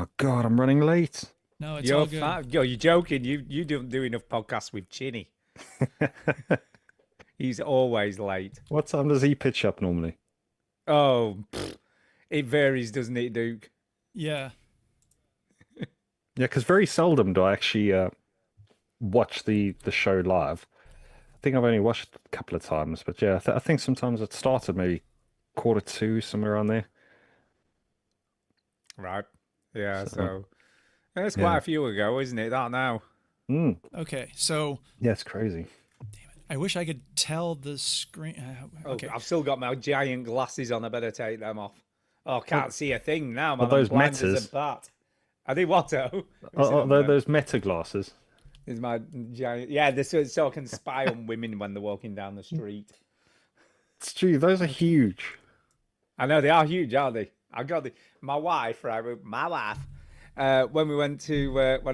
Oh God, I'm running late. No, it's You're all good. fat. You're joking. You don't do enough podcasts with Chinny. He's always late. What time does he pitch up normally? Oh, it varies, doesn't it, Duke? Yeah. Yeah, because very seldom do I actually watch the show live. I think I've only watched a couple of times, but yeah, I think sometimes it started maybe quarter two, somewhere around there. Right. Yeah. So So that's quite yeah, a few ago, isn't it? That now. mm, Okay. So yeah, it's crazy. I wish I could tell the screen. Oh, Okay. I've still got my giant glasses on. I better take them off. Oh, Are, can't see a thing now, are man. I'm those blind as a metas? bat. I think what? Oh, have you seen Are them then? those meta glasses? Is my giant? Yeah, this so I can spy on women when they're walking down the street. It's true. Those are Okay. huge. I know they are huge, aren't they? I got my wife, right? My wife. When when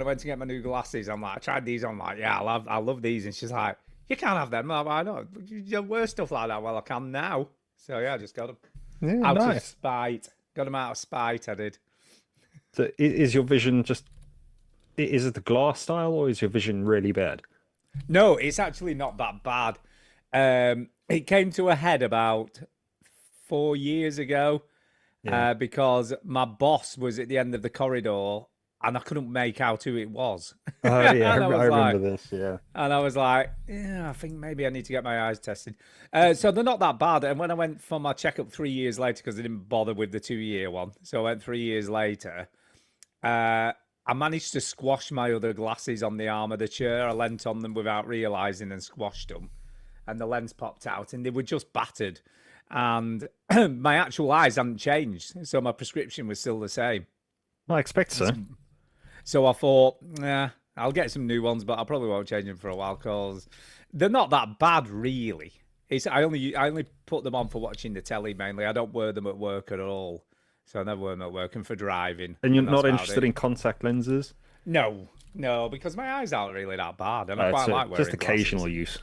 I went to get my new glasses, I'm like, I tried these on, like, yeah, I love these, and she's like, you can't have them. I'm like, I know, you wear stuff like that. Well, I can now. So yeah, I just got them Yeah, out of nice. spite. Got them out of spite. I did. So is your vision just is it the glass style or is your vision really bad? No, it's actually not that bad. It came to a head about 4 years ago. Yeah. Because my boss was at the end of the corridor and I couldn't make out who it was. Oh yeah, And I I was remember like, this. Yeah. yeah, I think maybe I need to get my eyes tested. So they're not that bad. And when I went for my checkup 3 years later, because I didn't bother with the 2 year one, so I went 3 years later, I managed to squash my other glasses on the arm of the chair. I leant on them without realizing and squashed them. And the lens popped out and they were just battered. And my actual eyes hadn't changed. So my prescription was still the same. I expect so. So I thought, yeah, I'll get some new ones, but I probably won't change them for a while because they're not that bad, really. It's I only put them on for watching the telly mainly. I don't wear them at work at all, so I never wear them at work and for driving, And you're and that's not about interested it. in contact lenses? No, because my eyes aren't really that bad, and I quite So like just wearing glasses. occasional use.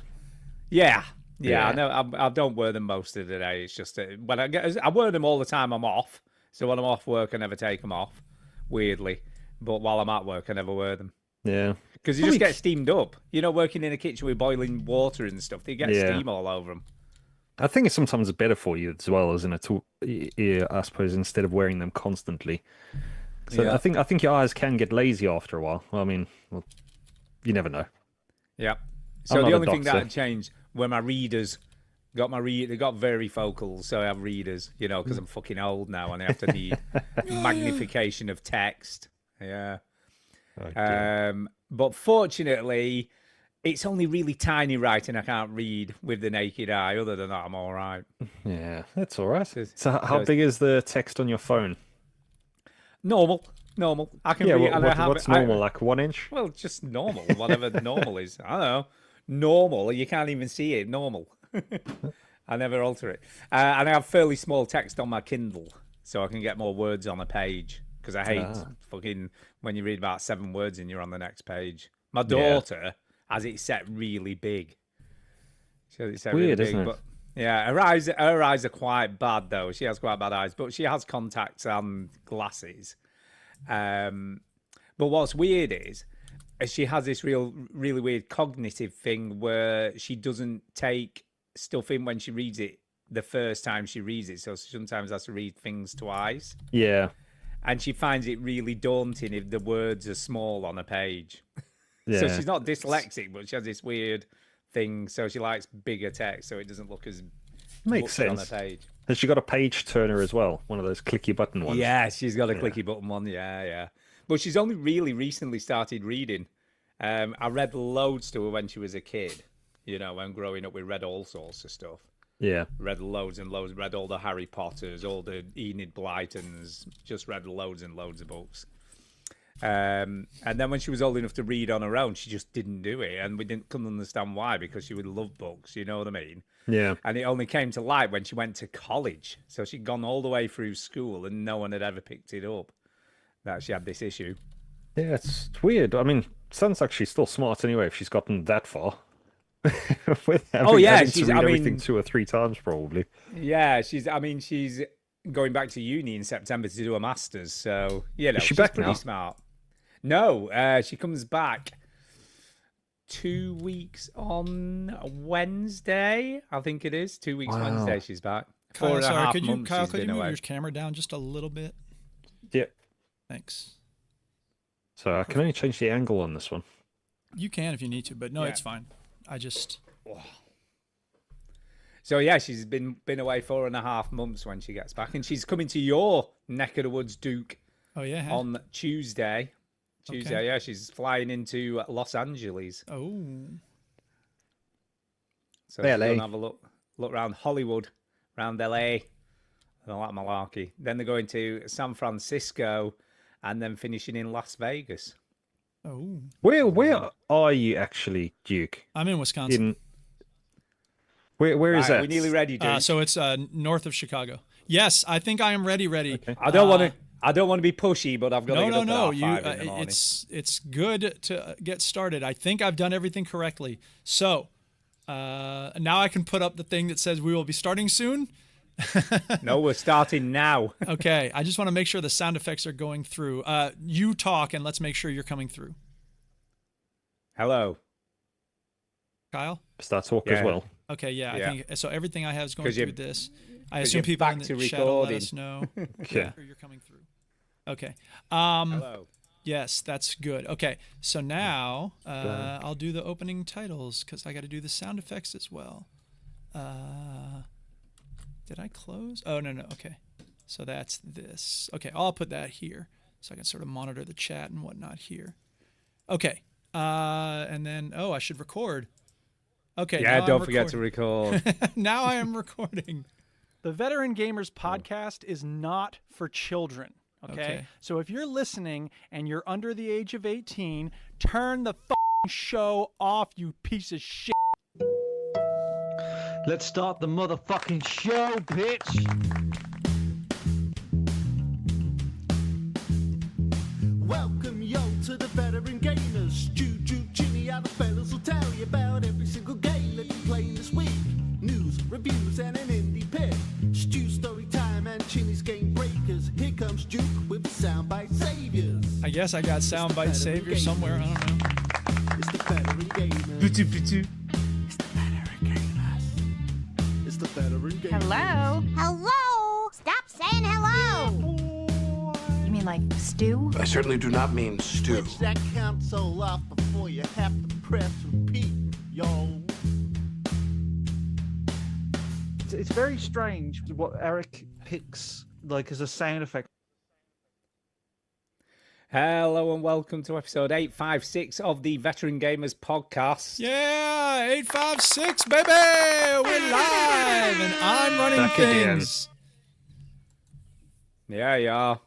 Yeah, yeah, I Yeah. know. I don't wear them most of the day. It's just when I wear them all the time. I'm off, so when I'm off work, I never take them off. Weirdly, but while I'm at work, I never wear them. Yeah. Because you I just mean, get steamed up. You know, working in a kitchen with boiling water and stuff, they get yeah. steam all over them. I think it's sometimes better for you as well, isn't it? Yeah, I suppose instead of wearing them constantly. So Yeah, I think your eyes can get lazy after a while. Well, I mean, well, you never know. yeah. I'm So not the a only thing that doctor. had changed were my readers. They got varifocals, so I have readers. You know, because I'm fucking old now and I have to need magnification of text. Yeah. Oh dear. But fortunately, it's only really tiny writing I can't read with the naked eye. Other than that, I'm all right. Yeah, that's all right. So, it's- So how so it's big is the text on your phone? normal, normal. I can Yeah, read, and I have what's I normal? Like 1 inch? well, just normal, whatever normal is. I don't know, normal. You can't even see it. Normal. I never alter it, and I have fairly small text on my Kindle, so I can get more words on a page. Because I hate Ah, fucking when you read about 7 words and you're on the next page. My yeah. daughter has it set really big. She has it It's set really weird, isn't big, it? but yeah, her eyes are quite bad though. She has quite bad eyes, but she has contacts and glasses. Um, but what's weird is she has this really weird cognitive thing where she doesn't take stuff in when she reads it the first time she reads it. So she sometimes has to read things twice. Yeah, And she finds it really daunting if the words are small on a page. So yeah. she's not dyslexic, but she has this weird thing. So she likes bigger text so it doesn't look as Makes much on a sense. page. Has she got a page turner as well? One of those clicky button ones? Yeah, she's got a Yeah. clicky button one. Yeah, yeah. But she's only really recently started reading. I read loads to her when she was a kid. You know, when growing up, we read all sorts of stuff. Yeah. Read loads and loads. Read all the Harry Potters, all the Enid Blytons. Just read loads and loads of books. And then when she was old enough to read on her own, she just didn't do it, and we couldn't understand why because she would love books. You know what I mean? Yeah. And it only came to light when she went to college. So she'd gone all the way through school, and no one had ever picked it up that she had this issue. Yeah, it's weird. I mean, sounds like she's still smart anyway if she's gotten that far. With Oh yeah, having to she's. read I everything mean, 2 or 3 times probably. yeah, she's. I mean, going back to uni in September to do a master's. So you know, Is she she's back pretty now? smart. No, she comes back 2 weeks on Wednesday. I think it is 2 weeks Wow. Wednesday. She's back. Kyle, 4.5 sorry, months Kyle, she's could you been move away. your camera down just a little bit? Yeah. Thanks. So I can only change the angle on this one. You can if you need to, but no, Yeah. it's fine. I just So yeah, she's been away 4.5 months when she gets back, and she's coming to your neck of the woods, Duke, oh yeah. huh? on Tuesday. Tuesday, Okay. yeah, she's flying into Los Angeles, Oh. so she's LA. going to have a look around Hollywood, around LA, and all that malarkey. Then they're going to San Francisco, and then finishing in Las Vegas. Oh. Where are you actually, Duke? I'm in Wisconsin. In where is Right, that? we're nearly ready, Duke. So it's north of Chicago. Yes, I think I am ready. Okay. I don't want to. I don't want to be pushy, but I've got to No, get no, up no. at 5 in the morning. It's good to get started. I think I've done everything correctly. So now I can put up the thing that says we will be starting soon. No, we're starting now. Okay. I just want to make sure the sound effects are going through. You talk and let's make sure you're coming through. Hello. Kyle? Start talk as Yeah. well. Okay, yeah. I Yeah. think so. Everything I have is going 'Cause you're- through this. I 'cause assume you're people in back the to chat will let recording. us know. Okay. You're coming through. Okay. Hello. Yes, that's good. Okay, so now I'll do the opening titles because I got to do the sound effects as well. Did I close? Oh, no. Okay. So that's this. Okay, I'll put that here so I can sort of monitor the chat and whatnot here. Okay. And then, I should record. Okay. Yeah, now I'm don't forget to recording. record. Now I am recording. The Veteran Gamers podcast is not for children. Okay? Okay. So if you're listening and you're under the age of 18, turn the f***ing show off, you piece of shit. Let's start the motherfucking show, bitch. Welcome yo to the Veteran Gamers. Stu, Drew, Jimmy, other fellas will tell you about every single game that you're playing this week. News, reviews, and an indie pick. Stu's story time and Jimmy's game breakers. Here comes Duke with the soundbite saviors. I guess I got soundbite savior somewhere. I don't know. It's the Veteran Gamers. It's the Veteran Gamers. It's the Veteran Gamers. Hello? Hello? Stop saying hello. You mean like stew? I certainly do not mean stew. Switch that console off before you have to press repeat, yo. It's very strange what Eric picks like as a sound effect. Hello and welcome to episode 856 of the Veteran Gamers podcast. Yeah, 856, baby! We're live, and I'm running Back again. things. Yeah, you are.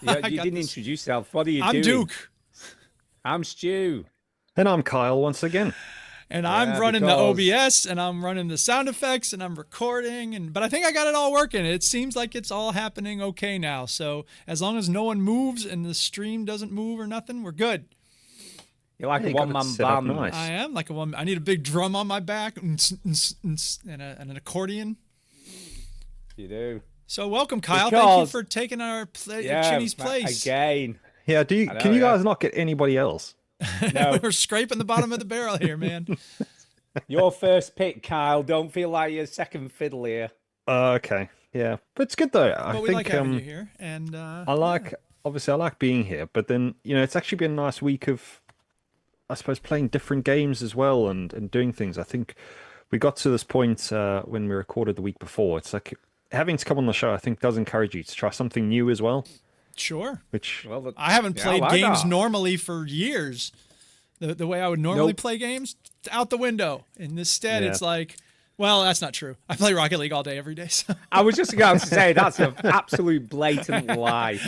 You I didn't got this. introduce yourself. What are you I'm doing? Duke, I'm Stu. And I'm Kyle once again. and I'm Yeah, running the because- OBS, and I'm running the sound effects, and I'm recording, but I think I got it all working. It seems like it's all happening okay now. So as long as no one moves and the stream doesn't move or nothing, we're good. You're like Yeah, a you got it one-man set up band. nice. I am like a one. I need a big drum on my back and an accordion. You do. So welcome, Kyle. Thank you Because- for taking our Yeah, Chinny's place. again. Yeah, do you? I know, Can you yeah. guys not get anybody else? No. We're scraping the bottom of the barrel here, man. Your first pick, Kyle. Don't feel like you're second fiddle here. Okay, yeah, but it's good though. I But we think like having you here, and I like obviously I like being here, but then it's actually been a nice week of, I suppose, playing different games as well and doing things. I think we got to this point when we recorded the week before. It's like having to come on the show, I think, does encourage you to try something new as well. sure. Which Well, I haven't yeah, played why games not? normally for years. The way I would normally Nope. play games, it's out the window. In this stead, Yeah. it's like, well, that's not true. I play Rocket League all day, every day. So. I was just going to say that's an absolute blatant lie.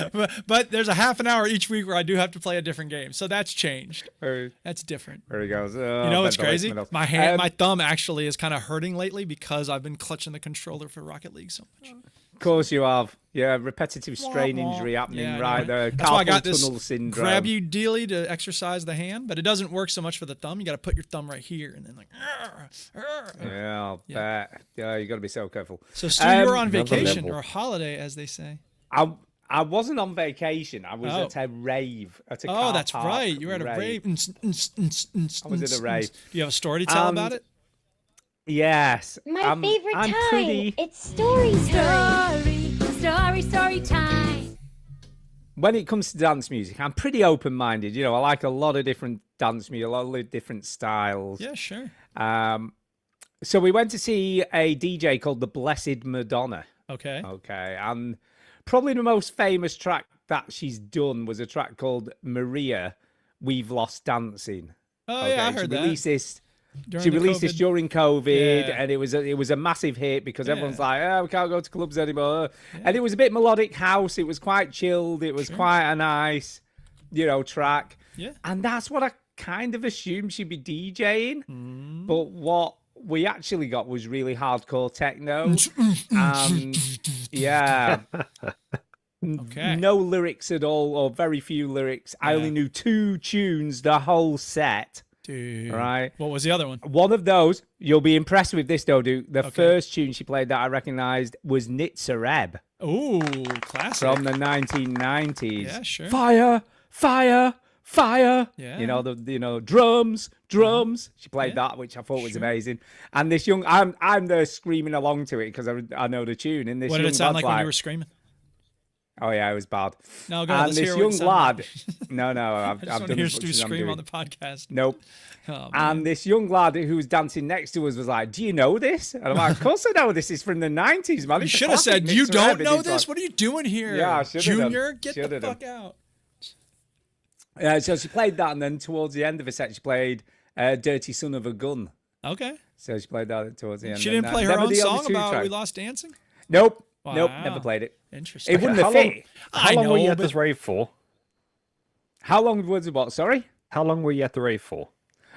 but there's a half an hour each week where I do have to play a different game, so that's changed. There That's different. he goes. You know what's crazy? My hand, Um, my thumb actually is kind of hurting lately because I've been clutching the controller for Rocket League so much. Of course you have. Yeah, repetitive Wah, strain wah. injury happening Yeah, I know, right right? there. That's why I got Carpal this tunnel syndrome. grab you dealy to exercise the hand, but it doesn't work so much for the thumb. You got to put your thumb right here and then like. Yeah, I'll bet. Yeah, you got to be so careful. So Stu, you were on Another vacation level. or holiday, as they say. I wasn't on vacation. I was Oh. at a rave. At a Oh, car that's park right. You were at a rave. I was at a rave. Do you have a story to tell And about it? Yes. My I'm- favorite I'm time. pretty. It's story time. Story time. When it comes to dance music, I'm pretty open-minded. You know, I like a lot of different dance music, a lot of different styles. Yeah, sure. So we went to see a DJ called the Blessed Madonna. Okay. Okay, and probably the most famous track that she's done was a track called Maria, We've Lost Dancing. Oh, yeah, I she heard that. released this. During She the released this COVID. during COVID, Yeah. and it was a massive hit because everyone's Yeah. like, "Oh, we can't go to clubs anymore." And it was a bit melodic house. It was quite chilled. It was quite a nice, track. Yeah. And that's what I kind of assumed she'd be DJing. Mm. But what we actually got was really hardcore techno, and yeah. Okay. No lyrics at all, or very few lyrics. I only knew 2 tunes the whole set. Dude. Right. What was the other one? One of those, you'll be impressed with this though, Duke. The first tune she played that I recognized was Nitzareb Ooh, classic. from the 1990s. Yeah, sure. Fire, fire, fire. Yeah. You know, drums. She played that, which I thought was amazing. And this young, I'm there screaming along to it because I know the tune. And this What did young it sound lad's like when you were screaming? Oh yeah, it was bad. No, go on. And Let's this hear what it young sounded lad, like. no, I I've just done want to hear as Stu much as I'm scream doing. on the podcast. Nope. Oh, man. And this young lad who was dancing next to us was like, "Do you know this?" And I'm like, "Of course I know. This is from the 90s, man." You It's a should have classic said, "You Mr. don't Rabbit." know He's this? like- What are you doing here?" Yeah, I should have done. Junior, get Should the have done. fuck out. So she played that, and then towards the end of the set, she played "Dirty Son of a Gun." Okay. So she played that towards the end. She and didn't play her never own the other song two about tracks. We Lost Dancing? Nope, Wow. never played it. Interesting. It wouldn't have How long, fit. how I long were you know, at this but- rave for? How long was it? What? Sorry. How long were you at the rave for?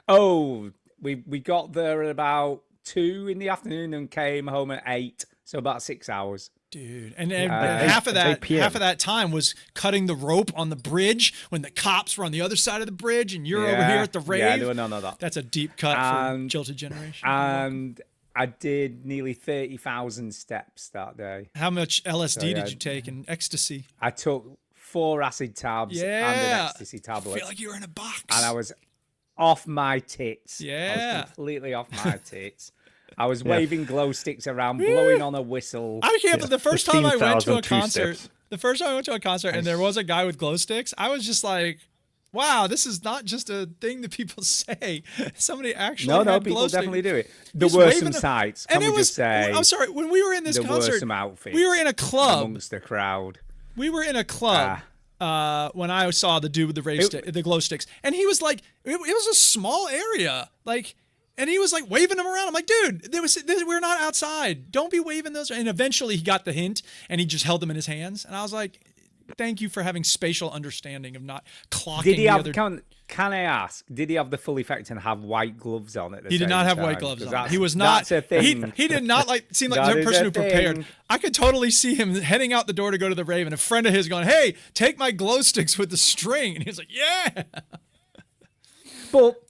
Oh, we got there at about 2 in the afternoon and came home at 8, so about 6 hours. Dude, and it's 8 p.m. half of that time was cutting the rope on the bridge when the cops were on the other side of the bridge and you're over here at the rave. Yeah, there were none of that. That's a deep cut for And- Jilted Generation. And I did nearly 30,000 steps that day. How much LSD yeah. did you take and ecstasy? I took 4 acid tabs and an Yeah. ecstasy I tablet, feel like you were in a box. and I was off my tits. I Yeah. was completely off my tits. I was waving glow sticks around, blowing on a whistle. I can't. But the first time I went to a 15,002 concert, steps. the first time I went to a concert, and there was a guy with glow sticks, I was just like, "Wow, this is not just a thing that people say. Somebody actually No, had people glow definitely sticks. do it. There He's were waving some them- sights. And Can it we was. just say I'm sorry. When we were in this there were concert, some outfits we were in a club. amongst the crowd. We were in a club when I saw the dude with the the glow sticks, and he was like, it was a small area, like, and he was like waving them around. I'm like, dude, we're not outside. Don't be waving those. And eventually he got the hint, and he just held them in his hands, and I was like, thank you for having spatial understanding of not clocking Did he the have? other. Can I ask? Did he have the full effect and have white gloves on at the He did same not have time? white gloves 'Cause on. He was not. That's a thing. He did not seem like That the is person a who prepared. thing. I could totally see him heading out the door to go to the rave, and a friend of his going, "Hey, take my glow sticks with the string," and he was like, "Yeah." But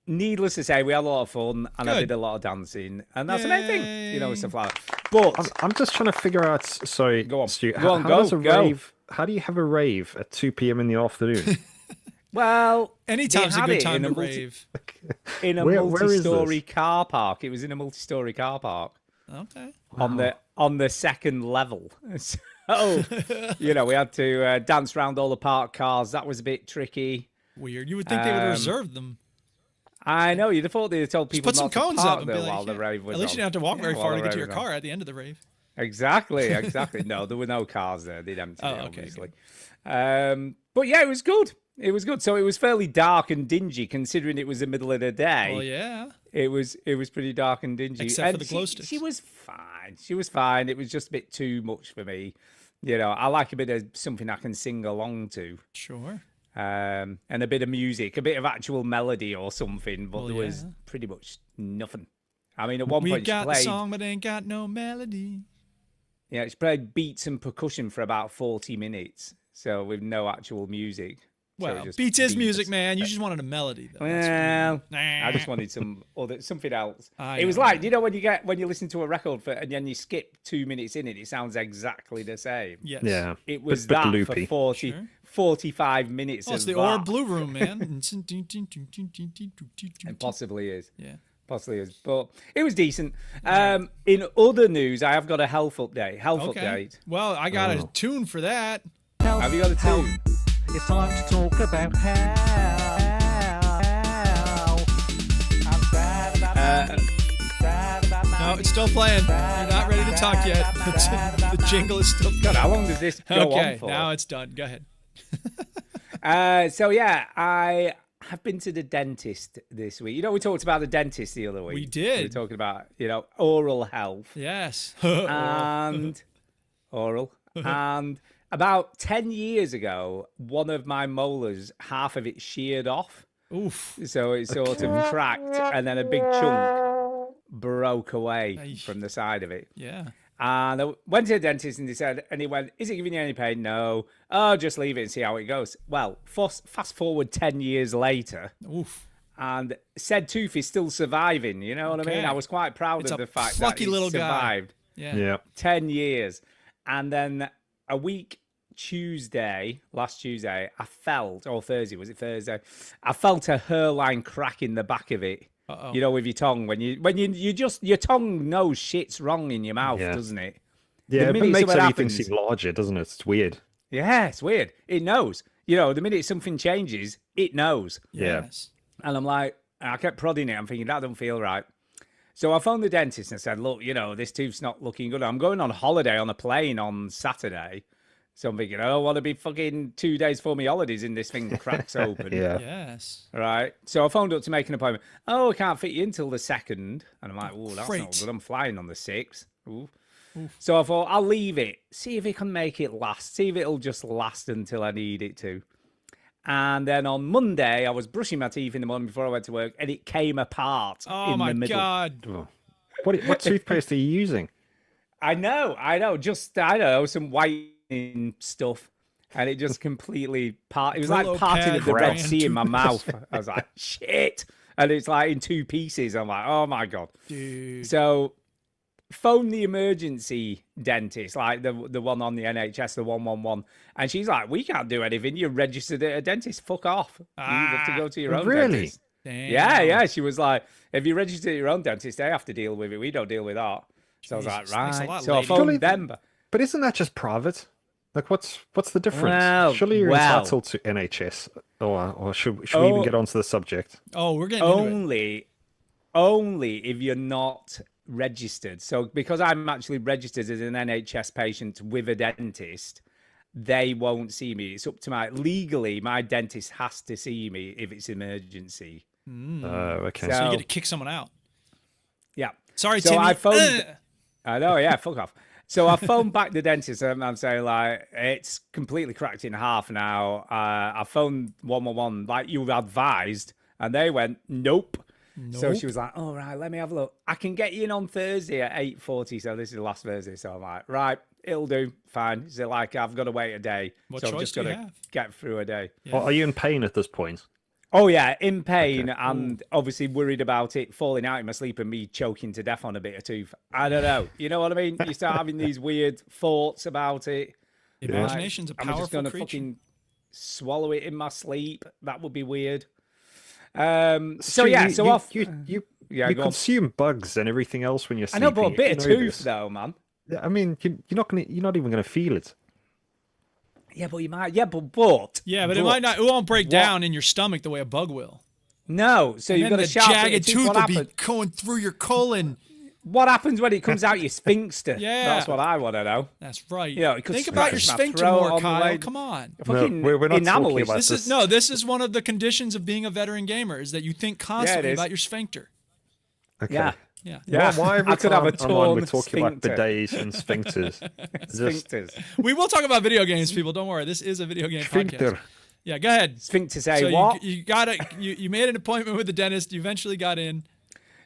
needless to say, we had a lot of fun, and I Good. did a lot of dancing, and that's the main thing, Yay. stuff like that. But I'm just trying to figure out. Sorry, Go on. Stu, Go on, how go, does a go. rave? How do you have a rave at 2 p.m. in the afternoon? well, Anytime's they a had good it time in to a multi- rave. in a Where is multi-story this? car park. It was in a multi-story car park Okay. on the second level. So we had to dance around all the parked cars. That was a bit tricky. Weird. You would think they would have reserved them. I know you'd have thought they'd have told Just people put some not to cones park up and be there like, while the yeah. rave was At least you on. didn't have to walk very while far the to get to rave your was on. car at the end of the rave. Exactly. No, there were no cars there. They'd emptied Oh, it, okay, obviously. But yeah, it was good. It was good. So it was fairly dark and dingy, considering it was the middle of the day. Well, yeah. It was pretty dark and dingy. Except and for the glow sticks. She was fine. She was fine. It was just a bit too much for me. I like a bit of something I can sing along to. Sure. And a bit of music, a bit of actual melody or something, but Well, there was yeah. pretty much nothing. I mean, at one We point she got the played. song, but ain't got no melody. Yeah, she played beats and percussion for about 40 minutes. So with no actual music. So Well, just beats is music, beats. man. You just wanted a melody, though. That's Well, weird. I just wanted something else. I It was know, like, you know, when you listen to a record and then you skip 2 minutes in it sounds exactly the same. Yes. Yeah. It was bit that loopy. for Sure. 45 minutes. Oh, it's of the that. Aura Blue Room, man. It possibly is. Yeah. Possibly is. But it was decent. In other news, I have got a health update. Okay. Update. Well, I got a tune for that. Have you got a tune? It's time to talk about No, it's still playing. You're not ready to talk yet. The jingle is still God, how long does this go Okay, on for? now it's done. Go ahead. So yeah, I have been to the dentist this week. You know, we talked about the dentist the other week. We did. We were talking about, oral health Yes. and oral. And about 10 years ago, one of my molars, half of it sheared off. Oof. So it sort of cracked and then a big chunk broke away Aish. from the side of it. Yeah. And I went to the dentist and he went, is it giving you any pain? No. Oh, just leave it and see how it goes. Well, fast forward 10 years later, Oof. and said tooth is still surviving. You know what I mean? Okay. I was quite proud It's of a the fact that plucky it little guy. survived Yeah. Yeah. 10 years. And then a week last Tuesday, I felt, or Thursday, was it Thursday? I felt a hairline crack in the back of it. Uh-oh. You know, with your tongue, when you just, your tongue knows shit's wrong in your mouth, Yeah. doesn't it? Yeah, it minute makes something everything happens- seem larger, doesn't it? It's weird. Yeah, it's weird. It knows. You know, the minute something changes, it knows. Yeah. Yes. And I'm like, I kept prodding it. I'm thinking, that don't feel right. So I phoned the dentist and said, look, this tooth's not looking good. I'm going on holiday on a plane on Saturday. So I'm thinking, I don't want to be fucking 2 days for me holidays and this thing cracks open. Yeah. Yes. Right. So I phoned up to make an appointment. Oh, I can't fit you until the 2nd. And I'm like, oh, that's Great. not good. I'm flying on the 6th. Ooh. So I thought, I'll leave it. See if it can make it last. See if it'll just last until I need it to. And then on Monday, I was brushing my teeth in the morning before I went to work, and it came apart Oh in my the middle. God. Oh. What toothpaste are you using? I know. Just, I don't know, some whitening stuff. And it just completely It was like Brillo parting pad of the Red brand Sea in my mouth. toothpaste. I was like, shit. And it's like in 2 pieces. I'm like, oh my God. Dude. So phone the emergency dentist, like the one on the NHS, the 111. And she's like, we can't do anything. You're registered at a dentist. Fuck off. You have to go to your own Really? dentist. Damn. Yeah. She was like, if you register at your own dentist, they have to deal with it. We don't deal with that. So I was like, Jesus, thanks a right. lot, So I lady. phoned Surely- them. But isn't that just private? Like, what's the difference? Well, Surely you're well. entitled to NHS, or should we even get onto the subject? Oh, we're getting into it. Only if you're not registered. So because I'm actually registered as an NHS patient with a dentist, they won't see me. It's up to legally, my dentist has to see me if it's emergency. Okay. So you So- get to kick someone out. Yeah. Sorry, So Timmy. I phoned. I know, yeah, fuck off. So I phoned back the dentist and I'm saying, like, it's completely cracked in half now. I phoned 111, like you advised, and they went, nope. So she was like, all right, let me have a look. I can get you in on Thursday at 8:40. So this is the last Thursday. So I'm like, right, it'll do. Fine. Is it like I've got to wait a day? What so I've choice just do got you to have? get through a day. Well, are you in pain at this point? Oh, yeah, in pain and obviously worried about it falling out in my sleep and me choking to death on a bit of tooth. I don't know. You know what I mean? You start having these weird thoughts about it. Imagination's a Am I just powerful going to creature. fucking swallow it in my sleep? That would be weird. So you Yeah, you go on. consume bugs and everything else when you're I sleeping. know, but a You bit of know tooth this. though, man. Yeah, I mean, you're not even gonna feel it. Yeah, but you might. Yeah, but Yeah, but it might not. It won't break down in your stomach the way a bug will. No, so And you've then got a the sharp bit of jagged tooth. tooth What will be happens? going through your colon. What happens when it comes out your sphincter? Yeah. That's what I want to know. That's right. Yeah, it could Think about your scratch my sphincter throat more, on the Kyle. way- Come on. Fucking we're not enamel talking is- about This is one of the conditions of being a veteran gamer is that you think constantly is. about your sphincter. Okay. Yeah. Yeah. Yeah. Why every I could have a time online we're torn talking about sphincter. bidets and sphincters? Just Sphincters. We will talk about video games, people. Don't worry. This is a video game sphincter. podcast. Yeah, go ahead. Sphincter say So what? you got it. You made an appointment with the dentist. You eventually got in.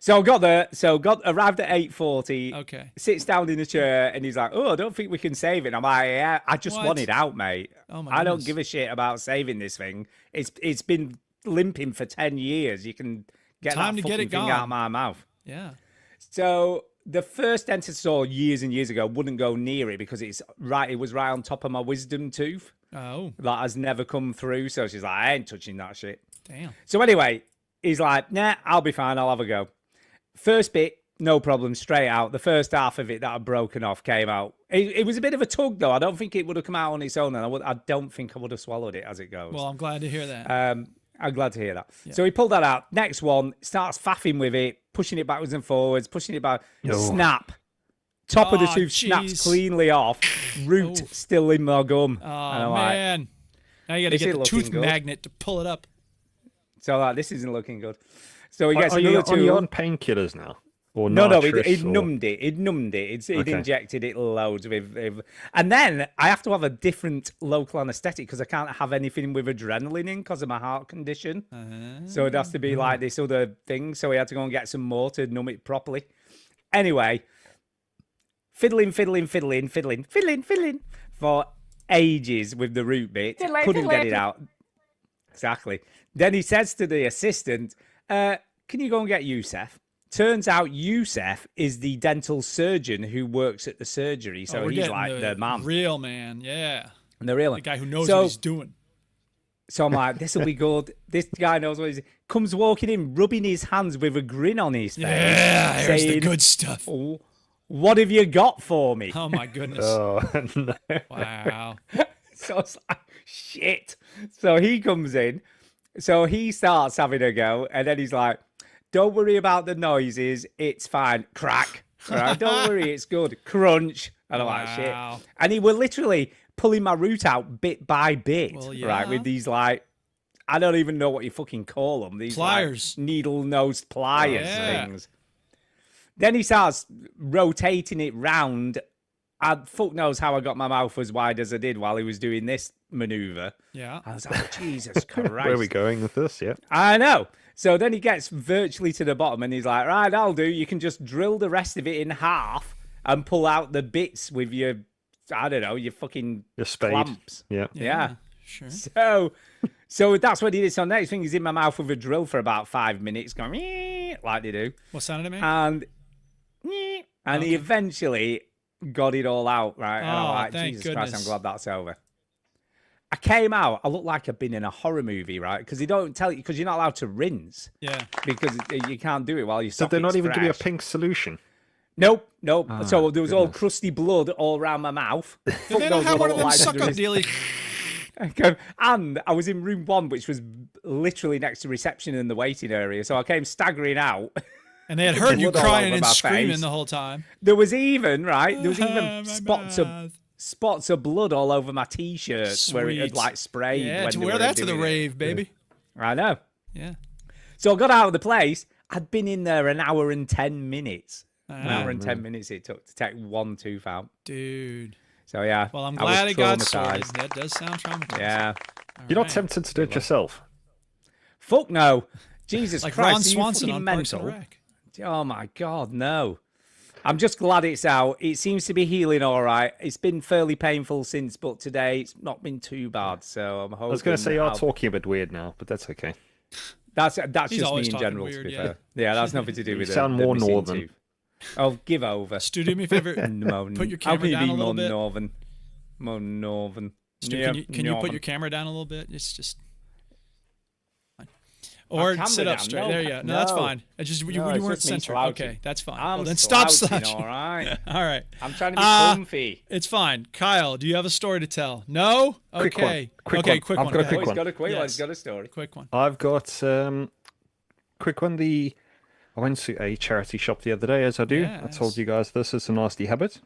So arrived at 8:40. Okay. Sits down in a chair and he's like, "Oh, I don't think we can save it." I'm like, "Yeah, I just What? want it out, mate. Oh my I don't goodness. give a shit about saving this thing. It's been limping for 10 years. You can get Time that to get fucking it thing gone. out of my mouth." Yeah. So the first dentist I saw years and years ago wouldn't go near it because it was right on top of my wisdom tooth. Oh, That has never come through. So she's like, "I ain't touching that shit." damn. So anyway, he's like, "Nah, I'll be fine. I'll have a go." First bit, no problem, straight out. The first half of it that had broken off came out. It was a bit of a tug, though. I don't think it would have come out on its own, and I don't think I would have swallowed it as it goes. Well, I'm glad to hear that. I'm glad to hear that. So he pulled that out. Next one, starts faffing with it, pushing it backwards and forwards, pushing it back. Snap. Top of the Oh, tooth snaps jeez. cleanly off. Root Oof. still in my gum. Oh, And I'm like, man. Now you got to Is get it the looking tooth good? magnet to pull it up. so this isn't looking good. So he gets Are you another on, two. on painkillers now? Or No, nitrous it or- numbed it. It numbed it. It Okay. injected it loads with, and then I have to have a different local anaesthetic because I can't have anything with adrenaline in because of my heart condition. So it has to be like this other thing. So he had to go and get some more to numb it properly. Anyway, fiddling for ages with the root bit. Couldn't get it out. Exactly. Then he says to the assistant, "Can you go and get Youssef?" Turns out Youssef is the dental surgeon who works at the surgery, so we're he's getting like the man, real man. Yeah. the real The guy who knows So- what he's doing. So I'm like, this will be good. This guy knows what he's. Comes walking in, rubbing his hands with a grin on his face. Yeah, here's the saying, good stuff. "Oh, what have you got for me?" Oh, my goodness. Oh, no. Wow. So it's like, shit. So he comes in. So he starts having a go. And then he's like, "Don't worry about the noises. It's fine." Crack. Right? "Don't worry. It's good." Crunch. And I'm like, Wow. shit. And he were literally pulling my root out bit by bit. Well, Right. yeah. With these like, I don't even know what you fucking call them. These like, Pliers. needle-nosed pliers Yeah. things. Then he starts rotating it round. Fuck knows how I got my mouth as wide as I did while he was doing this maneuver. Yeah. I was like, Jesus Christ. Where are we going with this? Yeah. I know. So then he gets virtually to the bottom and he's like, "Right, I'll do. You can just drill the rest of it in half and pull out the bits with your, I don't know, your fucking Your spade. clamps." Yeah. Yeah. Sure. So that's what he did. So next thing he's in my mouth with a drill for about 5 minutes, going "Meow," like they do. What sound did it make? And he eventually got it all out, right? And I'm Oh, like, thank Jesus Christ, I'm goodness. glad that's over. I came out, I looked like I'd been in a horror movie, right? Because they don't tell you, because you're not allowed to rinse, Yeah. because you can't do it while you Did they not even give you a pink solution? Nope. So there was all crusty blood all around my mouth. Did they don't have one of them suck up dealies? And I was in room 1, which was literally next to reception in the waiting area. So I came staggering out. And they had heard you Blood all crying over and my screaming face. the whole time. There was even, right? There was My even mouth. spots of blood all over my t-shirt where it had Sweet. like sprayed. Yeah, when to they wear were that to the doing it. rave, baby. I know. Yeah. So I got out of the place. I'd been in there an hour and 10 minutes. An Ah. hour and 10 minutes it took to take one tooth out. Dude. So yeah. Well, I'm I was glad it got traumatized. sorted. That does sound traumatizing. Yeah. You're not right. tempted to do it yourself. Fuck no. Jesus Like Christ. Ron are you Swanson fucking on Parks and mental? Rec. Oh my God, no. I'm just glad it's out. It seems to be healing all right. It's been fairly painful since, but today it's not been too bad. So I'm hoping. I was going to say you're I'll- talking a bit weird now, but that's okay. That's He's just me always in talking general. weird, to be yeah. fair. Yeah, that's nothing to do You with sound the more missing northern. tooth. Oh, give over. Stu, do me a favor. Put your How camera can you down be a little more bit. northern? More northern. Stu, Yeah, can you put northern. your camera down a little bit? It's just. Fine. Or camera sit up down? straight. No, there you go. No, that's no. fine. It just you No, it's weren't just me centered. slouching. Okay, that's fine. I'm Well, then stop slouching, slouching. all right. All right. I'm trying to be comfy. It's fine. Kyle, do you have a story to tell? No? Quick one. Okay. Quick okay, one. quick I've one. got a Go quick Oh, ahead. he's got a quick one. Yes. He's got a story. Quick one. I've got quick one. I went to a charity shop the other day, as I do. I Yes. told you guys this is a nasty habit,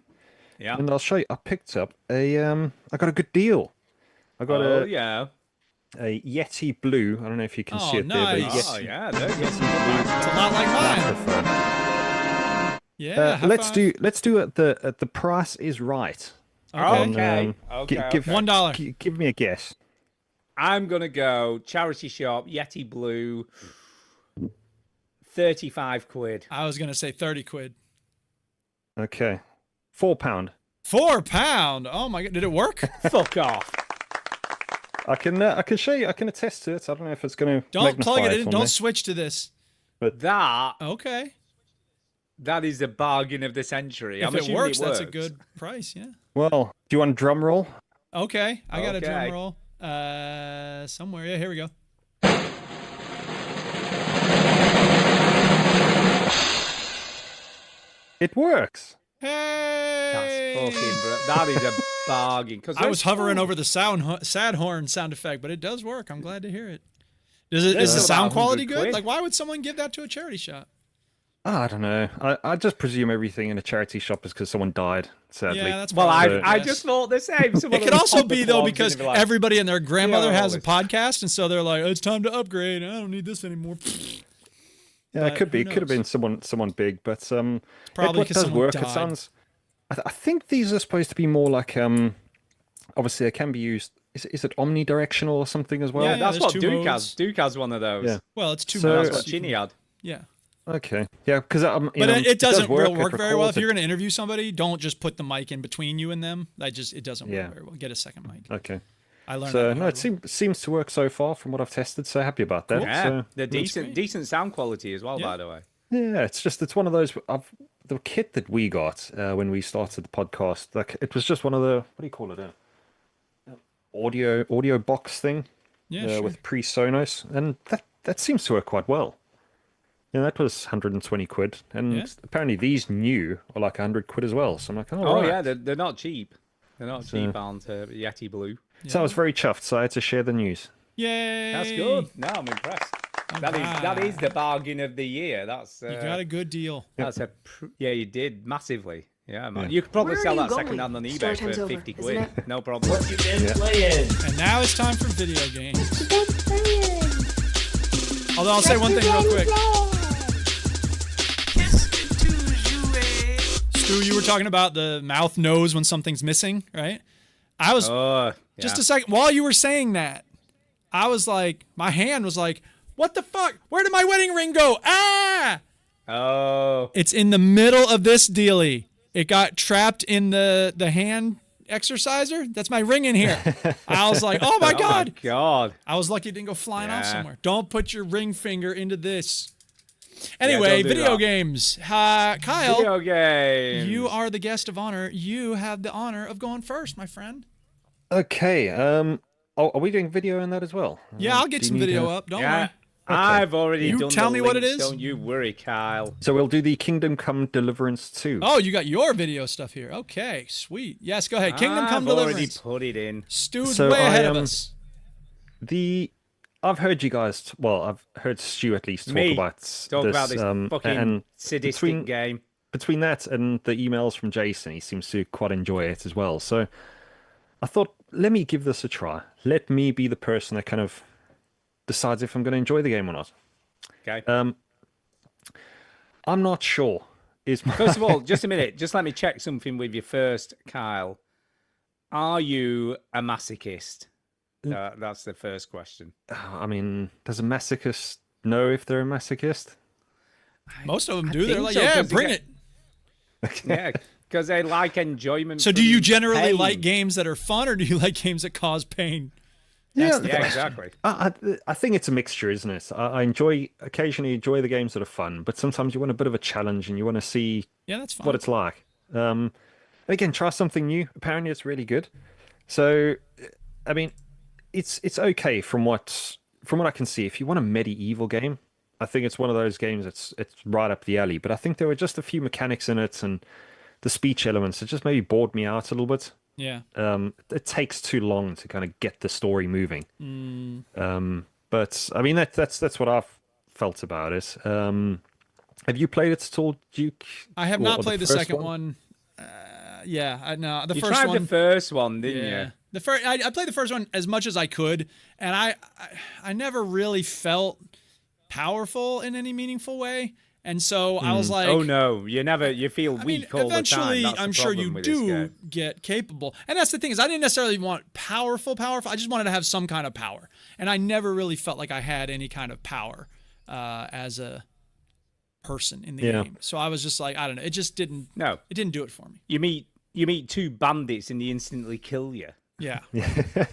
Yeah. and I'll show you. I picked up I got a good deal. I got Oh, yeah. a Yeti Blue. I don't know if you can Oh, see it there, but nice. Oh, Yeti. yeah. There you go. It's a lot like mine. Yeah. high let's five. do it. The price is right. Okay. Okay. Gi- Okay. give, okay. $1. Give me a guess. I'm gonna go charity shop Yeti Blue. 35 quid. I was gonna say 30 quid. Okay, £4. £4. Oh my god, did it work? Fuck off. I can show you. I can attest to it. I don't know if it's going to Don't plug it in. for Don't me. switch to this. That Okay. is the bargain of the century. If I'm it assuming works, it that's a works. good price. Yeah. Well, do you want a drum roll? Okay. I got a drum Okay. roll. Somewhere. Yeah. Here we go. It works. Hey. That's fucking that is a bargain. I was hovering over the sad horn sound effect, but it does work. I'm glad to hear it. Is There's the still sound about quality 100 good? quid. Like, why would someone give that to a charity shop? I don't know. I just presume everything in a charity shop is because someone died. Sadly. Yeah, that's Well, probably I yes. just thought the same. Some It of could them also pop the be though plugs because and they'd be like, everybody and their grandmother Yeah, has a all this. podcast, and so they're like, "It's time to upgrade. I don't need this anymore." Yeah, But it could be. who It could have knows? been someone big, but Probably it 'cause does someone work. died. It sounds. I think these are supposed to be more like obviously they can be used. Is it omnidirectional or something as well? Yeah, That's there's what two Duke modes. has. Duke has one of those. Yeah. Well, it's two So- modes. That's what You can- Chinny had. Yeah. Okay. Yeah, because But it doesn't does work it very well. records If you're it. going to interview somebody, don't just put the mic in between you and them. It doesn't work Yeah. very well. Get a second mic. Okay. I learned So that. no, it seems to work so far from what I've tested. So happy about that. Yeah, So, the great. decent sound quality as well, Yeah. by the way. yeah, it's one of those. The kit that we got when we started the podcast, like it was just one of the what do you call it? Audio box thing. Yeah, sure. With pre-Sonos, and that seems to work quite well. Yeah, that was 120 quid, and Yeah. apparently these new are like 100 quid as well. So I'm like, Oh right. yeah, they're not cheap. They're not cheap, aren't Yeti Blue. So I was very chuffed. So I had to share the news. Yay! That's good. No, I'm impressed. That is the bargain of the year. That's You got a good deal. that's yeah, you did massively. Yeah, man. You could probably Where are sell you that going? second hand on eBay Story for time's over, 50 isn't quid. it? No problem. And now it's time for video games. Although I'll say one thing real quick. Stu, you were talking about the mouth knows when something's missing, right? I was Oh, just yeah. a second while you were saying that. I was like, my hand was like, "What the fuck? Where did my wedding ring go?" Ah! Oh, It's in the middle of this dealie. It got trapped in the hand exerciser. That's my ring in here. I was like, "Oh my god!" God. I was lucky it didn't go flying off Yeah. somewhere. Don't put your ring finger into this. Anyway, don't do video that. games. Kyle, Video games. you are the guest of honor. You have the honor of going first, my friend. Okay. Are we doing video in that as well? Yeah, I'll get do you some need video to- up. Don't Yeah. worry. I've already You done tell the me what it links, is. Don't you worry, Kyle. So we'll do the Kingdom Come Deliverance 2. Oh, you got your video stuff here. Okay, sweet. Yes, go ahead. Kingdom Come I've already Deliverance. put it in. Stu's So way ahead I, of um, us. I've heard you guys. Well, I've heard Stu at least talk Me. about Talk this. about this fucking and sadistic game. between that and the emails from Jason, he seems to quite enjoy it as well. So I thought, let me give this a try. Let me be the person that kind of decides if I'm going to enjoy the game or not. Okay. I'm not sure. Is my First of all, just a minute. Just let me check something with you first, Kyle. Are you a masochist? That's the first question. I mean, does a masochist know if they're a masochist? Most of them I do. They're think like, so, yeah, 'cause they bring get- it. Yeah, because they like enjoyment. So do you from generally pain. like games that are fun, or do you like games that cause pain? Yeah, Yeah, exactly. I think it's a mixture, isn't it? I occasionally enjoy the games that are fun, but sometimes you want a bit of a challenge and you want to see Yeah, that's fun. what it's like. And again, try something new. Apparently, it's really good. So, I mean, it's okay from what I can see. If you want a medieval game, I think it's one of those games. It's right up the alley. But I think there were just a few mechanics in it and the speech elements that just maybe bored me out a little bit. Yeah. It takes too long to kind of get the story moving. But I mean, that's what I've felt about it. Have you played it at all, Duke? I have Or not the played the first second one. Yeah, no, the You first tried one. the first one, didn't Yeah. you? The first, I played the first one as much as I could, and I never really felt powerful in any meaningful way, and so I was like, Oh no, you feel I mean, weak all the eventually, time. That's the I'm sure problem you with this do game. get capable, and that's the thing is, I didn't necessarily want powerful. I just wanted to have some kind of power, and I never really felt like I had any kind of power as a person in the Yeah. game. So I was just like, I don't know. It just didn't. No. It didn't do it for me. You meet two bandits and they instantly kill you. Yeah. Yeah.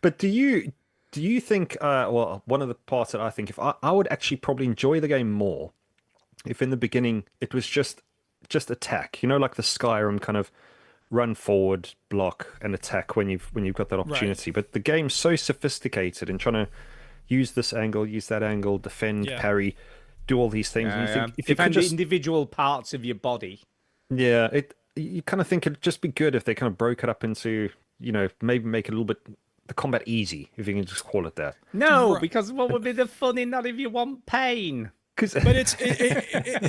But do you think well, one of the parts that I think if I would actually probably enjoy the game more if in the beginning it was just attack, like the Skyrim kind of run forward, block and attack when you've got that opportunity. But the game's so sophisticated in trying to use this angle, use that angle, defend, parry, do all these things. And you think if you defend could just individual parts of your body. Yeah, you kind of think it'd just be good if they kind of broke it up into, maybe make it a little bit the combat easy, if you can just call it that. No, because what would be the fun in that if you want pain? But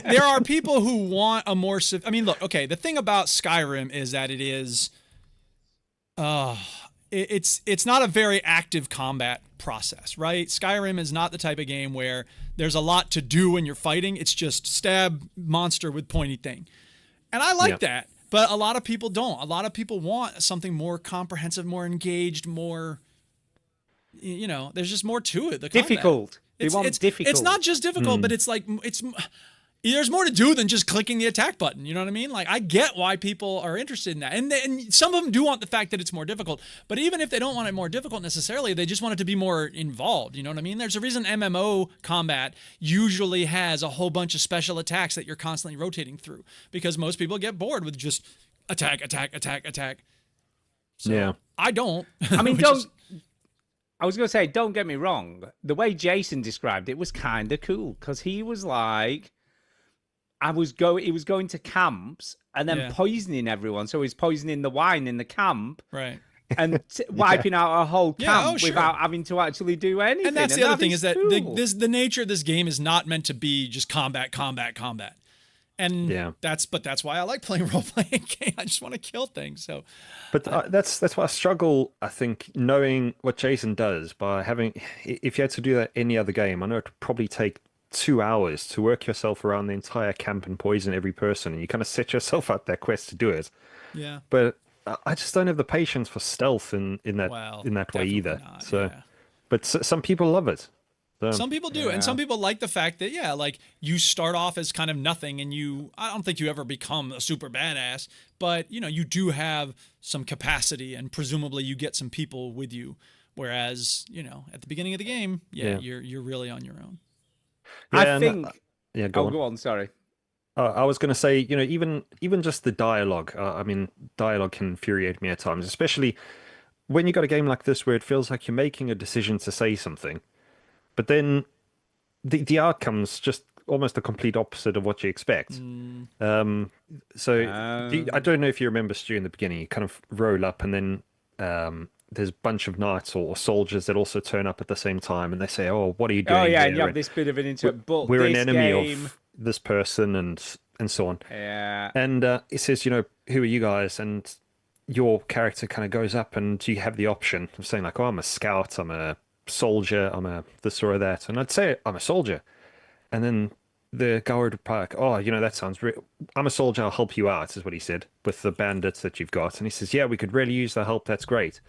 there are people who want a more. I mean, look, okay. The thing about Skyrim is that it is, it's not a very active combat process, right? Skyrim is not the type of game where there's a lot to do when you're fighting. It's just stab monster with pointy thing, and I like that. But a lot of people don't. A lot of people want something more comprehensive, more engaged, more. There's just more to it. The combat. Difficult. Difficult. It's not just difficult, but it's like there's more to do than just clicking the attack button. You know what I mean? Like I get why people are interested in that, and some of them do want the fact that it's more difficult. But even if they don't want it more difficult necessarily, they just want it to be more involved. You know what I mean? There's a reason MMO combat usually has a whole bunch of special attacks that you're constantly rotating through, because most people get bored with just attack. So, yeah, I don't. I mean, I was going to say, don't get me wrong. The way Jason described it was kind of cool, because he was like, he was going to camps and then poisoning everyone. So he's poisoning the wine in the camp. Right. And wiping out a whole camp without having to actually do anything. And that's the other thing is that cool. the nature of this game is not meant to be just combat. And that's why I like playing role-playing games. I just want to kill things. So, but that's why I struggle. I think knowing what Jason does by having, if you had to do that any other game, I know it would probably take 2 hours to work yourself around the entire camp and poison every person, and you kind of set yourself out that quest to do it. Yeah. But I just don't have the patience for stealth in that way either. But some people love it. Some people do, and some people like the fact that like you start off as kind of nothing, and I don't think you ever become a super badass, but you do have some capacity, and presumably you get some people with you. Whereas at the beginning of the game, you're really on your own. I think. Go on. Sorry. I was going to say, even just the dialogue. I mean, dialogue can infuriate me at times, especially when you got a game like this where it feels like you're making a decision to say something. But then the outcome's just almost the complete opposite of what you expect. I don't know if you remember, Stu, in the beginning, you kind of roll up and then there's a bunch of knights or soldiers that also turn up at the same time, and they say, "Oh, what are you doing?" Oh, yeah, there? and you have this bit of an but we're an enemy game... of this person and so on. Yeah. And it says, who are you guys? And your character kind of goes up and you have the option of saying like, "Oh, I'm a scout, I'm a soldier, I'm a this or that," and I'd say I'm a soldier, and then the guy would reply like, "Oh, that sounds I'm a soldier, I'll help you out," is what he said, with the bandits that you've got. And he says, "Yeah, we could really use the help, that's great."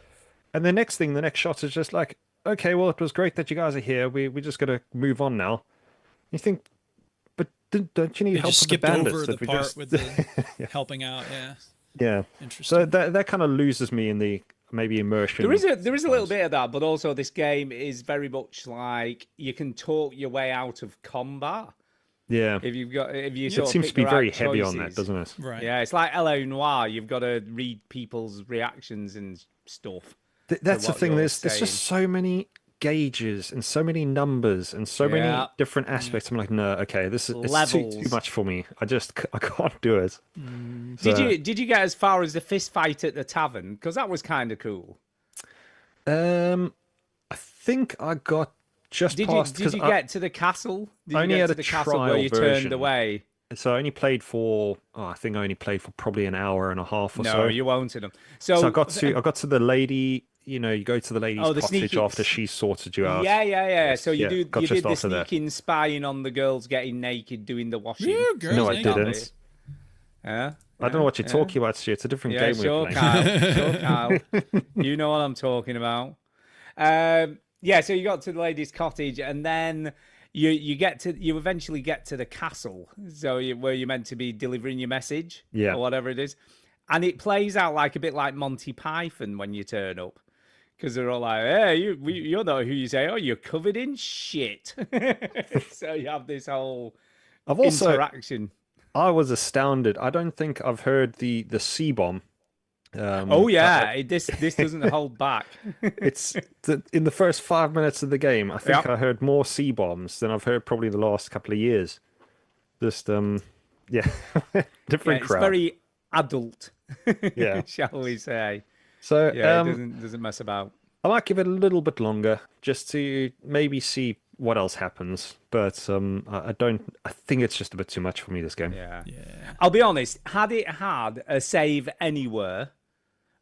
And the next shot is just like, "Okay, well, it was great that you guys are here, we just gotta move on now." You think, but don't you need help with the bandits? Over the part with the helping out. Yeah. Interesting. So that kind of loses me in the maybe immersion. There is a little bit of that, but also this game is very much like you can talk your way out of combat. Yeah. It seems to be very heavy on that, doesn't it? Right. Yeah, it's like L.A. Noire. You've got to read people's reactions and stuff. That's the thing. There's just so many gauges and so many numbers and so many different aspects. I'm like, no, okay, it's too much for me. I can't do it. Did you get as far as the fist fight at the tavern? Because that was kind of cool. I think I got just past. Did you get to the castle? I only had a trial where you version. Turned away. So I only played for. I think I only played for probably an hour and a half or so. No, you won't in them. So I got to the lady. You go to the lady's cottage after she sorted you out. Yeah. So you did the sneaking spying on the girls getting naked, doing the washing. Yeah, girls no, I didn't. Yeah. I don't know what you're talking about, Stu. It's a different game we're playing. Kyle. You know what I'm talking about. So you got to the lady's cottage, and then you eventually get to the castle, so where you're meant to be delivering your message, Yeah. or whatever it is, and it plays out like a bit like Monty Python when you turn up, because they're all like, "Hey, you know who you say? Oh, you're covered in shit." So you have this whole I've also interaction. I was astounded. I don't think I've heard the C-bomb. Oh yeah, this doesn't hold back. It's in the first 5 minutes of the game. I think Yep. I heard more C-bombs than I've heard probably the last couple of years. Just yeah, different It's crowd. very adult, Yeah. shall we say? So Yeah, it doesn't mess about. I might give it a little bit longer just to maybe see what else happens. But I don't. I think it's just a bit too much for me this game. Yeah. Yeah. I'll be honest. Had it had a save anywhere,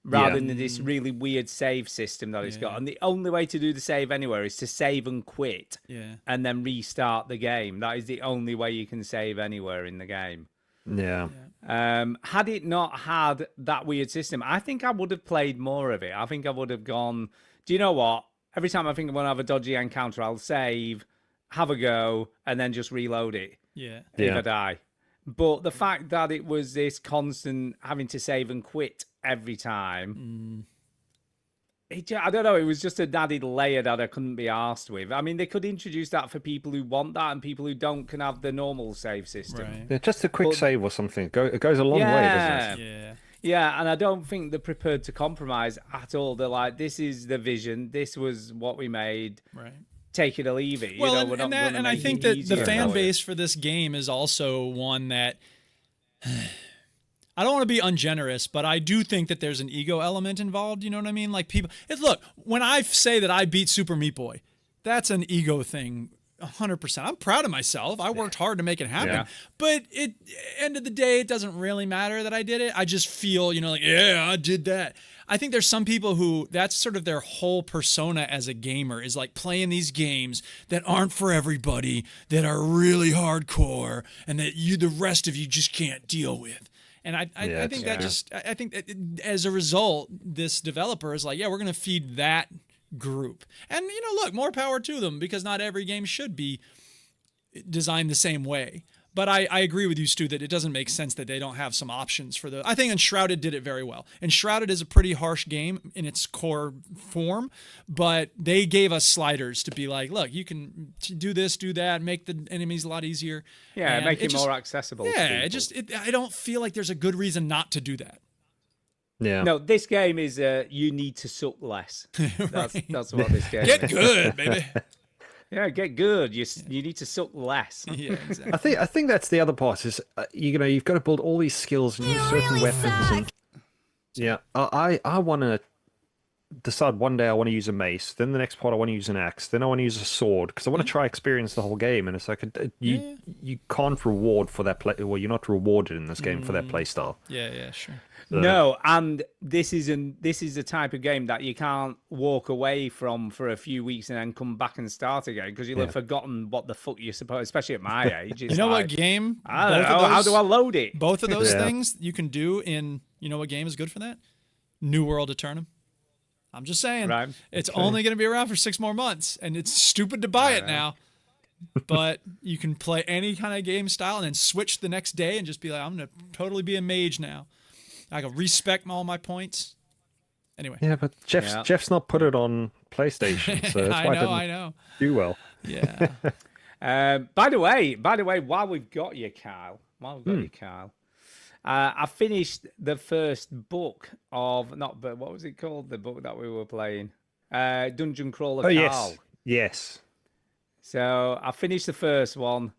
rather Yeah. than this really weird save system that it's got, and the only way to do the save anywhere is to save and quit, Yeah. and then restart the game. That is the only way you can save anywhere in the game. Yeah. Had it not had that weird system, I think I would have played more of it. I think I would have gone, do you know what? Every time I think I'm going to have a dodgy encounter, I'll save, have a go, and then just reload it Yeah. if Yeah. I die. But the fact that it was this constant having to save and quit every time, I don't know, it was just an added layer that I couldn't be arsed with. I mean, they could introduce that for people who want that, and people who don't can have the normal save system. Right. Yeah, just a quick But- save or something. It goes a long way, doesn't it? Yeah. Yeah, and I don't think they're prepared to compromise at all. They're like, this is the vision. This was what we made. Right. Take it or leave it. Well, you know, and, we're not and, that, gonna and I make think it that the easier fan for you. base for this game is also one that I don't want to be ungenerous, but I do think that there's an ego element involved. You know what I mean? Like people, look, when I say that I beat Super Meat Boy, that's an ego thing. 100%. I'm proud of myself. I worked hard to make it happen. Yeah. But end of the day, it doesn't really matter that I did it. I just feel, like, yeah, I did that. I think there's some people who that's sort of their whole persona as a gamer is like playing these games that aren't for everybody, that are really hardcore, and that the rest of you just can't deal with. And I think I think that as a result, this developer is like, yeah, we're going to feed that group. And, look, more power to them, because not every game should be designed the same way. But I agree with you, Stu, that it doesn't make sense that they don't have some options for I think Enshrouded did it very well. Enshrouded is a pretty harsh game in its core form, but they gave us sliders to be like, look, you can do this, do that, make the enemies a lot easier. Yeah, And make it just- more accessible. to Yeah, people. I don't feel like there's a good reason not to do that. Yeah. No, this game is you need to suck less. That's what this game Get is. good, baby. Yeah, get good. You need to suck less. Yeah, exactly. I think that's the other part is you've got to build all these skills and use certain weapons. And, yeah, I want to decide one day I want to use a mace, then the next part I want to use an axe, then I want to use a sword because I want to try experience the whole game. And it's like you can't reward for that play. Well, you're not rewarded in this game for that play style. Yeah, sure. No, and this is the type of game that you can't walk away from for a few weeks and then come back and start again because you'll have forgotten what the fuck you're supposed. Especially at my age, it's You know like, what game? I don't both know, of how those- do I load it? Both of those Yeah. things you can do in, what game is good for that? New World Eternum. I'm just saying. Right. It's only going to be around for 6 more months, and it's stupid to buy it now. But you can play any kind of game style and then switch the next day and just be like, I'm going to totally be a mage now. I can respec all my points. Anyway. Yeah, but Jeff's not put it on PlayStation, so that's why it I didn't know. do well. Yeah. By the way, while we've got you, Kyle, I finished the first book of what was it called? The book that we were playing, Dungeon Crawler. Oh Carl. yes. So I finished the first one,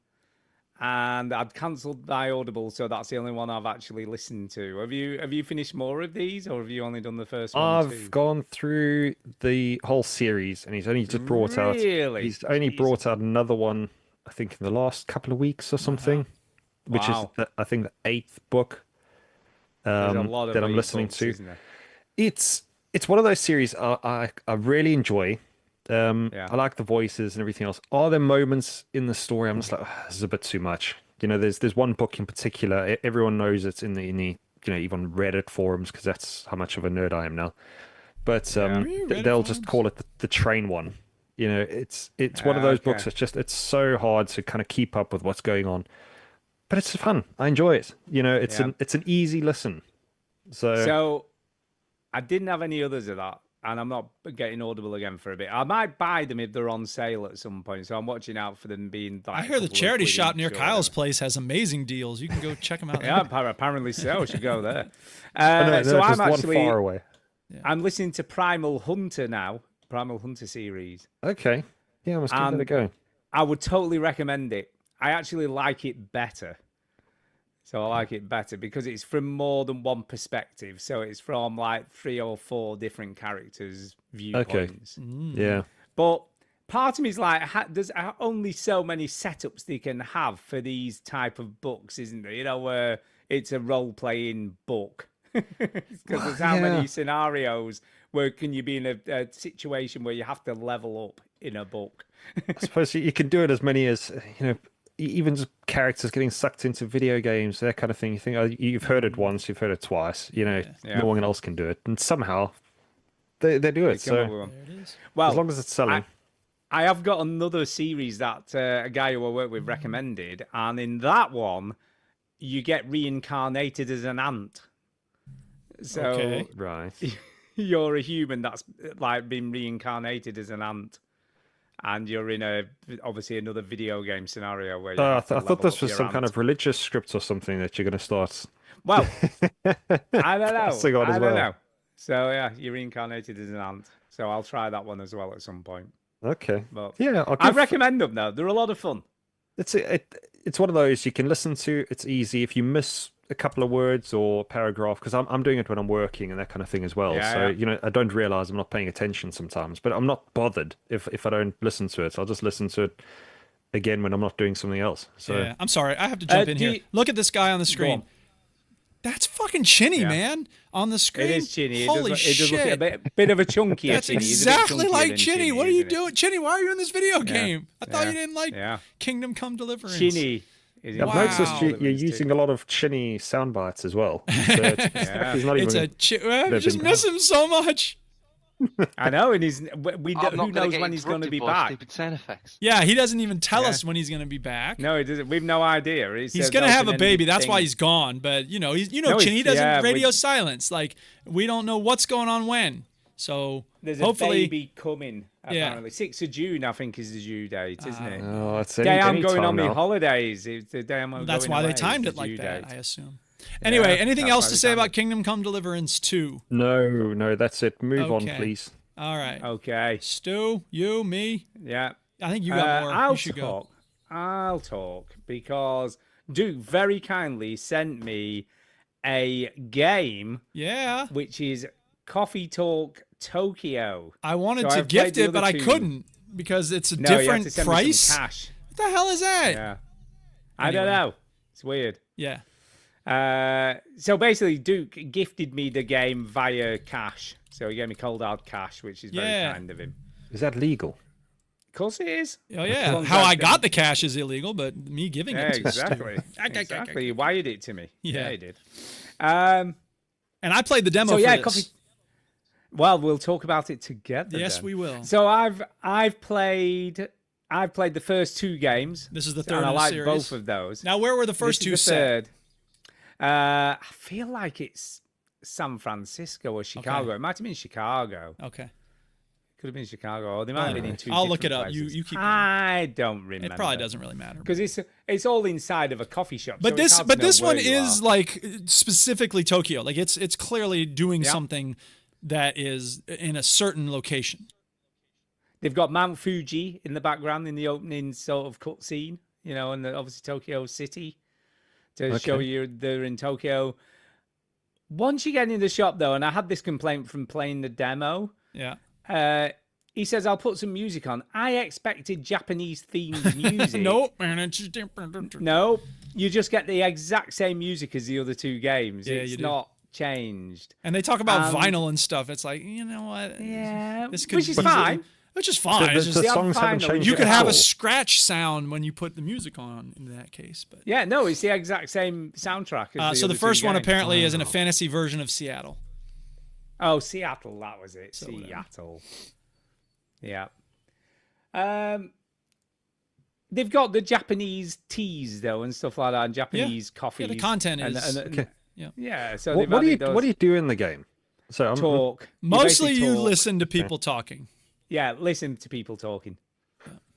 and I'd cancelled my Audible, so that's the only one I've actually listened to. Have you finished more of these, or have you only done the first one? I've gone through the whole series, and he's only just brought out. Really? He's only brought out another one, I think, in the last couple of weeks or something, which Wow. is I think the 8th book There's a lot of that I'm these listening books, to. isn't there? It's one of those series I really enjoy. Yeah. I like the voices and everything else. Are there moments in the story I'm just like, this is a bit too much? There's one book in particular. Everyone knows it's in the even Reddit forums because that's how much of a nerd I am now. But they'll just call it the train one, You know, it's one of those books Okay. that's just it's so hard to kind of keep up with what's going on. But it's fun. I enjoy it. You know, Yeah. it's an easy listen. So I didn't have any others of that, and I'm not getting Audible again for a bit. I might buy them if they're on sale at some point, so I'm watching out for them being. Like, I a hear the couple of charity quid shop each near or Kyle's whatever. place has amazing deals. You can go check them out. Yeah, apparently so. I should go there. Oh, no, So just I'm one actually far away. I'm listening to Primal Hunter now, Primal Hunter series. Okay. Yeah, I must give that a And go. I would totally recommend it. I actually like it better. So I like it better because it's from more than one perspective. So it's from like 3 or 4 different characters' viewpoints. Yeah. But part of me is like, there's only so many setups they can have for these type of books, isn't there? You know, where it's a role-playing book. Because there's how yeah. many scenarios where can you be in a situation where you have to level up in a book? I suppose you can do it as many as, even just characters getting sucked into video games, that kind of thing. You think, oh, you've heard it once, you've heard it twice, Yeah. no one else can do it. And somehow they do it. Come up So with one. There it is. Well, as long as it's selling. I have got another series that a guy who I work with recommended, and in that one, you get reincarnated as an ant. So Okay. Right. you're a human that's like been reincarnated as an ant, and you're in obviously another video game scenario where you I have to thought level this up was your some kind ant. of religious script or something that you're going to start. Well, I don't know. Passing on I as don't well. know. So yeah, you're reincarnated as an ant. So I'll try that one as well at some point. Okay. But Yeah, I recommend them though. They're a lot of fun. It's one of those you can listen to. It's easy if you miss a couple of words or paragraph, because I'm doing it when I'm working and that kind of thing as well. Yeah, So yeah. I don't realize I'm not paying attention sometimes, but I'm not bothered if I don't listen to it. I'll just listen to it again when I'm not doing something else. So Yeah, I'm sorry. I have to jump in do here. you- Look at this guy on the Go screen. on. That's fucking Chinny, Yeah. man. On the screen. It is Chinny. Holy it does look shit. a bit of a chunkier That's Chinny. He's a bit exactly chunkier like than Chinny. What are you isn't it? doing? Chinny, why are you in this video game? I thought Yeah. you didn't like Yeah. Kingdom Come Deliverance. Chinny. Is I've in noticed Wow. you're Deliverance too. using a lot of chinny sound bites as well. So he's not It's even. I they've just been- miss him so much. I know, and we I'm don't, not who gonna knows get when he's going to interrupted be by back. Stupid sound effects. Yeah, he doesn't even tell Yeah. us when he's going to be back. No, he doesn't. We've no idea. He's gonna have a baby. That's why he's gone. But No, Chinny, he it's- doesn't yeah, radio we- silence. Like we don't know what's going on when. So There's hopefully, a baby coming. Yeah. Apparently, 6th of June, I think, is the due date, isn't it? Oh, it's Day I'm any going time on my now. holidays. It's the day I'm that's going why they away is timed the it like due that. date. I assume. Anyway, anything that's else why to they say timed about it. Kingdom Come Deliverance 2? No, that's it. Move on, Okay. please. All right. Okay. Stu, you, me. Yeah. I think you got more. I'll You should talk. go. I'll talk because Duke very kindly sent me a game Yeah. which is Coffee Talk Tokyo. I wanted So to I've played gift the it, but other I two. couldn't because it's a No, you have different to send me price. some cash. What the hell is that? Yeah. I don't Anyway. know. It's weird. Yeah. So basically, Duke gifted me the game via cash. So he gave me cold hard cash, which is very Yeah. kind of him. Is that legal? Of course it is. Oh As yeah. long as How I've I got- got the cash is illegal, but me giving Yeah, it to exactly. Okay. Exactly. He wired it to me. Yeah. he did. And I played the demo So for yeah, this. coffee. Well, we'll talk about it together. Yes, then. we will. So I've played the first 2 games. This is the third and I in the like series. both of those. Now, where were the first This two is the set? third. I feel like it's San Francisco or Chicago. Okay. It might have been Chicago. Okay. Could have been Chicago, or they might have been in 2 I'll look different it up. You- places. you keep going. I don't remember. It probably doesn't really matter. because it's all inside of a coffee shop. But so it's this hard to know this where one you is are. like specifically Tokyo. Like it's clearly doing Yeah. something that is in a certain location. They've got Mount Fuji in the background in the opening sort of cutscene, and obviously Tokyo City to show you they're in Tokyo. Once you get in the shop, though, and I had this complaint from playing the demo, Yeah. he says, I'll put some music on. I expected Japanese themed music. Nope. No, you just get the exact same music as the other 2 games. Yeah, It's you do. not changed. And they talk about Um, vinyl and stuff. It's like, you know what? Yeah, This could which is be- fine. Which is fine. The, It's the just, songs haven't final. changed. you at could have all. a scratch sound when you put the music on in that case. But Yeah, no, it's the exact same soundtrack. As so the other 2 first one games. apparently is in a fantasy version of Seattle. Oh, Seattle, that was it. So whatever. Seattle. Yeah. They've got the Japanese teas though and stuff like that, and Japanese coffees. Yeah, the content and, is Okay. yeah. So What do you do in the game? So I'm talk? mostly basically you talk. listen to people talking. Yeah, listen to people talking.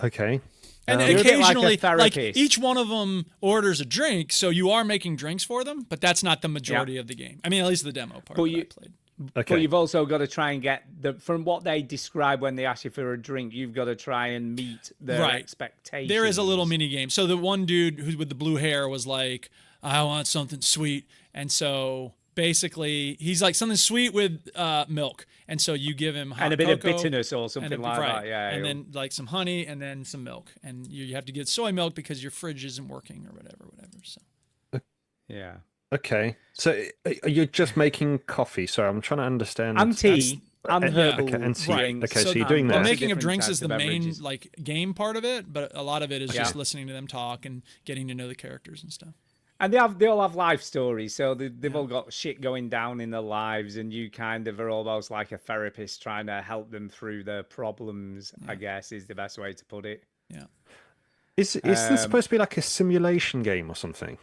okay. And You're a bit like a occasionally, like therapist. each one of them orders a drink, so you are making drinks for them, but that's not the majority of the game. I mean, at least the demo part But that you- I played. Okay. But you've also got to try and get from what they describe when they ask you for a drink. You've got to try and meet their Right. expectations. There is a little mini game. So the one dude who with the blue hair was like, "I want something sweet," and so basically he's like something sweet with milk, and so you give him hot and a bit of cocoa bitterness or and something a- like right, that. Yeah, and then like some honey and then some milk, and you have to get soy milk because your fridge isn't working or whatever. So yeah. Okay. So you're just making coffee. So I'm trying to understand. And tea and yeah, herbal okay, and tea. drinks. Okay, so you're doing the that. making of Different drinks types is the of main beverages. like game part of it, but a lot of it is just Yeah. listening to them talk and getting to know the characters and stuff. And they all have life stories, so they've all got shit going down in their lives, and you kind of are almost like a therapist trying to help them through their problems. I guess is the best way to put it. Yeah. Is this supposed to be like a simulation game or something?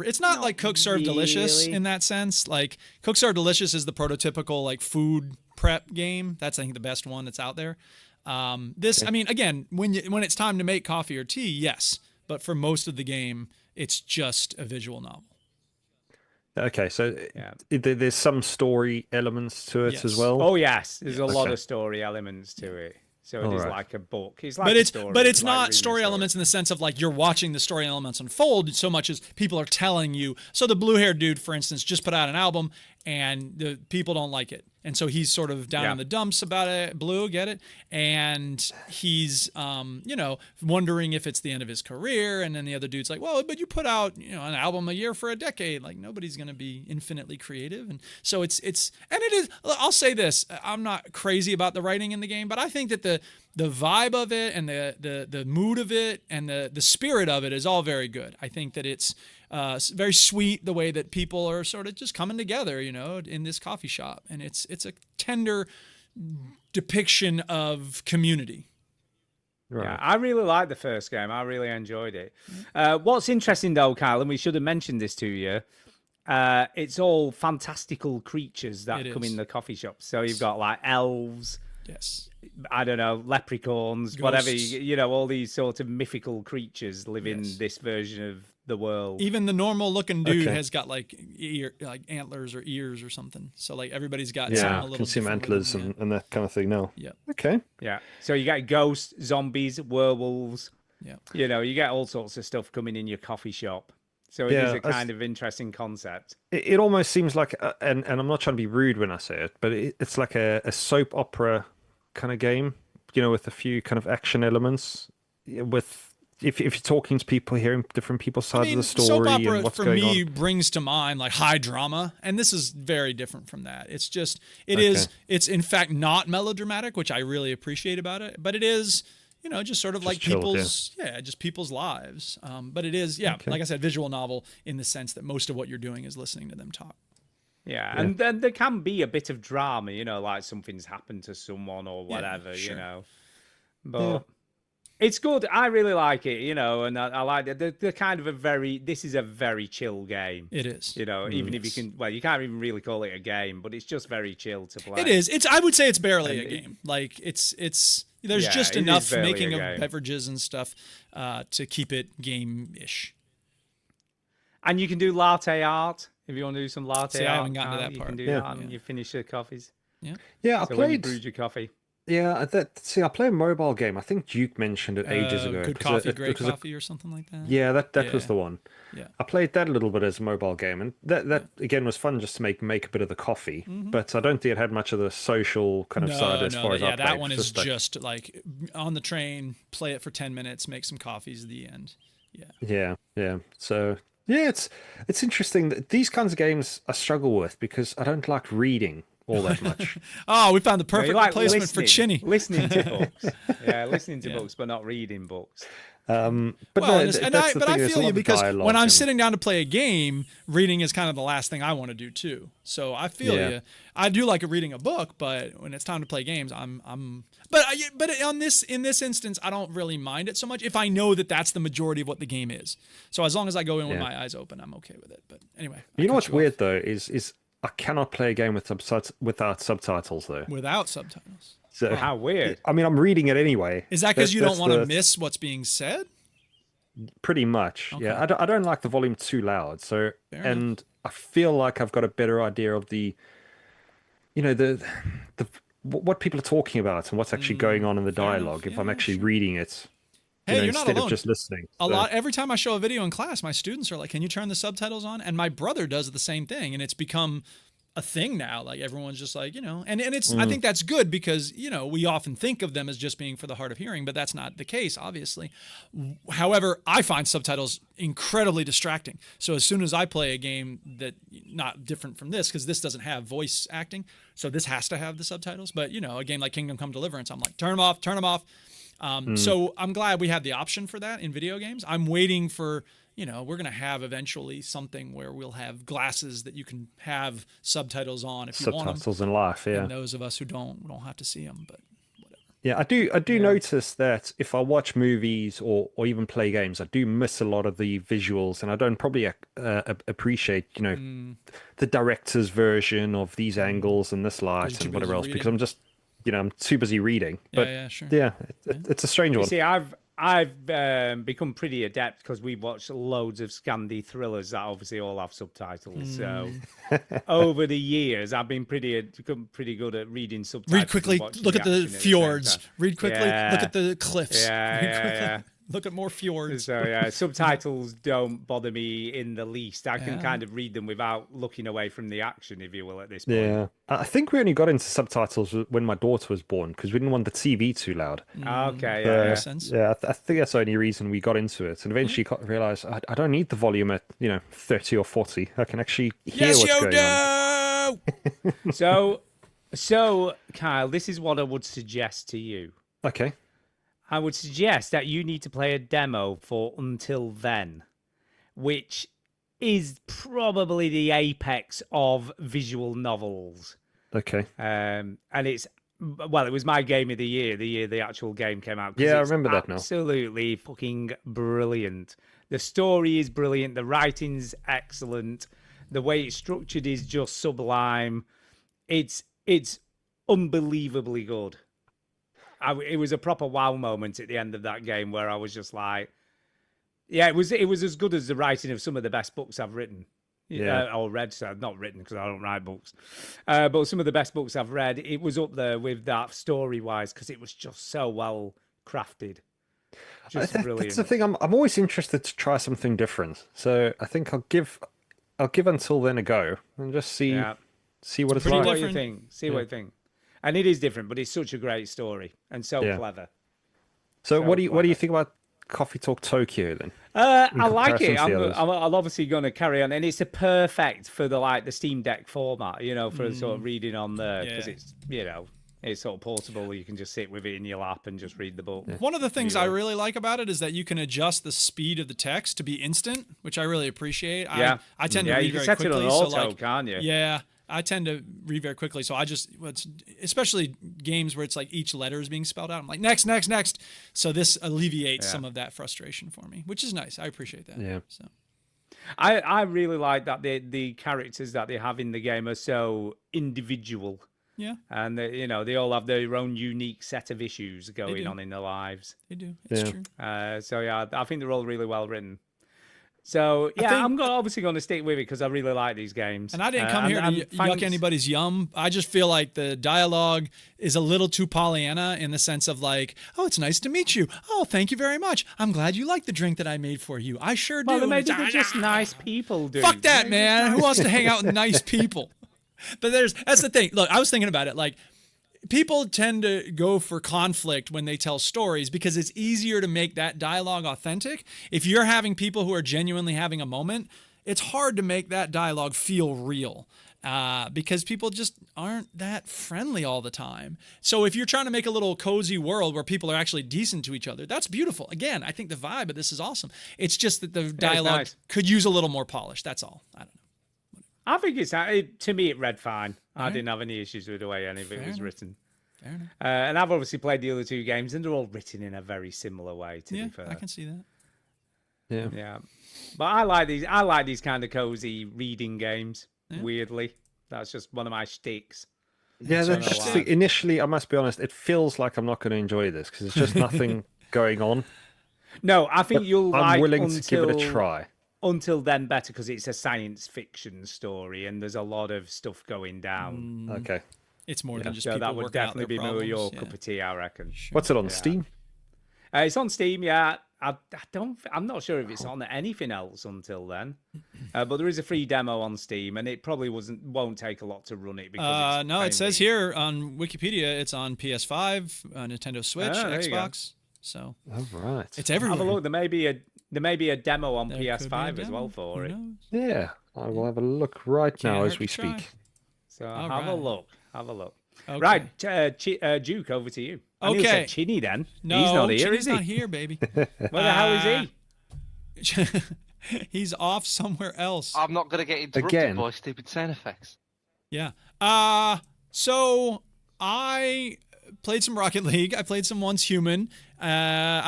It's not like Cook Serve Delicious really. in that sense. Like Cook Serve Delicious is the prototypical like food prep game. That's I think the best one that's out there. I mean, again, when it's time to make coffee or tea, yes, but for most of the game, it's just a visual novel. Okay, so Yeah. there's some story elements to it as Yes. well. Oh yes, there's a lot Okay. of story elements to it. So it All is right. like a book. It's like But a it's story. but it's like not reading a story elements in the sense of like you're watching the story elements unfold so much as people are telling you. So the blue haired dude, for instance, just put out an album and the people don't like it. And so he's sort of down Yeah. in the dumps about it. Blue, get it? And he's, wondering if it's the end of his career. And then the other dude's like, well, but you put out, an album a year for a decade. Like nobody's going to be infinitely creative. And so and it is, I'll say this, I'm not crazy about the writing in the game, but I think that the vibe of it and the mood of it and the spirit of it is all very good. I think that it's very sweet the way that people are sort of just coming together, in this coffee shop, and it's a tender depiction of community. Right. Yeah, I really liked the first game. I really enjoyed it. What's interesting though, Kyle, and we should have mentioned this to you, it's all fantastical creatures that It come is. in the coffee shop. So you've got like elves, Yes. I don't know, leprechauns, whatever, Ghosts. all these sort of mythical creatures live in Yes. this version of the world. Even the normal looking dude Okay. has got like antlers or ears or something. So like everybody's got Yeah, something a little can see different antlers with them, and that kind of thing now. Yeah. Okay. Yeah. So you get ghosts, zombies, werewolves. Yeah. You get all sorts of stuff coming in your coffee shop. So it is Yeah, a kind of interesting concept. It almost seems like, and I'm not trying to be rude when I say it, but it's like a soap opera kind of game, with a few kind of action elements. With if you're talking to people, hearing different people's sides of the story soap opera and what's for going me on. brings to mind like high drama, and this is very different from that. It's just it's in fact not melodramatic, which I really appreciate about it, but it is just sort of like chilled, people's lives. But it is like I said, visual novel in the sense that most of what you're doing is listening to them talk. Yeah, and then there can be a bit of drama, like something's happened to someone or whatever, sure. But it's good. I really like it, and I like it. They're kind of this is a very chill game. It is. Even if you can't even really call it a game, but it's just very chill to play. It is. I would say it's barely a game. Like there's just it is enough barely a making of game. beverages and stuff to keep it game-ish. And you can do latte art if you want to do some latte See, art. I haven't gotten to Kyle, that you part. can do Yeah. that and you finish your coffees. Yeah, So when you brewed your coffee. I play a mobile game. I think Duke mentioned it ages ago. Good 'cause coffee, it great was a- coffee, or something like that. Yeah, that was Yeah. the one. Yeah. I played that a little bit as a mobile game, and that again was fun just to make a bit of the coffee. But I don't think it had much of the social kind of side as far as I played. that one It's is just like- just like on the train, play it for 10 minutes, make some coffees at the end. Yeah. So yeah, it's interesting that these kinds of games I struggle with because I don't like reading. all that much. Oh, we found the You perfect like replacement for Chinny. listening to books. Yeah, listening to Yeah. books, but not reading books. But Well, no, and that's the but thing, I there's a feel lot you of because dialogue when I'm and- sitting down to play a game, reading is kind of the last thing I want to do too. So I feel Yeah. you. I do like reading a book, but when it's time to play games, but on this in this instance, I don't really mind it so much if I know that that's the majority of what the game is. So as long as I go in with Yeah. my eyes open, I'm okay with it. But anyway, You know what's weird though is I cannot play a game with without subtitles though. without subtitles. So How weird. I mean, I'm reading it anyway. Is that because you don't That's want to the- miss what's being said? Pretty much, yeah. I don't like the volume too loud. So, Fair and I feel like I've got a better idea of the, the what people are talking about and what's actually going on in the fair enough. dialogue if Yeah, I'm actually sure. reading it. Hey, you're not instead alone. of just listening. A So- lot. Every time I show a video in class, my students are like, "Can you turn the subtitles on?" And my brother does the same thing, and it's become a thing now. Like everyone's just like, and it's. I think that's good because we often think of them as just being for the hard of hearing, but that's not the case, obviously. However, I find subtitles incredibly distracting. So as soon as I play a game that not different from this, because this doesn't have voice acting, so this has to have the subtitles. But a game like Kingdom Come Deliverance, I'm like, turn them off, turn them off. So I'm glad we have the option for that in video games. I'm waiting for, we're going to have eventually something where we'll have glasses that you can have subtitles on if you want them. subtitles in life, yeah. And those of us who don't have to see them. But Yeah, I do notice that if I watch movies or even play games, I do miss a lot of the visuals, and I don't probably appreciate, the director's version of these angles and this light too and whatever busy else because reading. I'm just, I'm too busy reading. But yeah, sure. yeah, it's a strange one. See, I've become pretty adept because we watch loads of Scandi thrillers that obviously all have subtitles. So over the years, I've been become pretty good at reading subtitles. Read quickly, and watching look at the action same fjords. time. Read quickly, look Yeah. at the cliffs. Yeah, Read yeah, quickly, yeah. Look at more fjords. So yeah, subtitles don't bother me in the least. I can Yeah. kind of read them without looking away from the action, if you will, at this point. Yeah, I think we only got into subtitles when my daughter was born because we didn't want the TV too loud. Okay, yeah, Makes sense. Yeah, I think that's the only reason we got into it, and eventually realized I don't need the volume at 30 or 40. I can actually hear Yes, what's going on. Yoda! So Kyle, this is what I would suggest to you. Okay. I would suggest that you need to play a demo for Until Then, which is probably the apex of visual novels. Okay. And it was my game of the year the actual game came out. 'cause Yeah, I it's remember that now. Absolutely fucking brilliant. The story is brilliant. The writing's excellent. The way it's structured is just sublime. It's unbelievably good. It was a proper wow moment at the end of that game where I was just like, yeah, it was as good as the writing of some of the best books I've written. Yeah. Or read, so not written because I don't write books. But some of the best books I've read, it was up there with that story-wise because it was just so well crafted. Just brilliant. That's the thing. I'm always interested to try something different. So I think I'll give Until Then a go and just see what it's pretty like. See what you different. think. See what you think. And it is different, but it's such a great story and so Yeah. clever. So what do you clever. think about Coffee Talk Tokyo then? I like it. comparison to the I'm others. obviously going to carry on, and it's a perfect for the Steam Deck format, for sort of reading on there because Yeah. it's it's sort of portable. You can just sit with it in your lap and just read the book. One of the things I really like about it is that you can adjust the speed of the text to be instant, which I really appreciate. Yeah. I tend to Yeah, read you can very set it quickly. on so auto, like, can't you? Yeah, I tend to read very quickly. So especially games where it's like each letter is being spelled out. I'm like, next, next, next. So this alleviates some of that frustration for me, which is nice. I appreciate that. Yeah. So I really like that the characters that they have in the game are so individual. yeah, And they all have their own unique set of issues going do. on in their lives. they do. It's Yeah. true. So yeah, I think they're all really well written. So yeah, think- I'm obviously going to stick with it because I really like these games. And I didn't come here to yuck thanks- anybody's yum. I just feel like the dialogue is a little too Pollyanna in the sense of like, oh, it's nice to meet you. Oh, thank you very much. I'm glad you like the drink that I made for you. I sure do. Well, And maybe it's- they're just nice people, dude. Fuck that, man. Who wants to hang out with nice people? But that's the thing. Look, I was thinking about it. Like, people tend to go for conflict when they tell stories because it's easier to make that dialogue authentic. If you're having people who are genuinely having a moment, it's hard to make that dialogue feel real. Because people just aren't that friendly all the time. So if you're trying to make a little cozy world where people are actually decent to each other, that's beautiful. Again, I think the vibe of this is awesome. It's just that the dialogue nice. could use a little more polish. That's all. I don't know. I think to me, it read fine. I didn't have any issues with the way any of it Fair was enough. written. Fair enough. And I've obviously played the other 2 games, and they're all written in a very similar way, to Yeah, be fair. I can see that. Yeah. Yeah. But I like these kind of cozy reading games, weirdly. That's just one of my shticks. Yeah, So that's just why. initially, I must be honest, it feels like I'm not going to enjoy this because there's just nothing going on. No, I think you'll I'm like willing to give it a try. Until then, better, because it's a science fiction story, and there's a lot of stuff going down. Okay. It's more than just So people that would working out definitely their be more problems. your Yeah. cup of tea, I reckon. What's it on Steam? It's on Steam, yeah. I'm not sure if it's on anything else until then, but there is a free demo on Steam, and it probably won't take a lot to run it because it's No, it says mainly- here on Wikipedia it's on PS5, Nintendo Switch, there you go. Xbox. So Oh, right. it's everywhere. Have a look. There may be a demo on There could be a PS5 as well demo. for Who it. knows? Yeah, I will have a look right Can't now hurt as we to try. speak. So All have a right. look. Have a look. Okay. Right, Duke, over to you. I nearly Okay. said Chinny then. No, He's not here, Chinny's is he? not here, baby. Where the hell is he? He's off somewhere else. I'm not going to get interrupted Again? by stupid sound effects. Yeah. So I played some Rocket League. I played some Once Human. I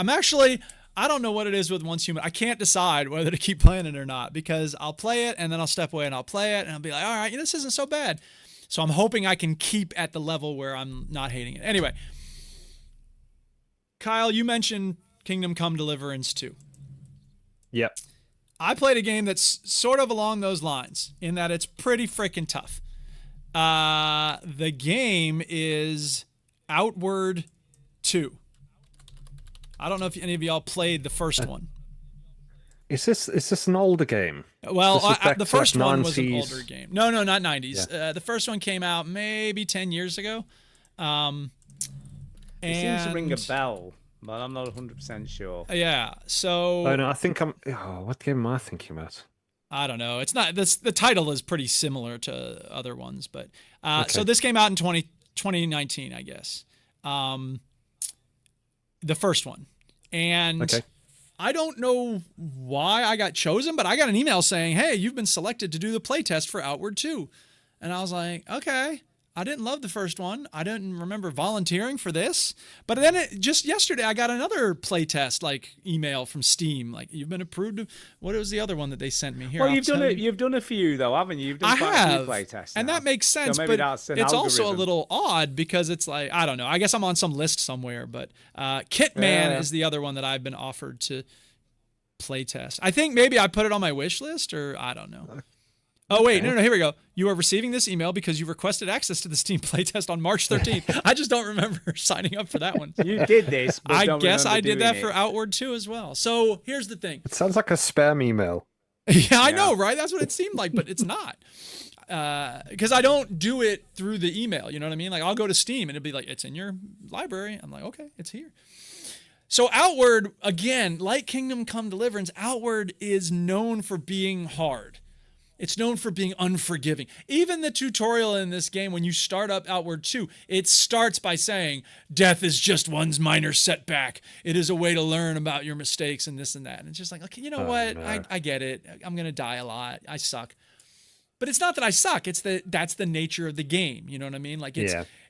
don't know what it is with Once Human. I can't decide whether to keep playing it or not because I'll play it and then I'll step away and I'll play it and I'll be like, all right, this isn't so bad. So I'm hoping I can keep at the level where I'm not hating it. Anyway, Kyle, you mentioned Kingdom Come Deliverance 2. Yep. I played a game that's sort of along those lines in that it's pretty freaking tough. The game is Outward 2. I don't know if any of y'all played the first one. Is this an older game? Well, This is back the to, first like, one was an 90s. older game. No, not 90s. The first one came out maybe 10 years ago. It seems to ring a and- bell, but I'm not 100% sure. Yeah, so Oh no, I think I'm. Oh, what game am I thinking about? I don't know. It's not this. The title is pretty similar to other ones, but so Okay. this came out in 2019, I guess. The first one, and Okay. I don't know why I got chosen, but I got an email saying, "Hey, you've been selected to do the playtest for Outward 2," and I was like, "Okay." I didn't love the first one. I didn't remember volunteering for this. But then just yesterday, I got another playtest email from Steam. Like, you've been approved. What was the other one that they sent me here? Well, I'll you've done tell it. you. You've done a few though, haven't you? You've done I quite a have, few playtests, and now. that makes sense. So maybe but that's an it's also a algorithm. little odd because it's like I don't know. I guess I'm on some list somewhere. But Kitman Yeah. is the other one that I've been offered to playtest. I think maybe I put it on my wish list, or I don't know. Oh wait, no, here we go. You are receiving this email because you requested access to the Steam playtest on March 13th. I just don't remember signing up for that one. You did this. But I don't guess I remember did that doing for it. Outward 2 as well. So here's the thing. It sounds like a spam email. Yeah, I know, right? That's what it seemed like, but it's not. Because I don't do it through the email. You know what I mean? Like, I'll go to Steam and it'll be like, it's in your library. I'm like, okay, it's here. So Outward, again, like Kingdom Come Deliverance, Outward is known for being hard. It's known for being unforgiving. Even the tutorial in this game, when you start up Outward 2, it starts by saying, death is just one's minor setback. It is a way to learn about your mistakes and this and that. And it's just like, okay, you know what? no. I get it. I'm going to die a lot. I suck. But it's not that I suck. It's that that's the nature of the game. You know what I mean? Like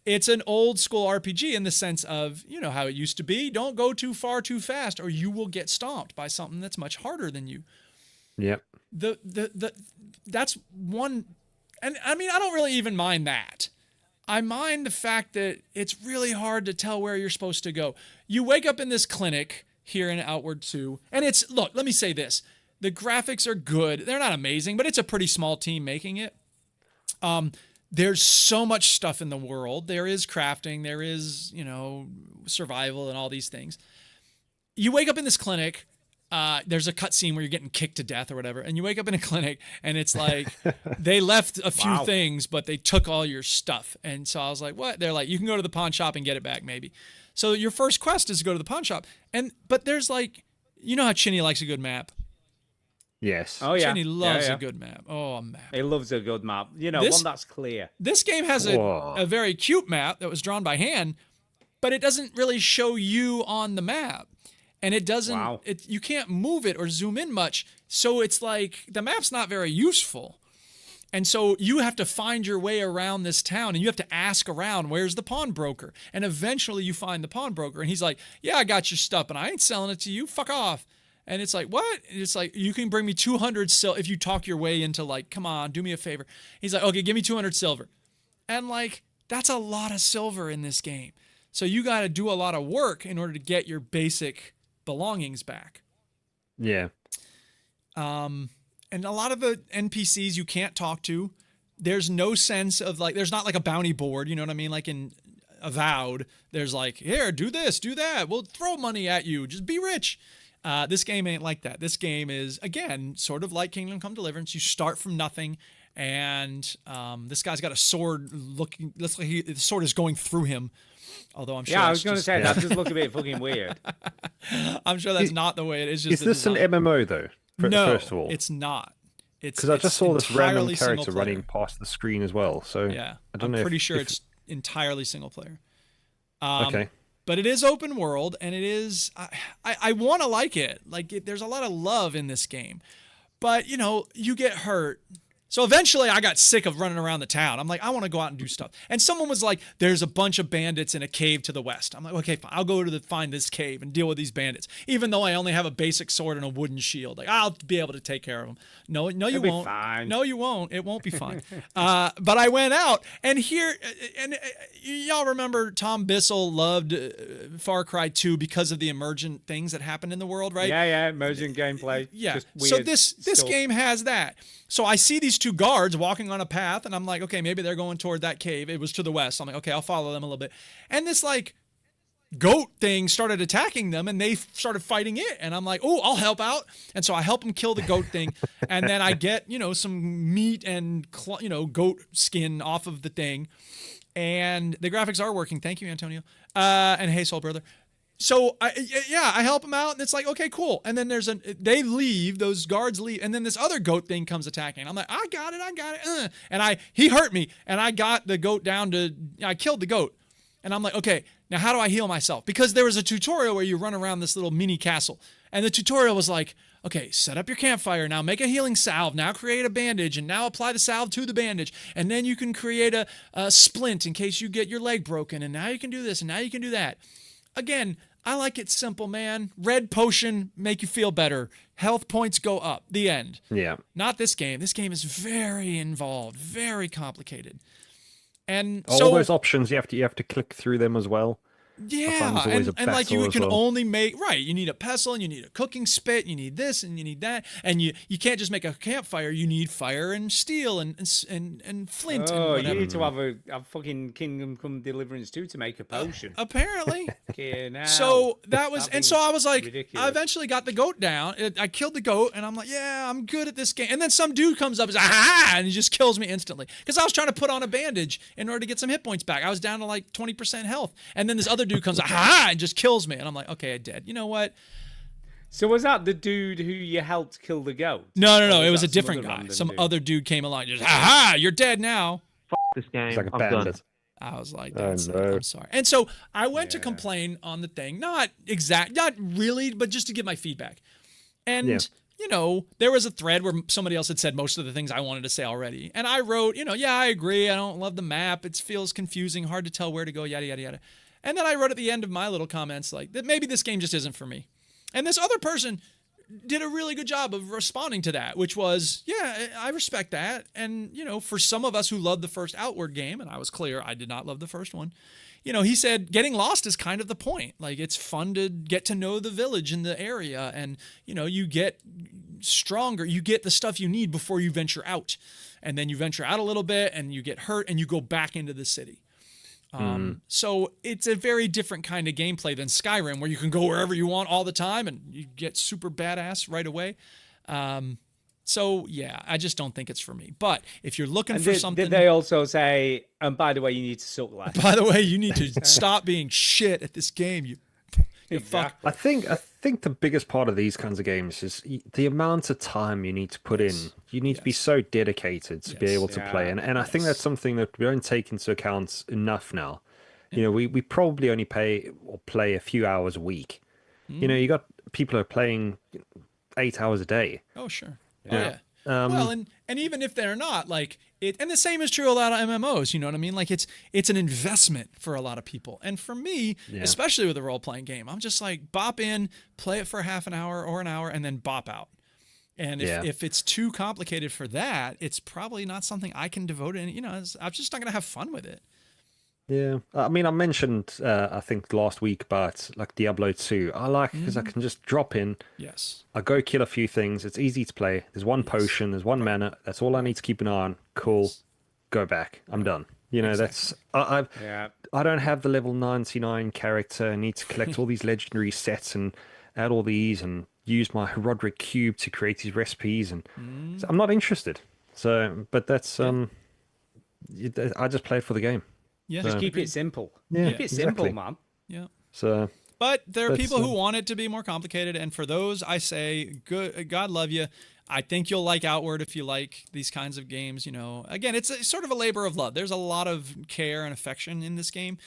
it's an old school RPG in the sense of, you know how it used to be. Don't go too far too fast or you will get stomped by something that's much harder than you. Yep. That's one, and I mean, I don't really even mind that. I mind the fact that it's really hard to tell where you're supposed to go. You wake up in this clinic here in Outward 2, and look, let me say this. The graphics are good. They're not amazing, but it's a pretty small team making it. There's so much stuff in the world. There is crafting, there is, survival and all these things. You wake up in this clinic, there's a cutscene where you're getting kicked to death or whatever, and you wake up in a clinic and it's like they left a few things, but they took all your stuff. And so I was like, what? They're like, you can go to the pawn shop and get it back maybe. So your first quest is to go to the pawn shop. But there's like, you know how Chinny likes a good map? Yes. Oh yeah, Chinny loves yeah. a good map. Oh, a map. He loves a good map. You know, This- one that's clear. This game has Whoa. a very cute map that was drawn by hand, but it doesn't really show you on the map. And it doesn't, Wow. you can't move it or zoom in much. So it's like the map's not very useful. And so you have to find your way around this town and you have to ask around, where's the pawnbroker? And eventually you find the pawnbroker and he's like, yeah, I got your stuff, but I ain't selling it to you. Fuck off. And it's like, what? And it's like, you can bring me 200 silver if you talk your way into like, come on, do me a favor. He's like, okay, give me 200 silver. And like, that's a lot of silver in this game. So you got to do a lot of work in order to get your basic belongings back. Yeah. And a lot of the NPCs you can't talk to. There's no sense of like, there's not like a bounty board, you know what I mean? Like in Avowed, there's like, here, do this, do that. We'll throw money at you. Just be rich. This game ain't like that. This game is, again, sort of like Kingdom Come Deliverance. You start from nothing, and this guy's got a sword looking, looks like the sword is going through him. Although I'm sure Yeah, I that's was going to just- say that does look a bit fucking weird. I'm sure that's not the way it is. Just Is the this an design. MMO though? No, First of all, it's not. It's because I just saw this random entirely single character player. running past the screen as well. So Yeah, I don't I'm know. pretty if, sure if- it's entirely single player. okay. But it is open world, and it is. I want to like it. Like there's a lot of love in this game, but you know you get hurt. So eventually, I got sick of running around the town. I'm like, I want to go out and do stuff. And someone was like, "There's a bunch of bandits in a cave to the west." I'm like, "Okay, fine. I'll go to find this cave and deal with these bandits." Even though I only have a basic sword and a wooden shield, like I'll be able to take care of them. No, you It'll be won't. fine. No, you won't. It won't be fine. But I went out, and here, and y'all remember Tom Bissell loved Far Cry 2 because of the emergent things that happened in the world, right? Yeah, emergent gameplay. Yeah. Just So weird this stuff. game has that. So I see these two guards walking on a path, and I'm like, okay, maybe they're going toward that cave. It was to the west. I'm like, okay, I'll follow them a little bit. And this like goat thing started attacking them, and they started fighting it. And I'm like, oh, I'll help out. And so I help them kill the goat thing, and then I get some meat and goat skin off of the thing. And the graphics are working. Thank you, Antonio. And hey, Soul Brother. So I help them out, and it's like, okay, cool. And then they leave, those guards leave, and then this other goat thing comes attacking. I'm like, I got it. And he hurt me, and I got the goat I killed the goat. And I'm like, okay, now how do I heal myself? Because there was a tutorial where you run around this little mini castle, and the tutorial was like, okay, set up your campfire, now make a healing salve, now create a bandage, and now apply the salve to the bandage, and then you can create a splint in case you get your leg broken, and now you can do this, and now you can do that. Again, I like it simple, man. Red potion, make you feel better. Health points go up. The end. Yeah. Not this game. This game is very involved, very complicated. And All so those options you have to click through them as well. yeah, there's always a and like pestle you as can well. only make right. You need a pestle, and you need a cooking spit, you need this, and you need that, and you can't just make a campfire. You need fire and steel and flint and Oh, you whatever. need to have a fucking Kingdom Come Deliverance 2 to make a potion. Apparently. Okay, now. So that was, and so I was like, ridiculous. I eventually got the goat down. I killed the goat, and I'm like, yeah, I'm good at this game. And then some dude comes up and says, ah, and he just kills me instantly because I was trying to put on a bandage in order to get some hit points back. I was down to like 20% health, and then this other dude comes, ah, and just kills me, and I'm like, okay, I dead. You know what? So was that the dude who you helped kill the goat? No, Or it was a that some different other guy. random Some dude? other dude came along, just, ah, you're dead now. This game. It's like a I'm done. bandit. I was like, Oh, that's it. no. I'm sorry. And so I went to complain on the thing, not really, but just to give my feedback. And, Yeah. there was a thread where somebody else had said most of the things I wanted to say already. And I wrote, yeah, I agree. I don't love the map. It feels confusing, hard to tell where to go, yada, yada, yada. And then I wrote at the end of my little comments, like, that maybe this game just isn't for me. And this other person did a really good job of responding to that, which was, yeah, I respect that. And, for some of us who loved the first Outward game, and I was clear, I did not love the first one, he said getting lost is kind of the point. Like, it's fun to get to know the village and the area, and, you get stronger. You get the stuff you need before you venture out. And then you venture out a little bit, and you get hurt, and you go back into the city. So it's a very different kind of gameplay than Skyrim, where you can go wherever you want all the time and you get super badass right away. So yeah, I just don't think it's for me. But if you're looking And for did, something, did they also say, and by the way, you need to suck less? by the way, you need to stop being shit at this game. You fuck. I think think the biggest part of these kinds of games is the amount of time you need to put in. You need to be Yes. so dedicated to be Yes. able to play, Yeah. and I think that's Yes. something that we don't take into account enough now. You know, we probably only play a few hours a week. You know, you got people who are playing 8 hours a day. Oh, sure. Yeah. Oh, yeah. Well, and even if they're not, like it, and the same is true a lot of MMOs. You know what I mean? Like it's an investment for a lot of people, and for me, especially with a role playing game, I'm just like bop in, play it for half an hour or an hour, and then bop out. And if it's too complicated for that, it's probably not something I can devote in. You know, I'm just not gonna have fun with it. Yeah, I mean, I mentioned I think last week about like Diablo 2. I like because I can just drop in. Yes. I go kill a few things. It's easy to play. There's one potion. There's one mana. That's all I need to keep an eye on. Cool. Go back. I'm done. You know, that's I don't have the level 99 character. I need to collect all these legendary sets and add all these and use my Roderick cube to create these recipes. And so I'm not interested. So, but that's I just play it for the game. Yeah. Just keep it simple. Yeah, Keep it simple, exactly. man. Yeah. So. But there are That's, people who want it to be more complicated, and for those, I say, good, God love you. I think you'll like Outward if you like these kinds of games. You know, again, it's sort of a labor of love. There's a lot of care and affection in this game.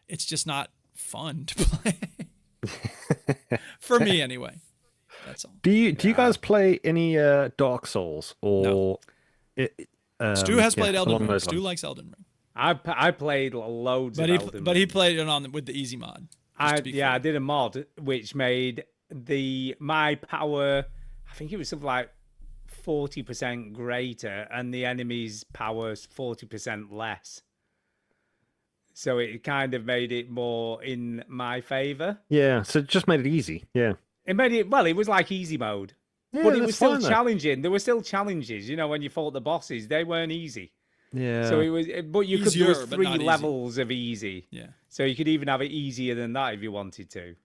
It's just not fun to play. For me, anyway. That's all. Do you guys play any Dark Souls or? Stu has played Elden along Ring. those Stu lines? likes Elden Ring, I played loads but of Elden he Ring. played it with the easy mod. just to be I clear. did a mod which made my power, I think it was something like 40% greater, and the enemy's power 40% less. So it kind of made it more in my favor. Yeah, so it just made it easy. Yeah. It made it, well, it was like easy mode. Yeah, But it that's was still fine, though. challenging. There were still challenges, you know, when you fought the bosses. They weren't easy. Yeah. So it was, but you could, there Easier, was but 3 not easy. levels of easy. Yeah. So you could even have it easier than that if you wanted to.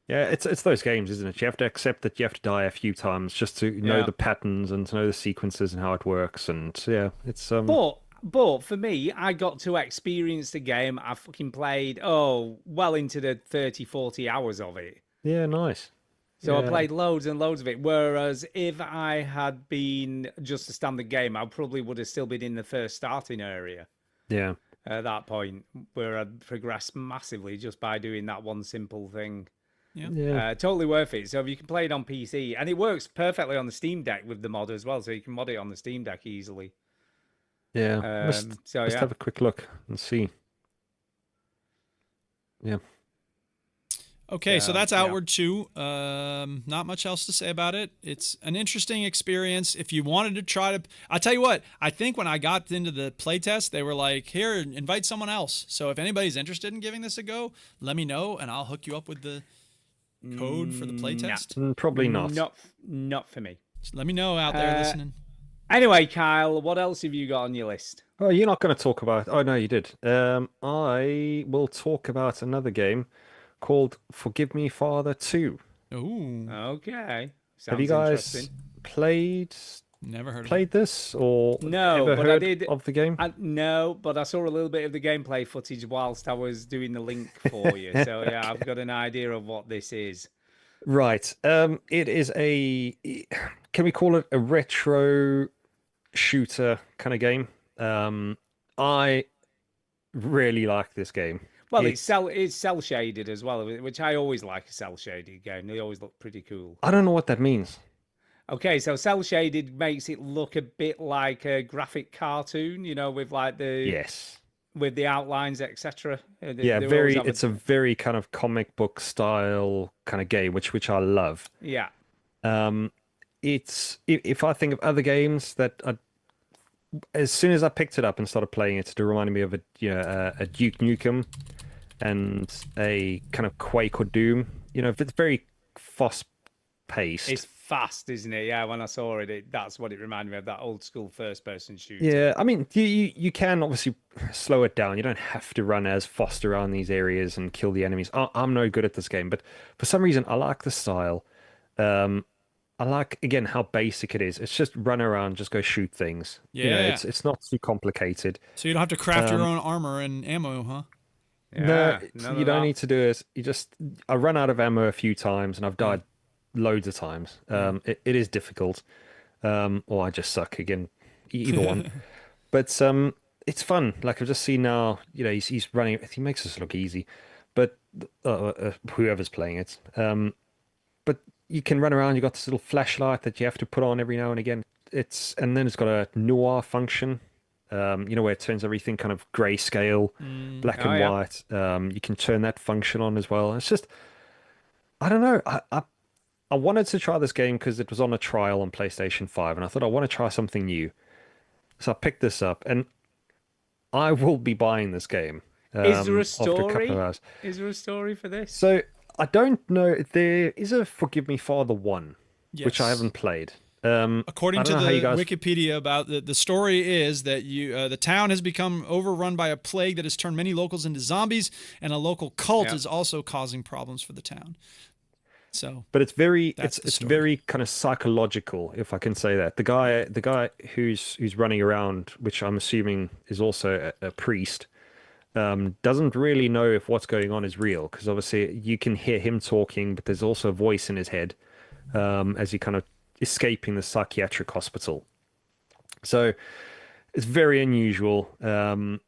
Yeah, it's those games, isn't it? You have to accept that you have to die a few times just to know Yeah. the patterns and to know the sequences and how it works. And yeah, it's But for me, I got to experience the game. I fucking played, well into the 30, 40 hours of it. yeah, nice. So I Yeah. played loads and loads of it. Whereas if I had been just a standard game, I probably would have still been in the first starting area Yeah. at that point, where I'd progressed massively just by doing that one simple thing. Yeah. Totally worth it. So if you can play it on PC, and it works perfectly on the Steam Deck with the mod as well, so you can mod it on the Steam Deck easily. Yeah. So Let's yeah. have a quick look and see. Yeah. Okay, so that's yeah. Outward 2. Not much else to say about it. It's an interesting experience. If you wanted to try to... I'll tell you what, I think when I got into the playtest, they were like, here, invite someone else. So if anybody's interested in giving this a go, let me know, and I'll hook you up with the code for the playtest. Probably not. Not for me. Just let me know out there listening. Anyway, Kyle, what else have you got on your list? Oh, you're not going to talk about... Oh, no, you did. I will talk about another game called Forgive Me, Father 2. Ooh, Okay. Have you Sounds guys interesting. never heard of it. played this or No, ever but I heard did- of the game? No, but I saw a little bit of the gameplay footage whilst I was doing the link for you. So yeah, I've got an idea of what this is. Right. It is a... Can we call it a retro shooter kind of game? I really like this game. Well, it's cell shaded as well, which I always like a cell shaded game. They always look pretty cool. I don't know what that means. Okay, so cell shaded makes it look a bit like a graphic cartoon, you know, with like the Yes. with the outlines, etc. Yeah, very. It's a very kind of comic book style kind of game, which I love. yeah. It's if I think of other games that as soon as I picked it up and started playing it, it reminded me of a Duke Nukem and a kind of Quake or Doom. You know, it's very fast paced. It's fast, isn't it? Yeah, when I saw it, that's what it reminded me of, that old school first person shooter. Yeah, I mean, you can obviously slow it down. You don't have to run as fast around these areas and kill the enemies. I'm no good at this game, but for some reason, I like the style. I like, again, how basic it is. It's just run around, just go shoot things. You know, Yeah. it's not too complicated. So you don't have to craft your own armor and ammo, huh? No, none you of don't that. need to do it. I run out of ammo a few times, and I've died loads of times. It is difficult. Or I just suck again, either one. But it's fun. Like I've just seen now, he's running. He makes us look easy, but whoever's playing it. But you can run around. You got this little flashlight that you have to put on every now and again. And then it's got a noir function. Where it turns everything kind of grayscale, black and white. You can turn that function on as well. It's just, I don't know. I wanted to try this game because it was on a trial on PlayStation 5, and I thought I want to try something new. So I picked this up, and I will be buying this game. Is there a after a couple story? of hours. Is there a story for this? So I don't know. There is a Forgive Me Father 1, which I Yes. haven't played. According I to don't know the how you guys... Wikipedia about the story is that the town has become overrun by a plague that has turned many locals into zombies, and a local cult is also causing problems for the town. So, but it's very that's the it's story. very kind of psychological, if I can say that. The guy who's running around, which I'm assuming is also a priest, doesn't really know if what's going on is real, because obviously you can hear him talking, but there's also a voice in his head as he kind of escaping the psychiatric hospital. So it's very unusual. Don't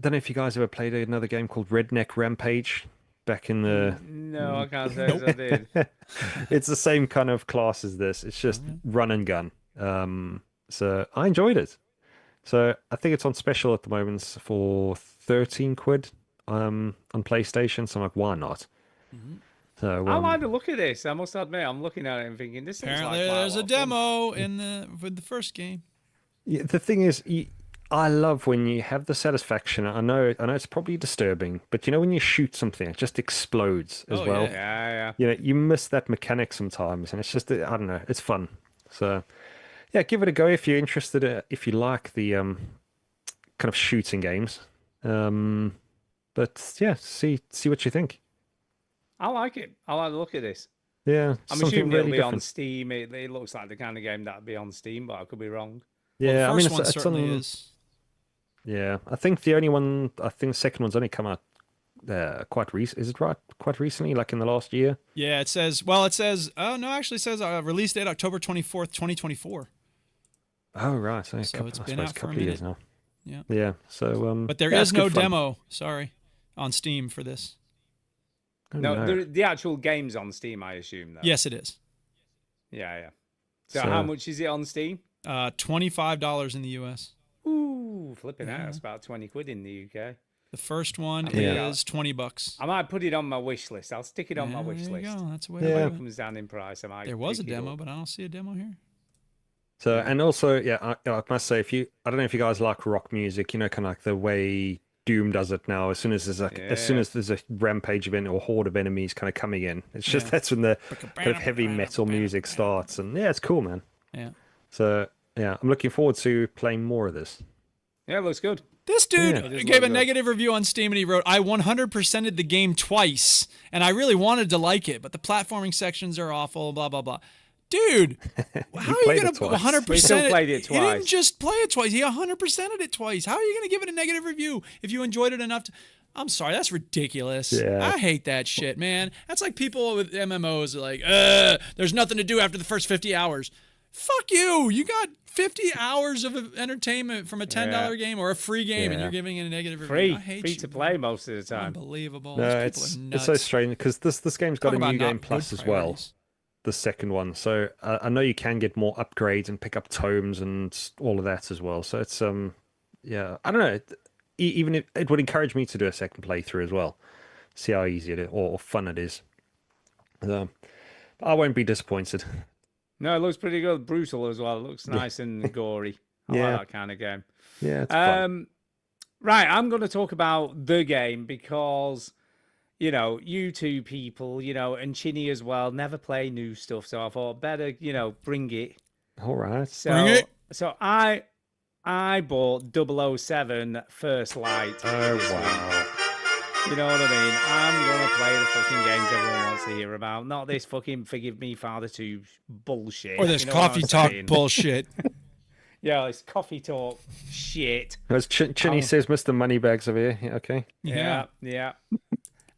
know if you guys ever played another game called Redneck Rampage back in the... No, I can't say as I did. It's the same kind of class as this. It's just run and gun. So I enjoyed it. So I think it's on special at the moment for 13 quid on PlayStation. So I'm like, why not? So I like the look of this. I must admit, I'm looking at it and thinking this. Apparently, like there's quite a lot of fun. demo with the first game. Yeah, the thing is, I love when you have the satisfaction. I know it's probably disturbing, but when you shoot something, it just explodes as well. Yeah. You miss that mechanic sometimes, and it's just, I don't know, it's fun. So, yeah, give it a go if you're interested. If you like the kind of shooting games, but yeah, see what you think. I like it. I like the look of this. Yeah, I'm something assuming it'll really be on different. Steam. It looks like the kind of game that'd be on Steam, but I could be wrong. Yeah, Well, I the mean, first one it's certainly on. is. Yeah, I think the second one's only come out quite recent. Is it right? Quite recently, like in the last year. Yeah, it says, oh, no, actually it says release date October 24th, 2024. Oh right, so, it's been out for a couple of years minute. now. Yeah. Yeah. So But there yeah, is it's good no fun. demo, sorry, on Steam for this. Oh, No, the actual game's on Steam, I assume, though. Yes, it is. Yeah. So So- how much is it on Steam? $25 in the US. Ooh, flipping out. It's about 20 quid in the UK. The first one Yeah. is $20. I might put it on my wish list. I'll stick it on my wish There you list. go. That's a way Yeah. to When do it it. comes down in price, I might. There was a pick it demo, up. but I don't see a demo here. So and also, yeah, I must say, I don't know if you guys like rock music, kind of like the way Doom does it now. As soon as there's a rampage event or horde of enemies kind of coming in, it's just that's when the kind of heavy metal music starts, and yeah, it's cool, man. Yeah. So yeah, I'm looking forward to playing more of this. Yeah, it looks good. This dude Yeah. It is gave a logo. negative review on Steam, and he wrote, I 100%ed the game twice, and I really wanted to like it, but the platforming sections are awful, blah, blah, blah. Dude, how are you played going it to twice. 100%? We still played it He didn't twice. just play it twice. He 100%ed it twice. How are you going to give it a negative review if you enjoyed it enough to... I'm sorry, that's ridiculous. Yeah. I hate that shit, man. That's like people with MMOs are like, there's nothing to do after the first 50 hours. Fuck you. You got 50 hours of entertainment from a $10 game or a free game, and Yeah. you're giving it a negative review. Free, I hate free you. to play most of the time. Unbelievable. No, These people it's are it's so nuts. strange because this game's got Talk a about new not game good plus as well. priorities. The second one, so I know you can get more upgrades and pick up tomes and all of that as well. So it's yeah, I don't know. Even if it would encourage me to do a second playthrough as well, see how easy it is or fun it is. I won't be disappointed. No, it looks pretty good. Brutal as well. It looks nice and gory. I Yeah. like that kind of game. Yeah, it's fun. Right, I'm going to talk about the game because, you two people, and Chinny as well, never play new stuff. So I thought better, bring it. All right. So, Bring it. So I bought 007 First Light. Oh this week. wow. You know what I mean? I'm going to play the fucking games everyone wants to hear about. Not this fucking Forgive Me Father 2 bullshit. Or this you know what coffee I'm talk saying? bullshit. Yeah, it's coffee talk shit. As Chinny says, Mr. Moneybags over here. Yeah, okay. Yeah.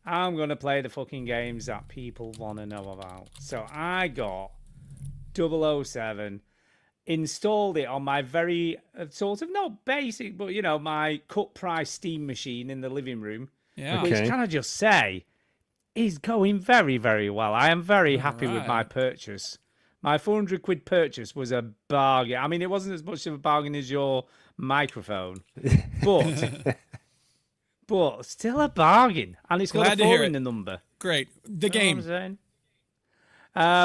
I'm going to play the fucking games that people want to know about. So I got 007, installed it on my very sort of not basic, but you know, my cut price Steam machine in the living room. Yeah. Which Okay. can I just say is going very, very well. I am very happy with my Alright. purchase. My 400 quid purchase was a bargain. I mean, it wasn't as much of a bargain as your microphone, but still a bargain. And it's got Glad a to hear 4 in it. the number. Great. The You know what I'm game. saying?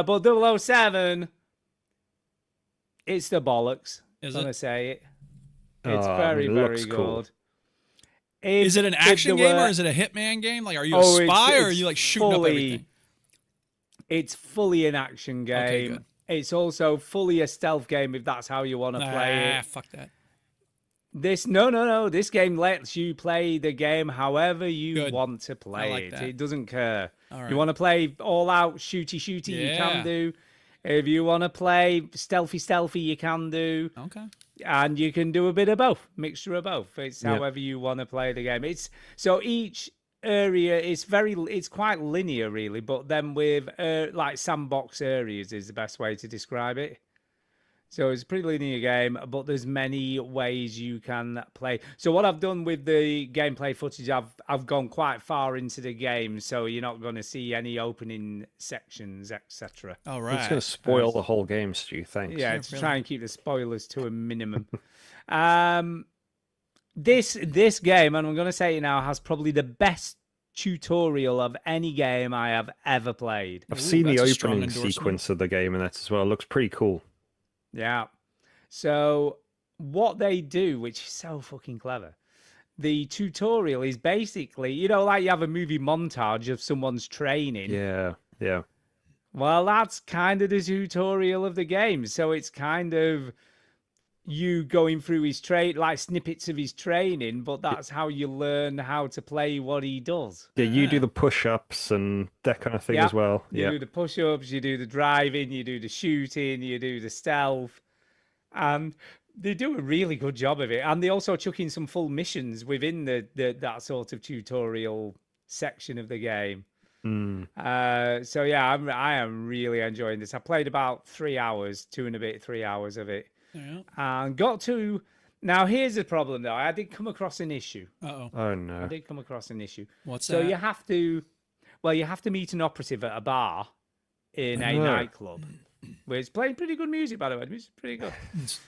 But 007, it's the bollocks. Is I'm it? gonna say it. It's Oh, I very, mean, it very looks good. cool. Is it an action there game or were- is it a Hitman game? Like, are you a Oh, spy or are it's you like shooting up everything? It's fully an action game. Okay, good. It's also fully a stealth game if that's how you want to play Ah, it. fuck that. No. This game lets you play the game however you Good. want to play like it. that. It doesn't care. All right. You want to play all out shooty, you Yeah. can do. If you want to play stealthy, you can do. Okay. And you can do a bit of both, mixture of both. It's Yeah. however you want to play the game. It's so each area it's quite linear really, but then with like sandbox areas is the best way to describe it. So it's a pretty linear game, but there's many ways you can play. So what I've done with the gameplay footage, I've gone quite far into the game, so you're not going to see any opening sections, etc. All It's right. going to spoil the whole game, Stu. Thanks. Yeah, Yeah, to really. try and keep the spoilers to a minimum. This game, and I'm going to say it now, has probably the best tutorial of any game I have ever played. I've Ooh, seen the that's a strong opening endorsement. sequence of the game, and that as well. It looks pretty cool. Yeah. So what they do, which is so fucking clever, the tutorial is basically, you know, like you have a movie montage of someone's training. Yeah, yeah. Well, that's kind of the tutorial of the game. So it's kind of you going through his like snippets of his training, but that's how you learn how to play what he does. Yeah, you do Ah. the push-ups and that kind of thing Yeah. as well. You Yeah. do the push-ups, you do the driving, you do the shooting, you do the stealth, and they do a really good job of it. And they also chuck in some full missions within the that sort of tutorial section of the game. So yeah, I am really enjoying this. I played about 3 hours, 3 hours of it, Yeah. and got to. Now here's the problem though. I did come across an issue. Uh-oh. Oh I no. did come across an issue. What's So that? you have to, you have to meet an operative at a bar in a Oh. nightclub, where it's playing pretty good music, by the way. It's pretty good.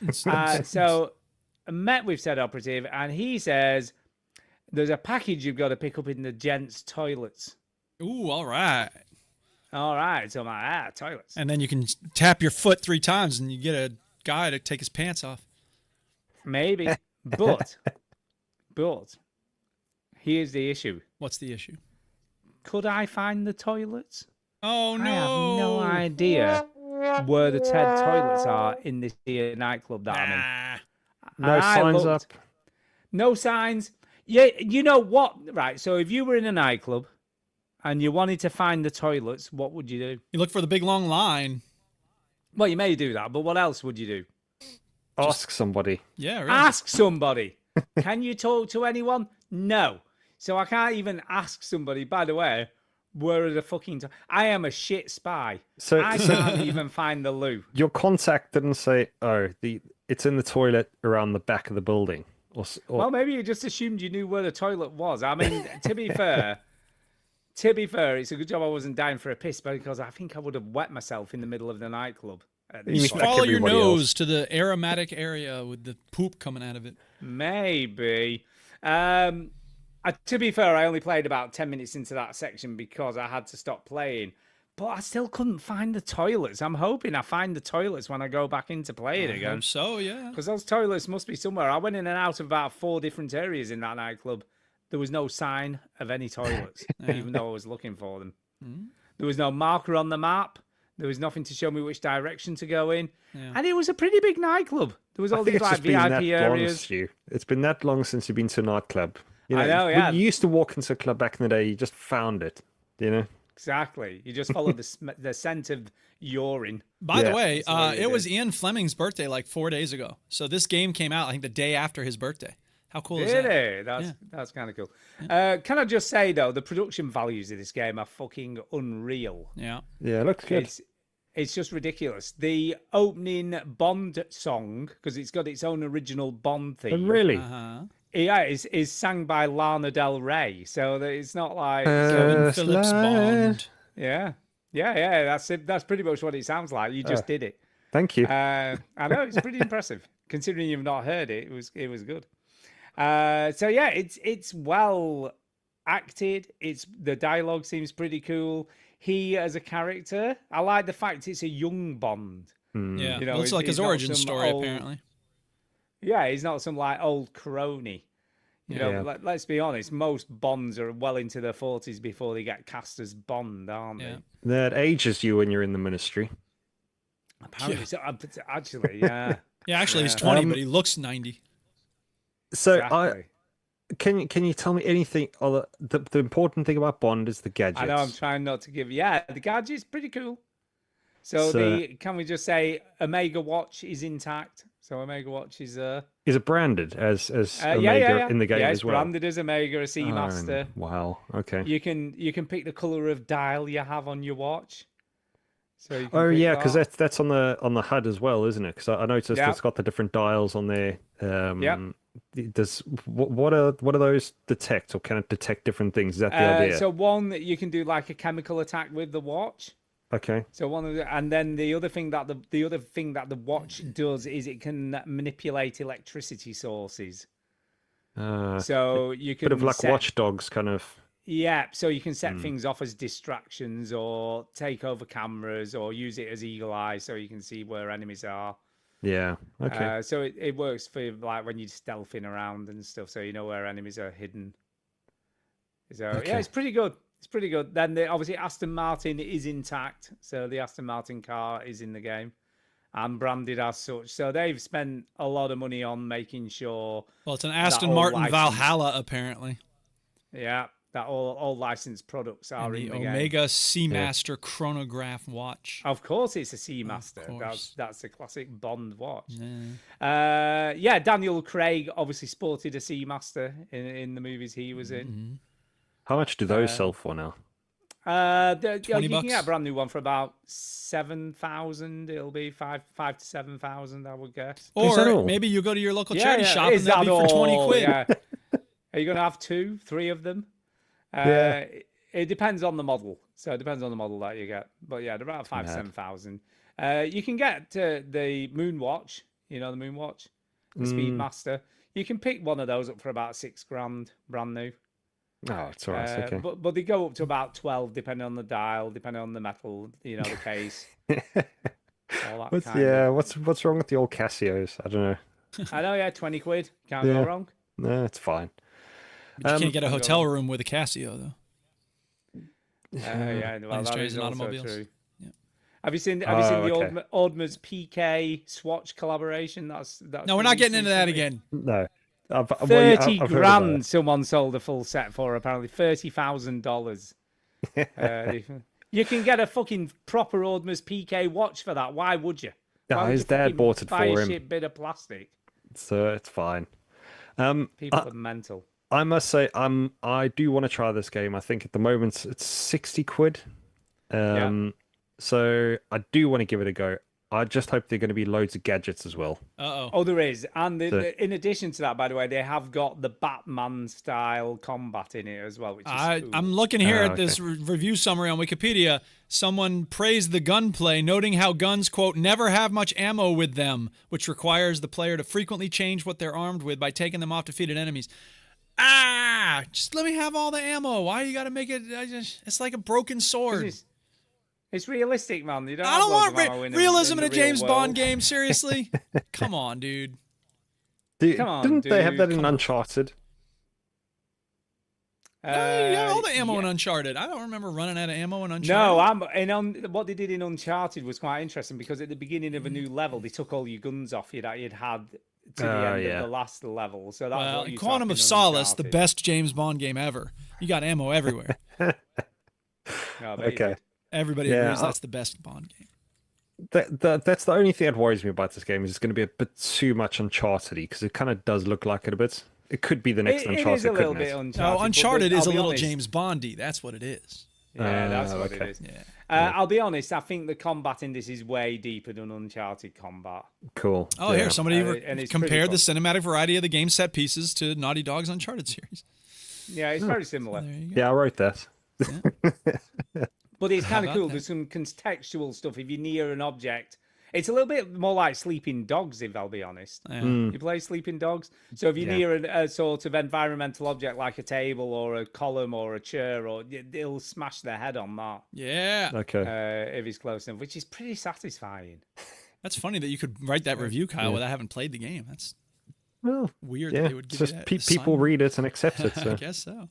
It's- So I met with said operative, and he says there's a package you've got to pick up in the gents' toilets. Ooh, all right. All right, so I'm like, toilets. And then you can tap your foot 3 times and you get a guy to take his pants off. Maybe, but here's the issue: What's the issue? could I find the toilets? Oh, no. I have no idea where the Ted toilets are in this here nightclub that I'm in. Ah. No And I signs looked- up. No signs. Yeah, you know what? Right. So if you were in a nightclub and you wanted to find the toilets, what would you do? You look for the big long line. Well, you may do that, but what else would you do? Ask somebody. Yeah, really. Ask somebody. Can you talk to anyone? No. So I can't even ask somebody, by the way, where are the fucking... I am a shit spy. So, I so can't even find the loo. your contact didn't say, "Oh, it's in the toilet around the back of the building," or Well, maybe you just assumed you knew where the toilet was. I mean, to be fair, it's a good job I wasn't down for a piss because I think I would have wet myself in the middle of the nightclub. At You this mean Just point. like follow your everybody nose else. to the aromatic area with the poop coming out of it. Maybe. To be fair, I only played about 10 minutes into that section because I had to stop playing. But I still couldn't find the toilets. I'm hoping I find the toilets when I go back into play it I again. hope so, yeah. Because those toilets must be somewhere. I went in and out of about 4 different areas in that nightclub. There was no sign of any toilets, even though I was looking for them. There was no marker on the map. There was nothing to show me which direction to go in. Yeah. And it was a pretty big nightclub. There was I all think these it's like just been that VIP long, areas. Stu. It's been that long since you've been to a nightclub. You I know, when yeah. you used to walk into a club back in the day. You just found it. You know. Exactly. You just follow the scent of urine. By the Yeah. way, That's what it it was is. Ian Fleming's birthday like 4 days ago. So this game came out, I think, the day after his birthday. How cool is that? Really? That's kind of cool. Can I just say though, the production values of this game are fucking unreal. Yeah. Yeah, it looks good. It's just ridiculous. The opening Bond song, because it's got its own original Bond theme. Really? Uh-huh. Yeah, is sang by Lana Del Rey, so that it's not like Kevin Phillips Bond. yeah. That's it. That's pretty much what it sounds like. You just did it. Thank you. I know it's pretty impressive considering you've not heard it. It was good. So yeah, it's well acted. The dialogue seems pretty cool. He as a character, I like the fact it's a young Bond. Yeah, You know, looks like his he's not origin some story old- apparently. Yeah, he's not some like old crony. You know, let's be honest. Most Bonds are well into their 40s before they get cast as Bond, aren't Yeah. they? That ages you when you're in the ministry. Apparently, so, actually, yeah. Yeah, actually he's 20, but he looks 90. So Exactly. can you tell me anything other the important thing about Bond is the gadgets. I know I'm trying not to give. Yeah, the gadget's pretty cool. So can we just say Omega Watch is intact? So Omega Watch is Is it branded as Omega in the game yeah, as it's well? branded as Omega, a Seamaster. Wow. Okay. You can pick the color of dial you have on your watch. So you can Oh pick yeah, because that. that's on the HUD as well, isn't it? Because I noticed Yeah. it's got the different dials on there. Yep. Does what are those detect, or can it detect different things? Is that the idea? So one that you can do like a chemical attack with the watch. Okay. So and then the other thing that the watch does is it can manipulate electricity sources. So you can Bit of like set- Watch Dogs kind of. Yeah, so you can set things off as distractions or take over cameras or use it as eagle eye so you can see where enemies are. Yeah. Okay. So it works for like when you're stealthing around and stuff, so you know where enemies are hidden. So yeah, it's pretty good. It's pretty good. Then obviously Aston Martin is intact, so the Aston Martin car is in the game and branded as such. So they've spent a lot of money on making sure. Well, it's an Aston all Martin licensed- Valhalla apparently. Yeah, that all licensed products are And in the the game. Omega Seamaster chronograph watch. Of course, it's a Seamaster. course. That's a classic Bond watch. Yeah. Yeah, Daniel Craig obviously sported a Seamaster in the movies he was in. How much do those sell for now? You can $20? get a brand new one for about 7,000. It'll be five to 7,000, I would guess. Is that Or all? maybe you go to your local charity yeah, shop is and they'll be that for 20 all? quid. Yeah. Are you going to have 2, 3 of them? Yeah. It depends on the model. So it depends on the model that you get. But yeah, they're about 5 to Mad. 7,000. You can get the Moonwatch, you know, the Moonwatch, the Speedmaster. You can pick one of those up for about $6,000, brand new. Oh, it's all right. It's okay. But they go up to about 12, depending on the dial, depending on the metal, you know, the case. All that kind of. What's wrong with the old Casios? I don't know. I know, yeah, 20 quid. Can't Yeah. go wrong. No, it's fine. But you can't get a hotel room with a Casio though. Yeah, well, Planes, that trains, is and also automobiles. true. Yeah. Have you seen the okay. Audma's PK Swatch collaboration? That's No, we're not getting into that recently. again. No. I've 30 I've heard about grand it. someone sold a full set for, apparently. $30,000. You can get a fucking proper Audma's PK watch for that. Why would you? No, Why would his you dad fucking bought it buy a for him. shit bit of plastic? So it's fine. People are mental. I must say, I do want to try this game. I think at the moment it's 60 quid. So I do want to give it a go. I just hope there are going to be loads of gadgets as well. Oh, there is. And So- in addition to that, by the way, they have got the Batman style combat in it as well, which is cool. I'm looking here Oh, at this review summary on Wikipedia. Someone praised the gunplay, noting how guns, quote, never have much ammo with them, which requires the player to frequently change what they're armed with by taking them off defeated enemies. Just let me have all the ammo. Why you got to make it? It's like a broken sword. It's realistic, man. You don't I have don't loads want of ammo in realism in the a James real Bond world. game. Seriously? Come on, dude. Come on, Didn't they have dude, that in come on. Uncharted? You have all the ammo yeah. in Uncharted. I don't remember running out of ammo in Uncharted. No, what they did in Uncharted was quite interesting because at the beginning of a new level, they took all your guns off you that you'd had to the end yeah. of the last level. So that's Well, what you Quantum of Solace, the best James Bond game ever. You got ammo everywhere. Okay. Everybody Yeah, agrees that's the best Bond game. That's the only thing that worries me about this game is it's going to be a bit too much Uncharted-y because it kind of does look like it a bit it could be the next It Uncharted. is a little couldn't bit it? Uncharted. No, but Uncharted I'll is a be little honest. James Bondy. That's what it is. Yeah, that's what okay. it is. Yeah. I'll be honest. I think the combat in this is way deeper than Uncharted combat. Cool. Oh, yeah. here somebody and it's compared pretty the cinematic variety of the game set pieces to Naughty Dog's Uncharted series. Yeah, it's very similar. There you go. Yeah, I wrote that. But it's kind of about cool. that? There's some contextual stuff. If you're near an object, it's a little bit more like Sleeping Dogs, if I'll be honest. Yeah. You play Sleeping Dogs? So if you're Yeah. near a sort of environmental object like a table or a column or a chair, or it'll smash their head on that Yeah. Okay. if it's close enough, which is pretty satisfying. That's funny that you could write that review, Kyle, without having played the game. That's Well, weird yeah. that they would It's give just you that people assignment. read it and accept it. I So. guess so.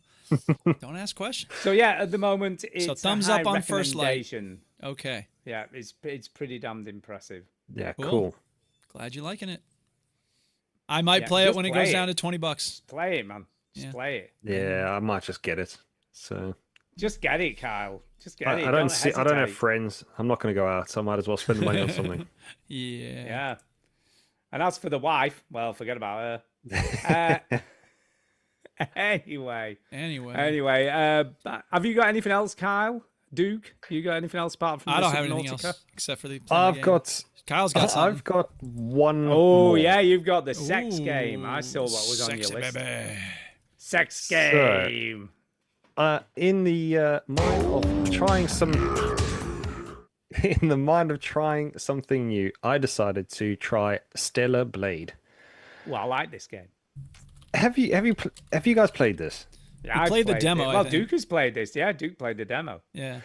Don't ask questions. So yeah, at the moment, it's thumbs a high up on First Light. recommendation. Okay. Yeah, it's pretty damned impressive. Yeah, Cool. cool. Glad you're liking it. I might Yeah, play it just when it play goes it. down to $20. Play it, man. Just Yeah. play it. Yeah, I might just get it. So Just get it, Kyle. Just get I it. don't see. I don't have hesitate. friends. I'm not going to go out, so I might as well spend the money on something. Yeah. Yeah. And as for the wife, well, forget about her. Anyway, have you got anything else, Kyle? Duke, you got anything else apart from I don't the have anything Subnautica? else except for the. I've game. got. Kyle's got something. I've got one. Oh more. yeah, you've got the sex game. I saw what was on your Sexy list. baby. Sex game. In the mind of trying some. In the mind of trying something new, I decided to try Stellar Blade. Well, I like this game. Have you guys played this? Yeah, We I played the demo, it. I Well, think. Duke has played this. Yeah, Duke played the demo. Yeah.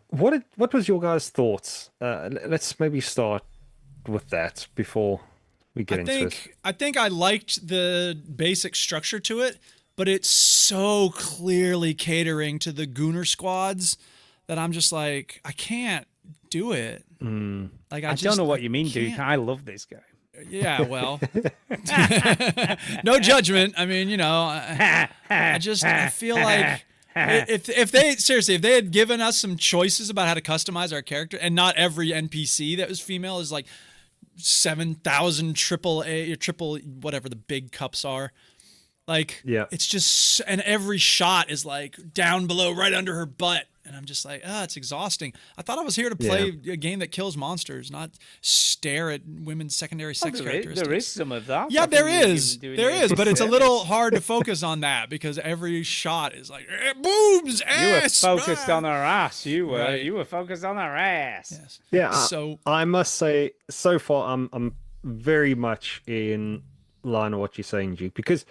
What was your guys' thoughts? Let's maybe start with that before we get into it. I think I liked the basic structure to it, but it's so clearly catering to the Gooner squads that I'm just like, I can't do it. Like I don't know what you mean, Duke. I love this game. Yeah, well, no judgment. I mean, you know, I feel like if they had given us some choices about how to customize our character, and not every NPC that was female is like 7,000 triple A or triple whatever the big cups are. Like, Yeah. it's just, and every shot is like down below, right under her butt. And I'm just like, it's exhausting. I thought I was here to play a game that kills monsters, not stare at women's secondary sex characteristics. There is some of that. Yeah, I there think you're is. doing There it. is, but it's a little hard to focus on that because every shot is like boobs, You were ass. focused ah. on her ass. You were. Right. You were focused on her ass. Yes. Yeah. So I must say, so far, I'm very much in line with what you're saying, Duke, because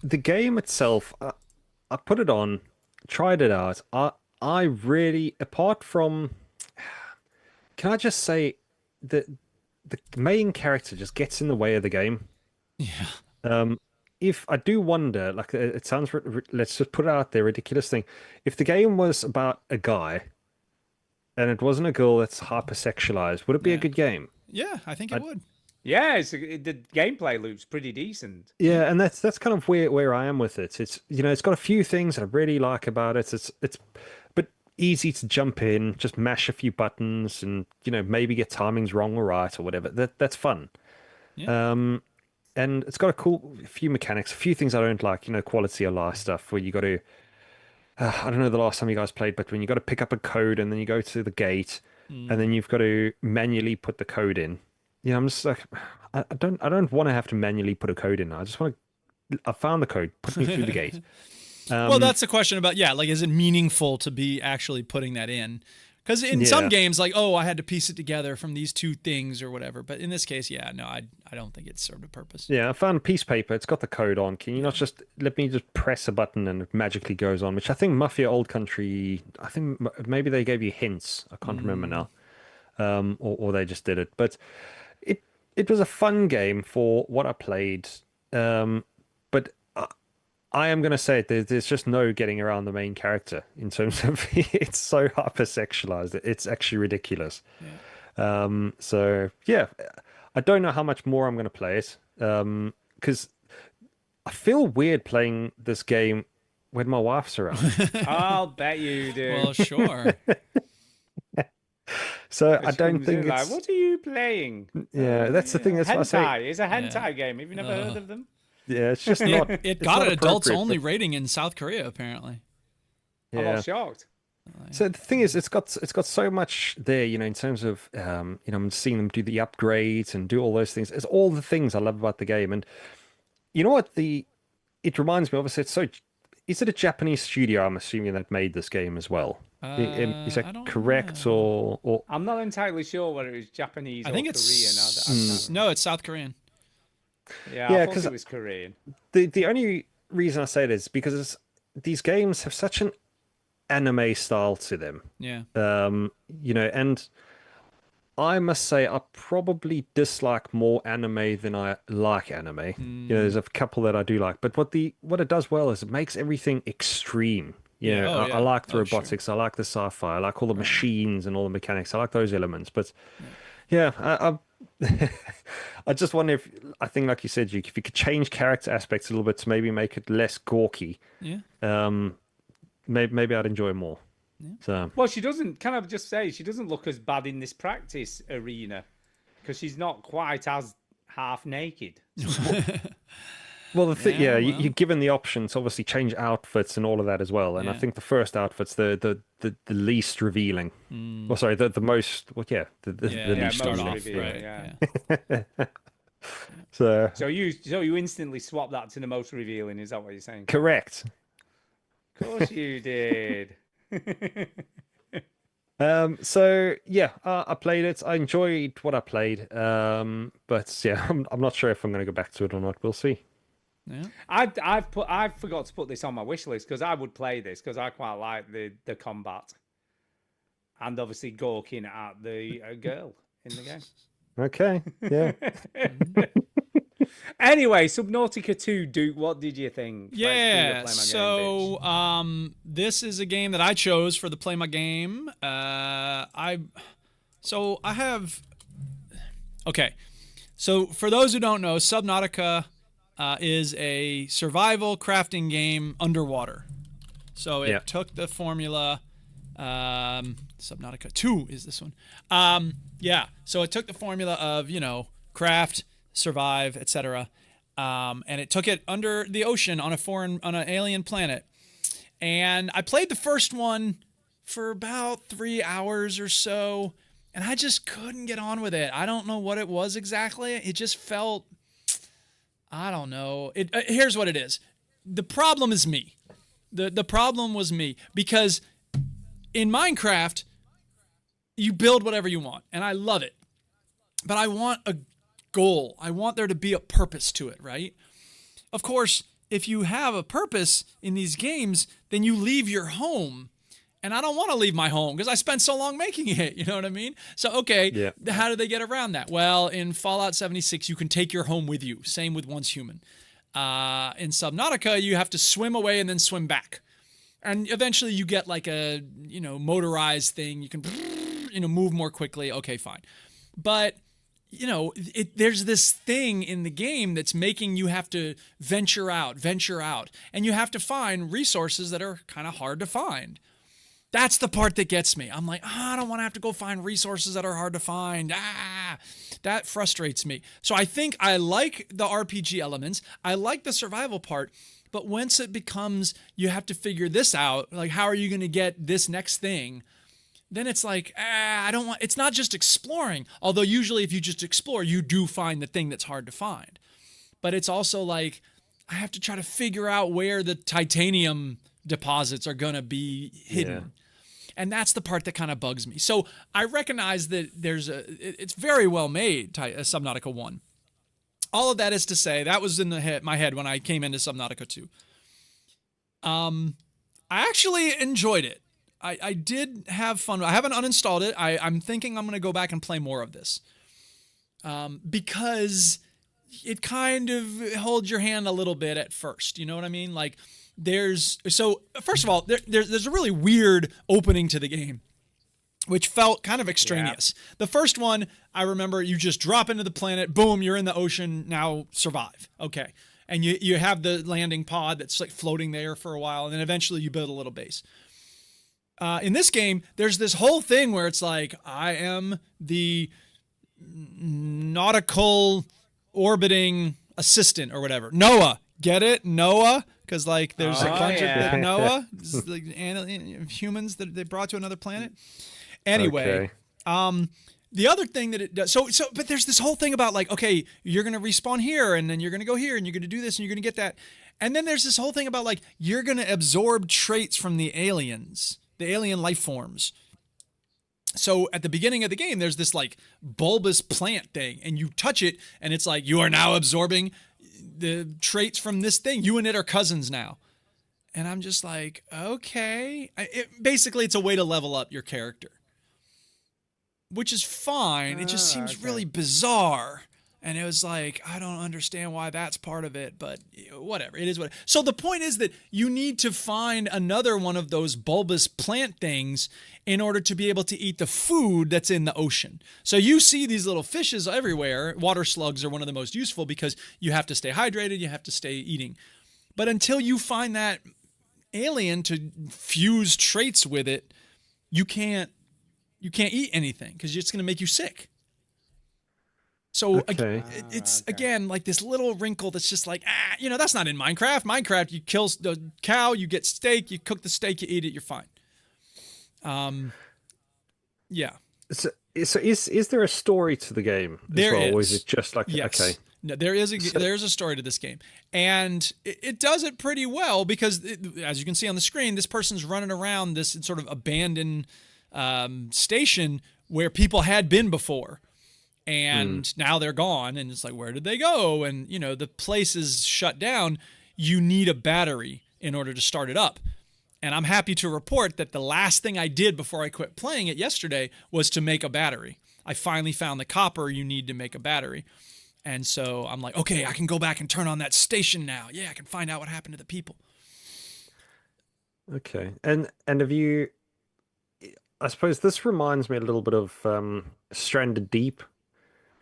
the game itself, I put it on, tried it out. I really, apart from, can I just say that the main character just gets in the way of the game. yeah. If I do wonder, like it sounds, let's just put it out there, ridiculous thing. If the game was about a guy and it wasn't a girl that's hypersexualized, would it be a good game? Yeah, I think it would. Yeah, the gameplay loop's pretty decent. Yeah, and that's kind of where I am with it. It's it's got a few things I really like about it. It's but easy to jump in, just mash a few buttons, and maybe get timings wrong or right or whatever. That's fun. Yeah. And it's got a few mechanics, a few things I don't like. Quality of life stuff where you got to. I don't know the last time you guys played, but when you got to pick up a code and then you go to the gate, and then you've got to manually put the code in. I'm just like, I don't want to have to manually put a code in. I just want to. I found the code. Put me through the gate. Well, that's the question about, like, is it meaningful to be actually putting that in? Because in some games, like, I had to piece it together from these two things or whatever. But in this case, no, I don't think it served a purpose. Yeah, I found a piece of paper. It's got the code on. Can you not just let me just press a button and it magically goes on? Which I think Mafia Old Country, I think maybe they gave you hints. I can't remember now. Or they just did it. But it was a fun game for what I played. But I am going to say there's just no getting around the main character in terms of it's so hypersexualized. It's actually ridiculous. Yeah. So, yeah, I don't know how much more I'm going to play it because I feel weird playing this game when my wife's around. I'll bet you do. Well, sure. So I don't think it's... like, what are you playing? Yeah, that's the thing. That's what I say. Hentai. It's a hentai game. Have you never heard of them? Yeah, it's just not. It it's got not an adults appropriate, only but- rating in South Korea apparently. I'm Yeah. all shocked. So the thing is, it's got so much there, in terms of I'm seeing them do the upgrades and do all those things. It's all the things I love about the game, and you know what? It reminds me. Obviously, is it a Japanese studio? I'm assuming that made this game as well. Is I that don't correct, know. or I'm not entirely sure whether it was Japanese I or think Korean. it's no, it's South Korean. Yeah, Yeah, I thought 'cause it was Korean. the only reason I say it is because these games have such an anime style to them. Yeah. And I must say I probably dislike more anime than I like anime. There's a couple that I do like, but what it does well is it makes everything extreme. Yeah, oh, I like the oh, sure. robotics, I like the sci-fi, I like all the machines and all the mechanics. I like those elements, but I I just wonder if I think, like you said, Duke, if you could change character aspects a little bit to maybe make it less gawky, Yeah. maybe I'd enjoy more. So Well, she doesn't. Can I just say she doesn't look as bad in this practice arena because she's not quite as half naked. well, the thing, Yeah, you're given the option to obviously change outfits and all of that as well. And I Yeah. think the first outfit's the least revealing. Well, sorry, the most. Well, the Yeah, the you least start most off, revealing. revealing, right? yeah. So So you instantly swap that to the most revealing. Is that what you're saying? correct. Of course you did. I played it. I enjoyed what I played. But yeah, I'm not sure if I'm going to go back to it or not. We'll see. Yeah. I forgot to put this on my wish list because I would play this because I quite like the combat and obviously gawking at the girl in the game. Okay. Yeah. Anyway, Subnautica 2, Duke, what did you think? Let's do the Yeah. Play My Game So, bitch. this is a game that I chose for the Play My Game. Okay. So, for those who don't know, Subnautica is a survival crafting game underwater. So it took the formula. Subnautica 2 is this one. So it took the formula of craft, survive, etc. And it took it under the ocean on an alien planet. And I played the first one for about 3 hours or so, and I just couldn't get on with it. I don't know what it was exactly. It just felt, I don't know. Here's what it is. The problem is me. The problem was me because in Minecraft, you build whatever you want, and I love it. But I want a goal. I want there to be a purpose to it, right? Of course, if you have a purpose in these games, then you leave your home. And I don't want to leave my home because I spent so long making it. You know what I mean? So, okay, how do they get around that? Well, in Fallout 76, you can take your home with you. Same with Once Human. In Subnautica, you have to swim away and then swim back. And eventually you get like a, motorized thing. You can, move more quickly. Okay, fine. But, there's this thing in the game that's making you have to venture out. And you have to find resources that are kind of hard to find. That's the part that gets me. I'm like, I don't want to have to go find resources that are hard to find. That frustrates me. So I think I like the RPG elements. I like the survival part. But once it becomes, you have to figure this out, like how are you going to get this next thing? Then it's like, I don't want, it's not just exploring. Although usually if you just explore, you do find the thing that's hard to find. But it's also like, I have to try to figure out where the titanium deposits are going to be hidden. Yeah. And that's the part that kind of bugs me. So I recognize that it's very well made, Subnautica 1. All of that is to say, that was in my head when I came into Subnautica 2. I actually enjoyed it. I did have fun. I haven't uninstalled it. I'm thinking I'm going to go back and play more of this. Because it kind of holds your hand a little bit at first. You know what I mean? Like, first of all, there's a really weird opening to the game, which felt kind of extraneous. Yeah. The first one, I remember you just drop into the planet, boom, you're in the ocean, now survive. Okay. And you have the landing pod that's like floating there for a while, and then eventually you build a little base. In this game, there's this whole thing where it's like, I am the nautical orbiting assistant or whatever. Noah, get it? Noah, because like there's a Oh, bunch yeah. of Noah, this is like humans that they brought to another planet. Anyway, Okay. the other thing that it does, but there's this whole thing about like, okay, you're gonna respawn here, and then you're gonna go here, and you're gonna do this, and you're gonna get that, and then there's this whole thing about like you're gonna absorb traits from the aliens, the alien life forms. So at the beginning of the game, there's this like bulbous plant thing, and you touch it, and it's like you are now absorbing the traits from this thing. You and it are cousins now. And I'm just like, okay. Basically, it's a way to level up your character, which is fine. It just seems really bizarre. And it was like, I don't understand why that's part of it, but whatever. It is what. So the point is that you need to find another one of those bulbous plant things in order to be able to eat the food that's in the ocean. So you see these little fishes everywhere. Water slugs are one of the most useful because you have to stay hydrated, you have to stay eating. But until you find that alien to fuse traits with it, you can't eat anything because it's going to make you sick. So Okay. it's again like this little wrinkle that's just like, that's not in Minecraft. Minecraft, you kill the cow, you get steak, you cook the steak, you eat it, you're fine. Yeah. So is there a story to the game as There well, or is. is it just like Yes. okay? No, there's a story to this game, and it does it pretty well because, as you can see on the screen, this person's running around this sort of abandoned station where people had been before, and now they're gone, and it's like, where did they go? And the place is shut down. You need a battery in order to start it up. And I'm happy to report that the last thing I did before I quit playing it yesterday was to make a battery. I finally found the copper you need to make a battery. And so I'm like, okay, I can go back and turn on that station now. Yeah, I can find out what happened to the people. Okay. And have you? I suppose this reminds me a little bit of Stranded Deep.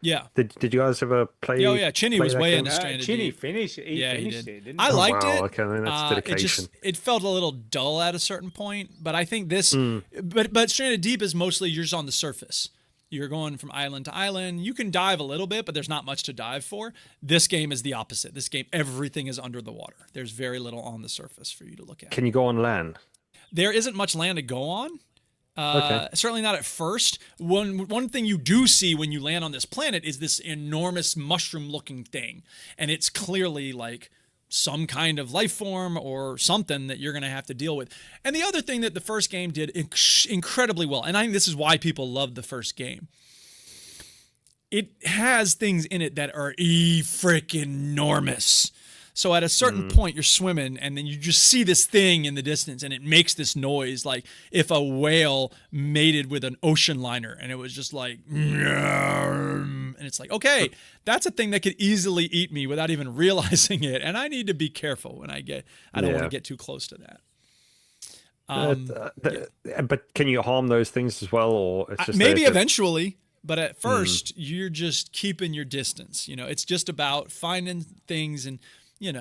Yeah. Did you guys ever play? Oh, yeah. Chinny play was that way game? into Stranded Chinny Deep. finished. He Yeah, he finished did. it, didn't I he? liked wow, it. okay, then that's dedication. It felt a little dull at a certain point, but I think this, but Stranded Deep is mostly you're just on the surface. You're going from island to island. You can dive a little bit, but there's not much to dive for. This game is the opposite. This game, everything is under the water. There's very little on the surface for you to look at. Can you go on land? There isn't much land to go on. Okay. Certainly not at first. One thing you do see when you land on this planet is this enormous mushroom-looking thing, and it's clearly like some kind of life form or something that you're going to have to deal with. And the other thing that the first game did incredibly well, and I think this is why people loved the first game, it has things in it that are freaking enormous. So at a certain point, you're swimming, and then you just see this thing in the distance, and it makes this noise like if a whale mated with an ocean liner, and it was just like, and it's like, okay, that's a thing that could easily eat me without even realizing it, and I need to be careful when I don't want to get too close to that. But can you harm those things as well, or it's just Maybe there to- eventually. But at first, you're just keeping your distance. It's just about finding things and, and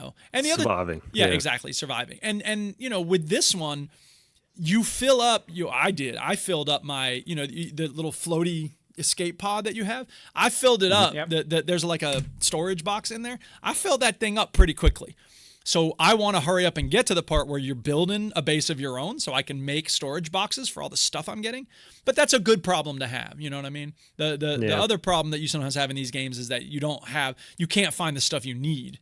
the other surviving. Yeah, exactly, surviving. And with this one, you fill up. I filled up my, the little floaty escape pod that you have. I filled it up. Yep. There's like a storage box in there. I filled that thing up pretty quickly. So I want to hurry up and get to the part where you're building a base of your own so I can make storage boxes for all the stuff I'm getting. But that's a good problem to have. You know what I mean? The other problem that you sometimes have in these games is that you can't find the stuff you need.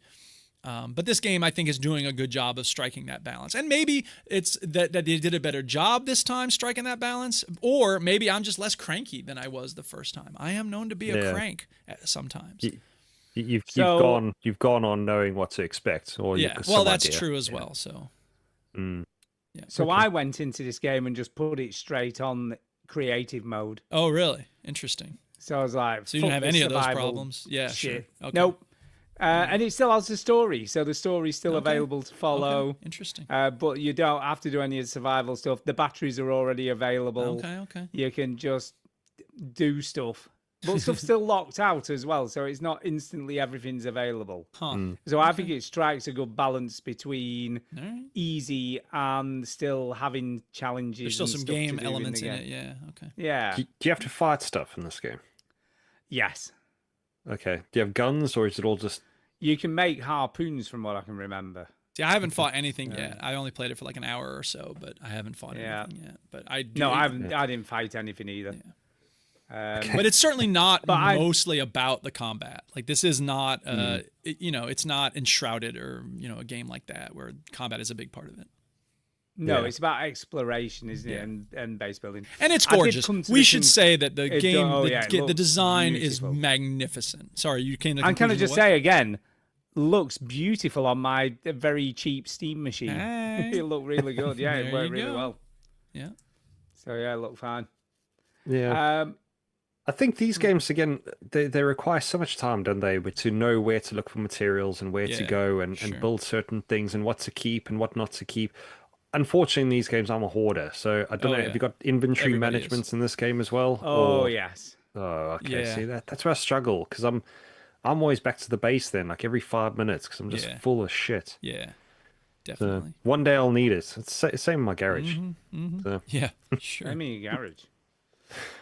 But this game, I think, is doing a good job of striking that balance. And maybe it's that they did a better job this time striking that balance, or maybe I'm just less cranky than I was the first time. I am known to be a crank sometimes. You've gone on knowing what to expect, or that's true as well. So, So I went into this game and just put it straight on creative mode. Oh, really? Interesting. So I was like, so you didn't have any of those survival problems? Yeah, shit. Sure. Okay. Nope. And it still has the story, so the story's still available to follow. Okay. Interesting. But you don't have to do any of the survival stuff. The batteries are already available. Okay. You can just do stuff. But stuff's still locked out as well, so it's not instantly everything's available. Huh. So I think it strikes a good balance between easy and still having challenges. There's still and some stuff to game do elements the in game. it. Yeah. Okay. Yeah. Do you have to fight stuff in this game? Yes. Okay. Do you have guns, or is it all just You can make harpoons from what I can remember. See, I haven't fought anything yet. I only played it for like an hour or so, but I haven't fought anything yet. But I do. No, I didn't fight anything either. But it's certainly not mostly about the combat. Like this is not, it's not Enshrouded or a game like that where combat is a big part of it. No, it's about exploration, isn't it, and base building. And it's gorgeous. We should say that the game, the design is magnificent. Sorry, you came to the And can I conclusion just of say again, looks beautiful on my very cheap Steam machine. Hey. It looked really good. Yeah, it There worked you really go. well. Yeah. So yeah, it looked fine. Yeah. I think these games again they require so much time, don't they? To know where to look for materials and where to go and build certain things and what to keep and what not to keep. Unfortunately, in these games, I'm a hoarder, so I don't know. Have you got inventory management in this game as well? Oh yes. Oh, okay. Yeah. See that's where I struggle because I'm always back to the base then, like every 5 minutes, because I'm just full of shit. Yeah, definitely. One day I'll need it. It's same in my garage. So. Yeah, sure. I mean, your garage.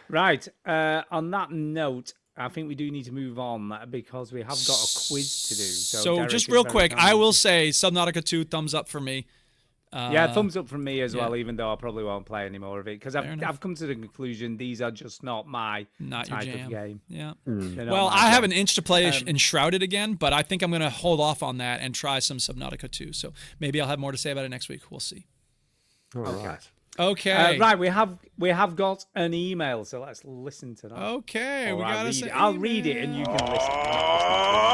Right. On that note, I think we do need to move on because we have got a quiz to do. So Derek just is real very quick, kind. I will say Subnautica 2, thumbs up for me. Yeah, thumbs up from me as well, even though I probably won't play any more of it because Fair I've enough. come to the conclusion these are just not my Not your type jam. of game. Yeah. They're not Well, my I have jam. an inch to play Enshrouded again, but I think I'm going to hold off on that and try some Subnautica 2. So maybe I'll have more to say about it next week. We'll see. All right. Okay. Right, we have got an email, so let's listen to that. Okay, we Or got to I'll read it and you can listen.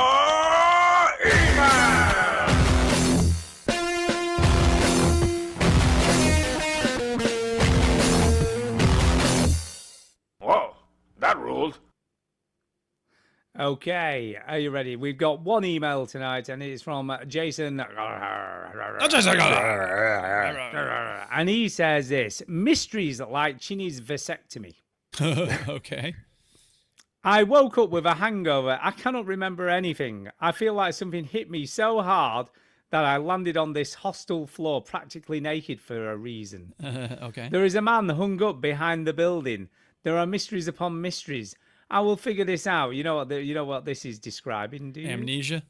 Whoa, that ruled. Okay, are you ready? We've got one email tonight, and it's from Jason. And he says this: mysteries like Chinny's vasectomy. Okay. I woke up with a hangover. I cannot remember anything. I feel like something hit me so hard that I landed on this hostel floor practically naked for a reason. Okay. There is a man hung up behind the building. There are mysteries upon mysteries. I will figure this out. You know what this is describing, do you? Amnesia?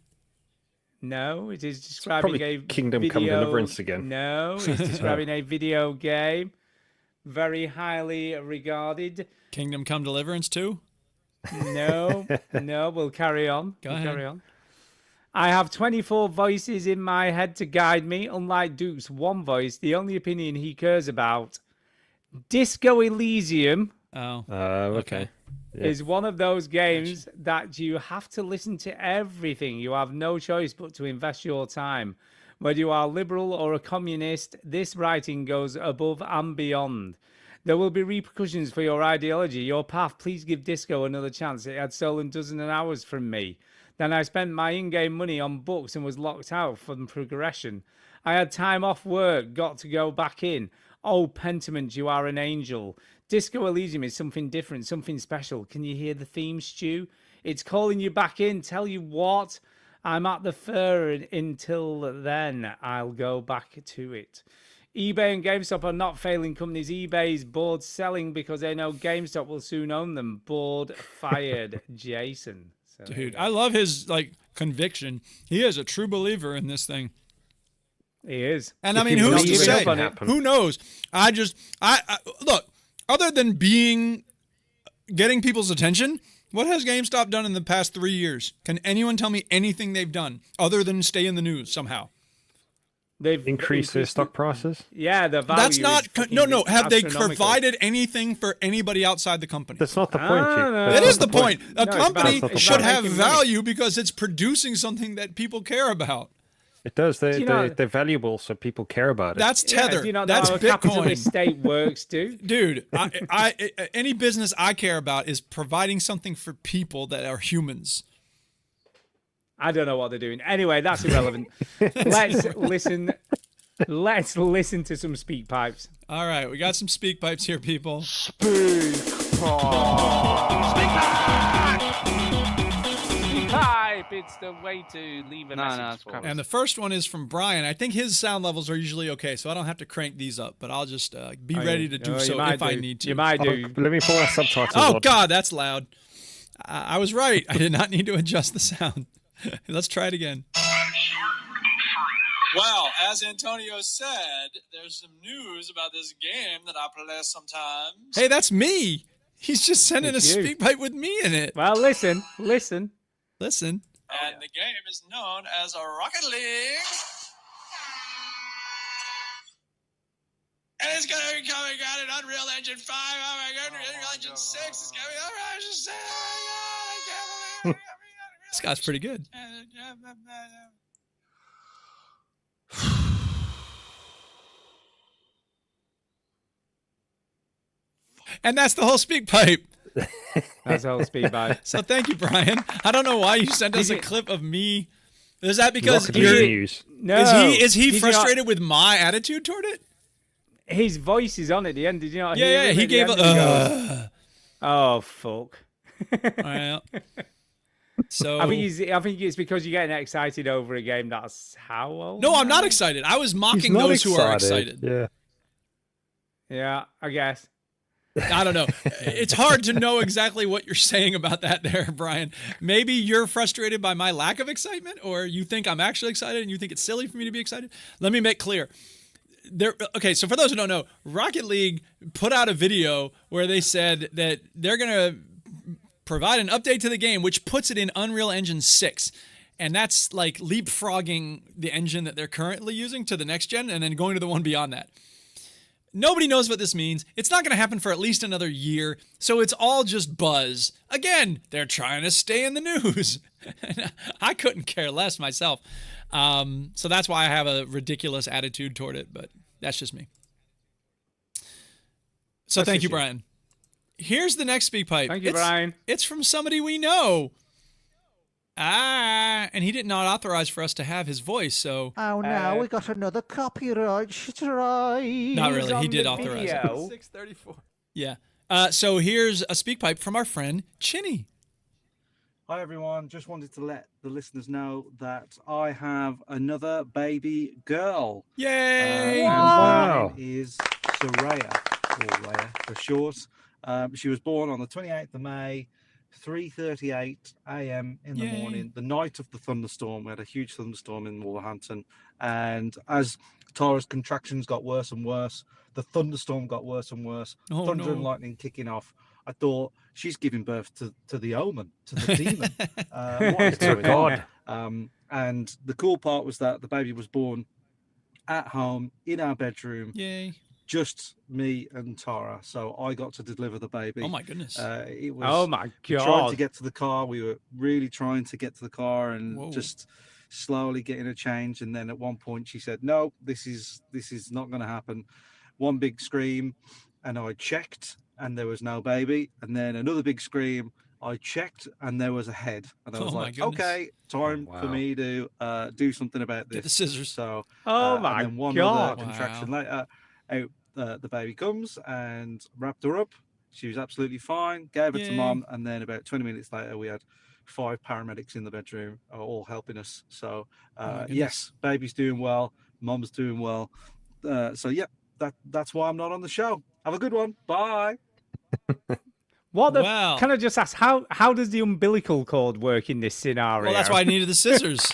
No, it is describing Probably a Kingdom video... Come Deliverance again. No, it's describing a video game, very highly regarded. Kingdom Come Deliverance 2? No, we'll carry on. Go ahead. Carry on. I have 24 voices in my head to guide me. Unlike Duke's one voice, the only opinion he cares about. Disco Elysium Oh. Okay. Yeah. is one of those games that you have to listen to everything. You have no choice but to invest your time. Whether you are liberal or a communist, this writing goes above and beyond. There will be repercussions for your ideology, your path. Please give Disco another chance. It had stolen dozens of hours from me. Then I spent my in-game money on books and was locked out from progression. I had time off work, got to go back in. Oh, Pentiment, you are an angel. Disco Elysium is something different, something special. Can you hear the theme, Stu? It's calling you back in. Tell you what, I'm at the fair, and until then, I'll go back to it. eBay and GameStop are not failing companies. eBay's bored selling because they know GameStop will soon own them. Bored, fired, Jason. So, Dude, I love his conviction. He is a true believer in this thing. he is. And I If mean, he who's believes to it say? can happen. Who knows? I look, other than getting people's attention, what has GameStop done in the past 3 years? Can anyone tell me anything they've done other than stay in the news somehow? They've Increase their stock prices? Yeah, the value. That's not is fucking no. Have they astronomical. provided anything for anybody outside the company? That's not the point. no. That is the point. A No, it's company about- it's should about have making money. value because it's producing something that people care about. It does. you know- They're valuable, so people care about it. That's Yeah, Tether. do you not That's know how a Bitcoin. capitalist state works, dude? Dude, any business I care about is providing something for people that are humans. I don't know what they're doing. Anyway, that's irrelevant. Let's listen. Let's listen to some speak pipes. All right, we got some speak pipes here, people. Pipe, it's the way to leave a message. it's for crap. us. And the first one is from Brian. I think his sound levels are usually okay, so I don't have to crank these up, but I'll just be ready to do you so might if I do. need to. You might do. Let me pull our subtitles Oh, on. God, that's loud. I was right. I did not need to adjust the sound. Let's try it again. Well, as Antonio said, there's some news about this game that I play sometimes. Hey, that's me. He's just sending It's a you. speak pipe with me in it. Well, listen. Listen. And the game is known as a Rocket League. And it's going to be coming out in Unreal Engine 5. Oh my God, Unreal Engine 6 is coming out. Unreal Engine 6. I can't believe it. This guy's pretty good. And that's the whole speak pipe. That's the whole speed by. So thank you, Brian. I don't know why you sent us a clip of me. Is that because Rocket League news. No. is he Did you frustrated with my attitude toward it? His voice is on at the end. Did you not hear Yeah, him he at the gave end? a. He goes, oh fuck. Well, so I think it's because you're getting excited over a game that's how old? no, I'm now? not excited. I was He's mocking not those who are excited. Yeah. Yeah, I guess. I don't know. It's hard to know exactly what you're saying about that there, Brian. Maybe you're frustrated by my lack of excitement, or you think I'm actually excited and you think it's silly for me to be excited. Let me make clear. Okay, so for those who don't know, Rocket League put out a video where they said that they're going to provide an update to the game, which puts it in Unreal Engine 6. And that's like leapfrogging the engine that they're currently using to the next gen and then going to the one beyond that. Nobody knows what this means. It's not going to happen for at least another year, so it's all just buzz. Again, they're trying to stay in the news. I couldn't care less myself. So that's why I have a ridiculous attitude toward it, but that's just me. So That's thank you, just you. Brian. Here's the next speak pipe. Thank you, Brian. It's from somebody we know. And he did not authorize for us to have his voice, so... Oh no, we got another copyright strike. Not really. on He did the authorize it. video. 634. Yeah. So here's a speak pipe from our friend Chinny. Hi everyone, just wanted to let the listeners know that I have another baby girl. Yay! And Wow. her name is Soraya, or Raya for short. She was born on the 28th of May, 3:38 a.m. in the Yay. morning, the night of the thunderstorm. We had a huge thunderstorm in Wolverhampton, and as Tara's contractions got worse and worse, the thunderstorm got worse and worse, Oh, thunder no. and lightning kicking off. I thought she's giving birth to the omen, to the demon. What is It's a going on? god. And the cool part was that the baby was born at home in our bedroom, Yay. just me and Tara. So I got to deliver the baby. Oh my goodness. It was. Oh my we tried to God. get to the car. We were really trying to get to the car and Whoa. just slowly getting a change. And then at one point she said, "No, this is not going to happen." One big scream, and I checked, and there was no baby. And then another big scream. I checked, and there was a head. And I was Oh my like, goodness. "Okay, time Wow. for me to do something about this." Get the scissors. So Oh and my then one God. other contraction later, out the baby comes and wrapped her up. She was absolutely fine. Gave her to Yay. mom, and then about 20 minutes later, we had 5 paramedics in the bedroom, all helping us. So my goodness. yes, baby's doing well, mom's doing well. So yeah, that's why I'm not on the show. Have a good one. Bye. What the? Wow. Can I just ask how does the umbilical cord work in this scenario? Well, that's why I needed the scissors.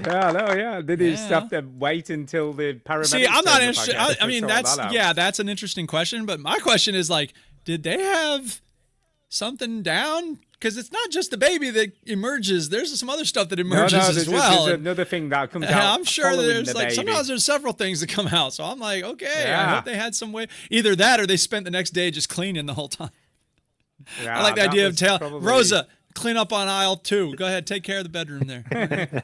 Yeah, no, yeah. Did he just Yeah. have to wait until the paramedics? See, I'm not turned up, interested. guess, I to mean, sort that's that out? yeah, that's an interesting question. But my question is like, did they have something down? Because it's not just the baby that emerges. There's some other stuff that emerges as there's, well. There's And another thing that comes out. I'm sure following there's the like baby. sometimes there's several things that come out. So I'm like, okay, I Yeah. hope they had some way. Either that or they spent the next day just cleaning the whole time. Yeah, I like the that idea of was tell probably- Rosa, clean up on aisle 2. Go ahead, take care of the bedroom there.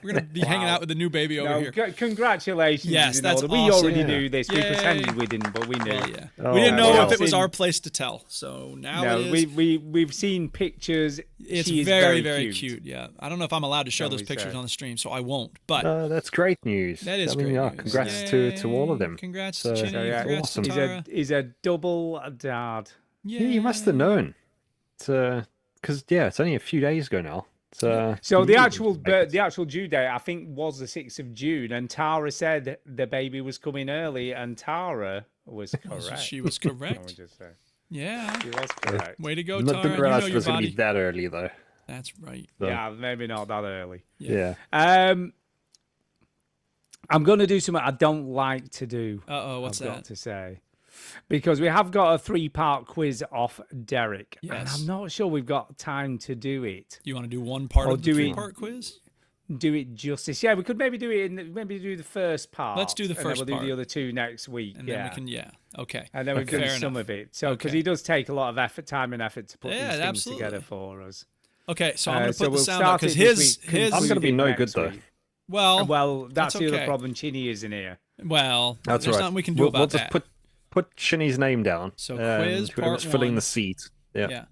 We're gonna be hanging Wow. out with the new baby over No, here. congratulations. Yes, in that's order. We awesome. already Yeah. knew this. We Yay. pretended we didn't, but we knew. Well, yeah. Oh, We didn't know wow. if it was Seen- our place to tell. So now No, it is. we've seen pictures. It's She is very, very cute. Yeah. I don't know if I'm allowed to show Shall those we pictures say? on the stream, so I won't. But That's great news. that is I mean, great yeah, news. congrats to all of them. Congrats So- to Chinny. So yeah, Congrats awesome. to Tara. he's a double dad. Yeah, you must have known. Because it's only a few days ago now. So you the knew actual it was the actual due date I think was the 6th of June, and Tara said the baby was coming early, and Tara was correct. She was I would correct. just say Yeah. she was correct. Way to go, Didn't Tara. You realize know it your was going to body. be that early, though. That's right. So, Yeah, maybe not that early. yeah. I'm going to do something I don't like to do. Uh-oh, what's I've got that? to say. Because we have got a 3-part quiz off Derek. And Yes. I'm not sure we've got time to do it. You want to do one part Or of the do we- 3-part quiz? Do it justice. Yeah, we could maybe do it maybe do the first part. Let's do the and first then we'll part. do the other 2 next week. And yeah. then we can, okay. And then we've Fair done some enough. of it. So, because Okay. he does take a lot of time and effort to put Yeah, these things absolutely. together for us. Okay, so I'm going to so put the we'll sound up start because it this his, week, I'm gonna be conclude no it good next though. week. well, That's the okay. other problem. Chinny isn't here. Well, That's there's right. nothing we can do we'll about just that. put Shinny's name down. So and quiz whoever's part filling one. the seat. Yeah. Yeah.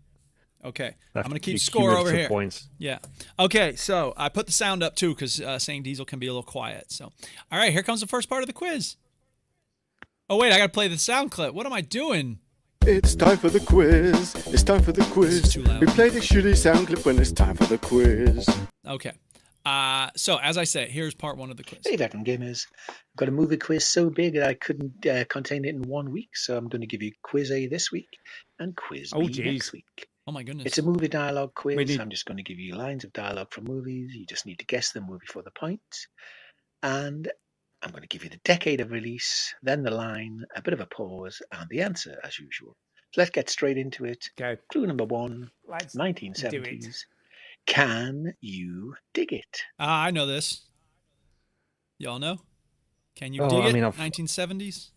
Okay. That's I'm going to keep the score over cumulative here. Points. Yeah. Okay, so I put the sound up too because saying Diesel can be a little quiet. So, all right, here comes the first part of the quiz. Oh, wait, I got to play the sound clip. What am I doing? It's time for the quiz. It's time for the quiz. too loud. We play the shitty sound clip when it's time for the quiz. Okay. So, as I say, here's part 1 of the quiz. Hey, veteran gamers. I've got a movie quiz so big that I couldn't contain it in 1 week, so I'm going to give you quiz A this week and quiz B next week. Oh, my goodness. It's a movie dialogue quiz. We need- I'm just going to give you lines of dialogue from movies. You just need to guess the movie for the points. And I'm going to give you the decade of release, then the line, a bit of a pause, and the answer, as usual. So let's get straight into it. Okay. Clue number 1, Let's 1970s. Can you dig it? I know this. Y'all know? Can you Oh, dig I it? mean, I've- 1970s?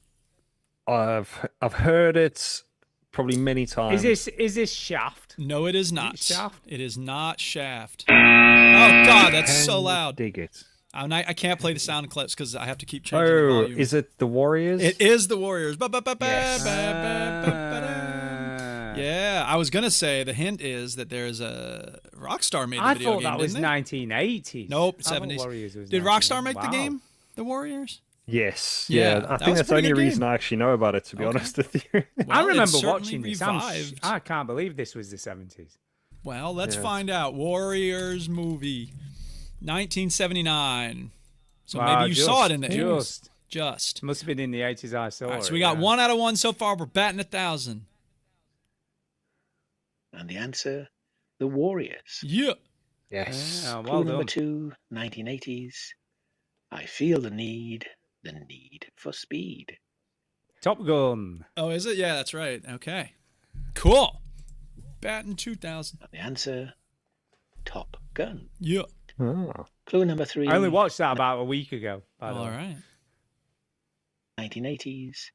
I've heard it probably many times. Is this Shaft? No, it is not. Shaft? It is not Shaft. Oh, God, that's Can so you loud. Dig it. I can't play the sound clips because I have to keep changing the Oh, volume. is it the Warriors? It is the Warriors. Yes. Yeah, I was going to say the hint is that there's a Rockstar made the I video thought game, that was didn't they? 1980s. Nope, I thought 70s. Warriors was Did Rockstar 1980s. make the Wow. game? The Warriors? Yes. Yeah, Yeah. I that think was a that's the pretty only good reason game. I actually know about it, to be Okay. honest with you. I Well, it remember certainly watching this. revived. I can't believe this was the 70s. Well, let's Yeah. find out. Warriors movie, 1979. So Wow, maybe you saw it in the 80s. just. Just. Must have been in the 80s I saw All right, it. so we got yeah. 1 out of 1 so far. We're batting 1,000. And the answer, The Warriors. Yeah. Yes. Yeah, Clue well number done. 2, 1980s. I feel the need for speed. Top Gun. Oh, is it? Yeah, that's right. Okay. Cool. Batting 2,000. And the answer, Top Gun. Yeah. Oh. Clue number 3, I only watched that about a week ago. By the All way. right. 1980s.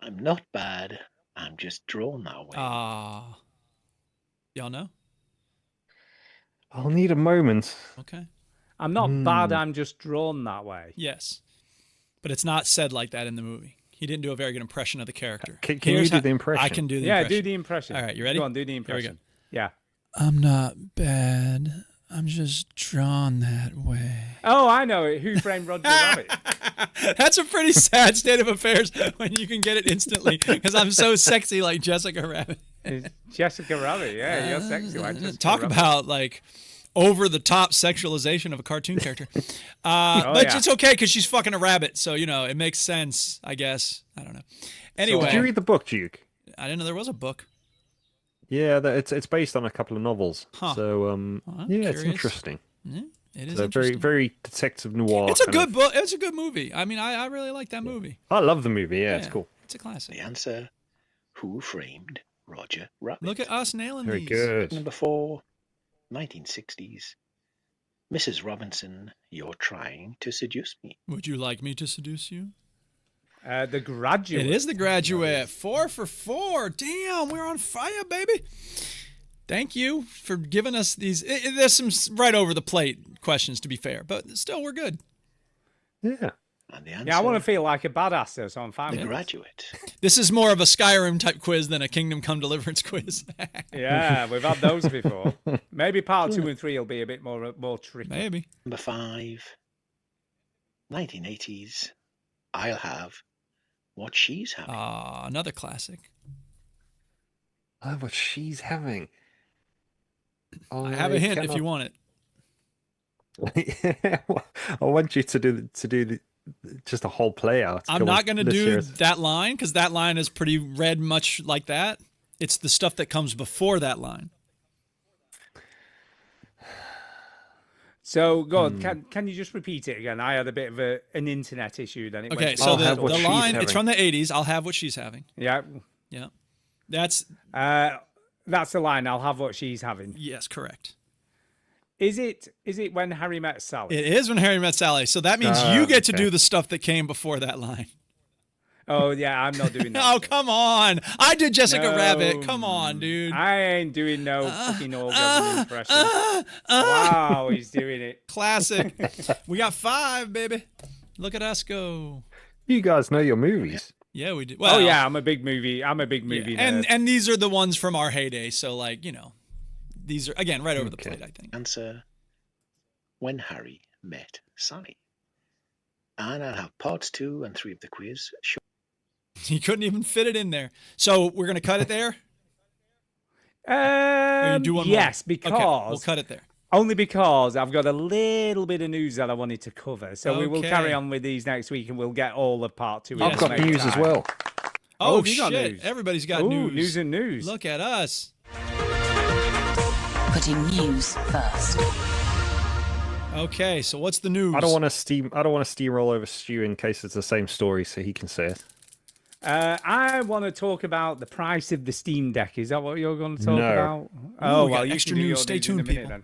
I'm not bad. I'm just drawn that way. Y'all know? I'll need a moment. Okay. I'm not bad. Hmm. I'm just drawn that way. Yes. But it's not said like that in the movie. He didn't do a very good impression of the character. Can you Here's do the impression? I can do the Yeah, impression. do the impression. All right, you ready? Go on, do the Here we go. impression. Yeah. I'm not bad. I'm just drawn that way. Oh, I know it. Who Framed Roger Rabbit? That's a pretty sad state of affairs when you can get it instantly because I'm so sexy like Jessica Rabbit. It's Jessica Rabbit. Yeah, you're sexy like Jessica Talk Rabbit. about like over the top sexualization of a cartoon character. Oh, But yeah. it's okay because she's fucking a rabbit. So, you know, it makes sense, I guess. I don't know. Anyway, Did you read the book, Duke? I didn't know there was a book. Yeah, it's based on a couple of novels. Huh. So I'm yeah, it's curious. interesting. Yeah, it is So very interesting. very detective noir. It's a kind good of- book. It's a good movie. I mean, I really like that movie. I love the movie. Yeah, it's Yeah. cool. It's a classic. The answer, Who Framed Roger Rabbit? Look at us nailing Very these. good. Number 4, 1960s. Mrs. Robinson, you're trying to seduce me. Would you like me to seduce you? The Graduate. It is The Graduate. 4 for 4. Damn, we're on fire, baby. Thank you for giving us these. There's some right over the plate questions, to be fair, but still, we're good. Yeah. And the answer, Yeah, I want to feel like a badass, though, so I'm fine The with it. Graduate. This is more of a Skyrim type quiz than a Kingdom Come Deliverance quiz. Yeah, we've had those before. Maybe part 2 and 3 will be a bit more tricky. Maybe. Number 5, 1980s. I'll have what she's having. Another classic. Oh, what she's having. I have a hint if you want it. I want you to do just a whole play out. I'm not going to let's hear do it. that line because that line is pretty read much like that. It's the stuff that comes before that line. So go on. Can you just repeat it again? I had a bit of an internet issue. Then it Okay, went so have what the she's line, it's having. from the 80s. I'll have what she's having. yeah. Yeah. That's, That's the line. I'll have what she's having. yes, correct. Is it when Harry met Sally? It is when Harry met Sally. So that means you get to okay. do the stuff that came before that line. Oh yeah, I'm not doing that. Oh, come on. I did Jessica No. Rabbit. Come on, dude. I ain't doing no fucking orgasm impression. Wow, he's doing it. Classic. We got 5, baby. Look at us go. You guys know your movies. Yeah, we do. Oh Well, yeah, I'm a big movie yeah. nerd. And these are the ones from our heyday. So like, these are again right over the Okay. plate, I think. Answer: When Harry met Sally. And I'll have parts 2 and 3 of the quiz. Sure. He couldn't even fit it in there. So we're gonna cut it there. Or you do one more? Yes, because Okay, we'll cut it there. only because I've got a little bit of news that I wanted to cover. So we will Okay. carry on with these next week, and we'll get all of part 2. I've got news as well. Oh, have you got shit! news? Everybody's got Ooh, news. news and news. Look at us. Putting news first. Okay, so what's the news? I don't want to steamroll over Stu in case it's the same story, so he can say it. I want to talk about the price of the Steam Deck. Is that what you're going to talk No. about? we got you extra can do news. your Stay news in a tuned, minute people. then.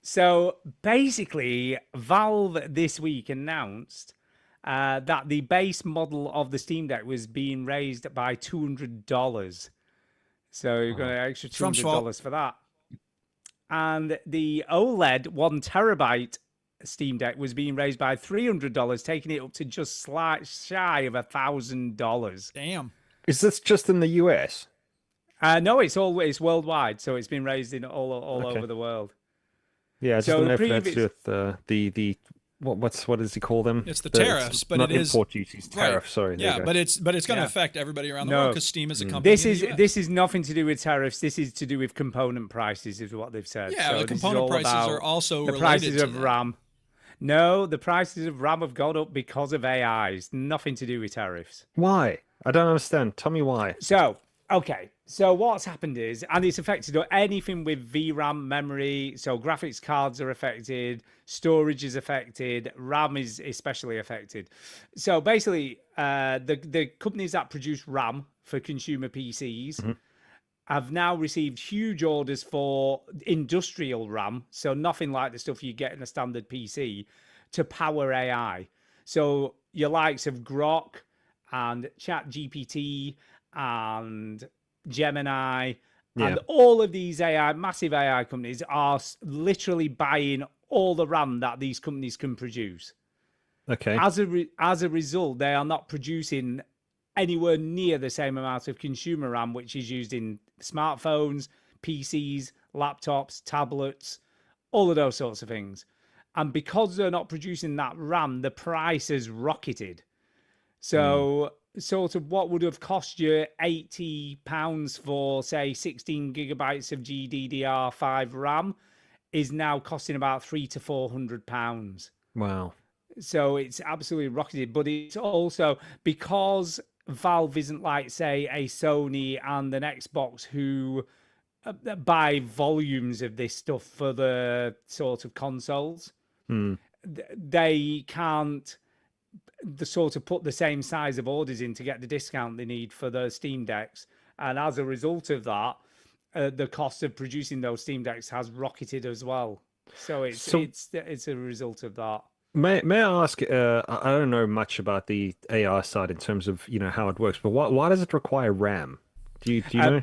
So basically, Valve this week announced that the base model of the Steam Deck was being raised by $200. So you're going to extra Trump's $200 for that. And the OLED 1 terabyte Steam Deck was being raised by $300, taking it up to just slight shy of $1,000. Damn. Is this just in the US? No, it's worldwide, so it's been raised in all Okay. over the world. Yeah, I just So don't know the if that's previous- with the what does he call them? It's the tariffs, but not it is import duties. Tariff, right. sorry. there Yeah, you go. but it's going to Yeah. affect everybody around the No. world because Steam is a company. This in is the US. this is nothing to do with tariffs. This is to do with component prices, is what they've said. Yeah, So the this is component all prices about are also the related prices to of that. RAM. No, the prices of RAM have gone up because of AI. It's nothing to do with tariffs. Why? I don't understand. Tell me why. So, okay. So what's happened is, and it's affected anything with VRAM memory. So graphics cards are affected, storage is affected, RAM is especially affected. So basically, the companies that produce RAM for consumer PCs have now received huge orders for industrial RAM. So nothing like the stuff you get in a standard PC to power AI. So your likes of Grok and ChatGPT and Gemini and all of these massive AI companies are literally buying all the RAM that these companies can produce. Okay. As a result, they are not producing anywhere near the same amount of consumer RAM, which is used in smartphones, PCs, laptops, tablets, all of those sorts of things. And because they're not producing that RAM, the price has rocketed. So sort of what would have cost you £80 for, say, 16 gigabytes of GDDR5 RAM is now costing about £300 to £400. Wow. So it's absolutely rocketed. But it's also because Valve isn't like, say, a Sony and an Xbox who buy volumes of this stuff for the sort of consoles. They can't sort of put the same size of orders in to get the discount they need for the Steam Decks. And as a result of that, the cost of producing those Steam Decks has rocketed as well. So it's a result of that. May I ask? I don't know much about the AI side in terms of how it works, but why does it require RAM? Do you know?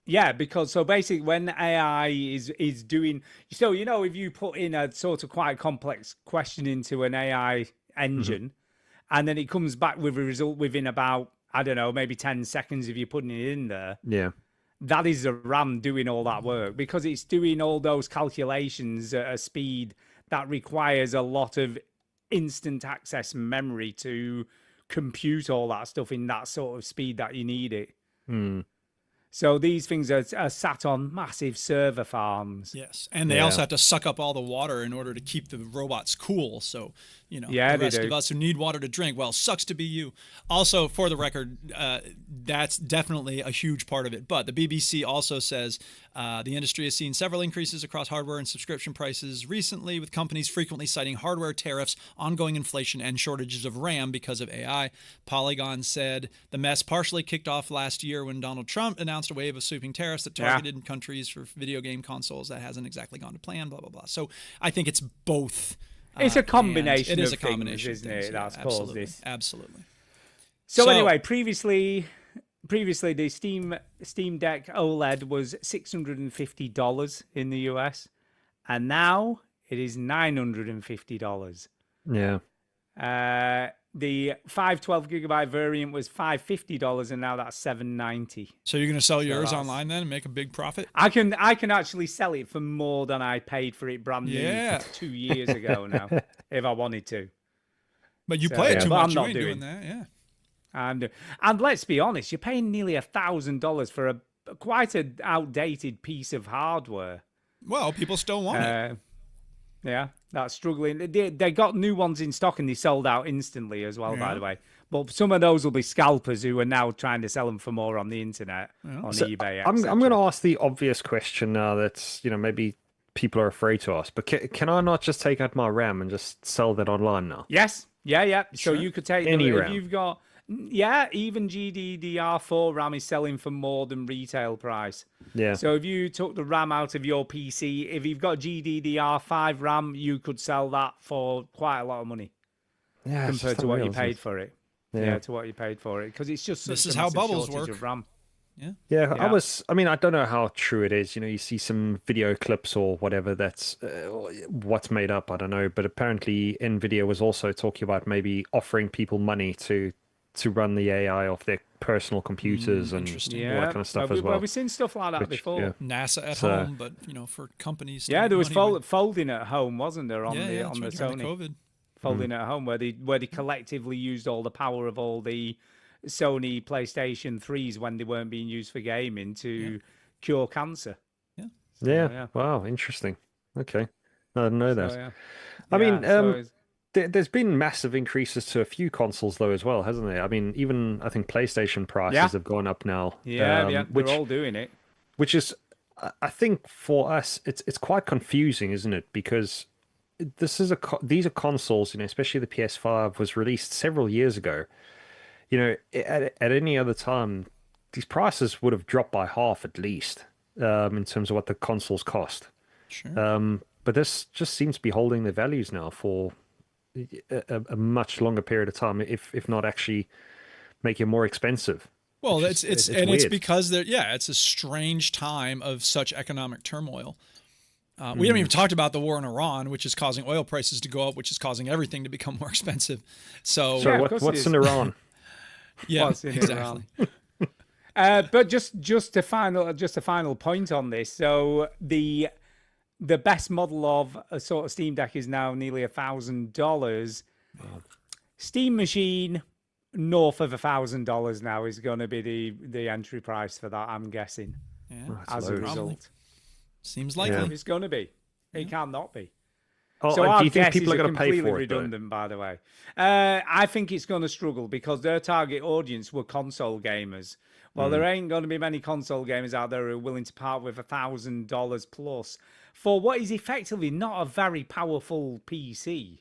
Yeah, because so basically when AI is doing, so if you put in a sort of quite complex question into an AI engine, and then it comes back with a result within about, I don't know, maybe 10 seconds if you're putting it in there. Yeah. That is the RAM doing all that work because it's doing all those calculations at a speed that requires a lot of instant access memory to compute all that stuff in that sort of speed that you need it. So these things are sat on massive server farms. Yes, and they also have to suck up all the water in order to keep the robots cool. So Yeah, the they rest do. of us who need water to drink. Well, sucks to be you. Also, for the record, that's definitely a huge part of it. But the BBC also says the industry has seen several increases across hardware and subscription prices recently, with companies frequently citing hardware tariffs, ongoing inflation, and shortages of RAM because of AI. Polygon said the mess partially kicked off last year when Donald Trump announced a wave of sweeping tariffs that targeted countries for video game consoles. That hasn't exactly gone to plan, blah, blah, blah. So I think it's both. It's a combination it is of a combination things, isn't of things, it? That's caused absolutely, this. Absolutely. So anyway, previously the Steam Deck OLED was $650 in the US, and now it is $950. Yeah. The 512 gigabyte variant was $550, and now that's $790. So you're going to sell yours online then and make a big profit? I can actually sell it for more than I paid for it brand new 2 years ago now, if I wanted to. But you play it too but much. I'm You not ain't doing that, yeah. And let's be honest, you're paying nearly $1,000 for a quite an outdated piece of hardware. Well, people still want it. Yeah, that's struggling. They got new ones in stock and they sold out instantly as well, by the way. But some of those will be scalpers who are now trying to sell them for more on the internet, on eBay. I'm going to ask the obvious question now that's, maybe people are afraid to ask, but can I not just take out my RAM and just sell that online now? Yes. Yeah. Sure. So you could take any if RAM. you've got... Yeah, even GDDR4 RAM is selling for more than retail price. Yeah. So if you took the RAM out of your PC, if you've got GDDR5 RAM, you could sell that for quite a lot of money. Yeah, compared to what you paid for it. Yeah, to what you paid for it, because it's just this such is a how massive bubbles shortage work. of RAM. Yeah. I don't know how true it is. You see some video clips or whatever that's what's made up. I don't know. But apparently NVIDIA was also talking about maybe offering people money to run the AI off their personal computers and all that kind of stuff as well. We've seen stuff like that before. Yeah. NASA at home, but for companies. Yeah, there was money folding at home, wasn't there, on the right, Sony? COVID. Folding at home, where they collectively used all the power of all the Sony PlayStation 3s when they weren't being used for gaming to cure cancer. Yeah. Yeah. Wow, interesting. Okay. I didn't know that. So, I mean, there's been massive increases to a few consoles though as well, hasn't there? I mean, even I think PlayStation prices have gone up now. They're all doing it. Which is, I think, for us, it's quite confusing, isn't it? Because these are consoles, especially the PS5 was released several years ago. At any other time, these prices would have dropped by half at least in terms of what the consoles cost. Sure. But this just seems to be holding their values now for a much longer period of time, if not actually make it more expensive. Well, it's weird. it's because it's a strange time of such economic turmoil. We haven't even talked about the war in Iran, which is causing oil prices to go up, which is causing everything to become more expensive. So what's in Iran? Exactly. But just a final point on this. So the best model of a sort of Steam Deck is now nearly $1,000. Steam Machine north of $1,000 now is going to be the entry price for that, I'm guessing. Yeah, as a result. Seems likely. It's going to be. It cannot be. Oh, So do you think people are going to pay for it? redundant, by the way. I think it's going to struggle because their target audience were console gamers. Well, there ain't going to be many console gamers out there who are willing to part with $1,000 plus for what is effectively not a very powerful PC.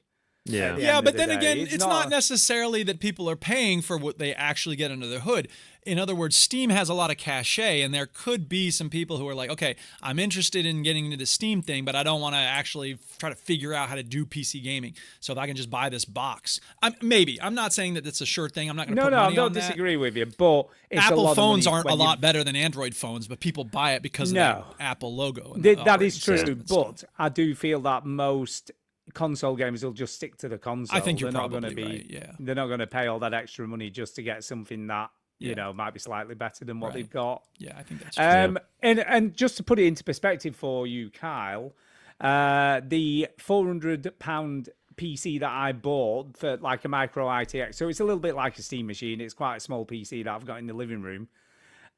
Yeah, but then again, it's not necessarily that people are paying for what they actually get under the hood. In other words, Steam has a lot of cachet, and there could be some people who are like, okay, I'm interested in getting into the Steam thing, but I don't want to actually try to figure out how to do PC gaming. So if I can just buy this box, maybe. I'm not saying that that's a sure thing. I'm not going to put money on that. No, I don't disagree with you, but it's Apple phones aren't a lot better than Android phones, but people buy it because of the Apple logo. That is true, but I do feel that most console gamers will just stick to the console. I think you're not probably going to be. right, yeah. They're not going to pay all that extra money just to get something that might be slightly better than what they've got. Yeah, I think that's true. And just to put it into perspective for you, Kyle, the £400 PC that I bought for like a micro ITX, so it's a little bit like a Steam machine. It's quite a small PC that I've got in the living room.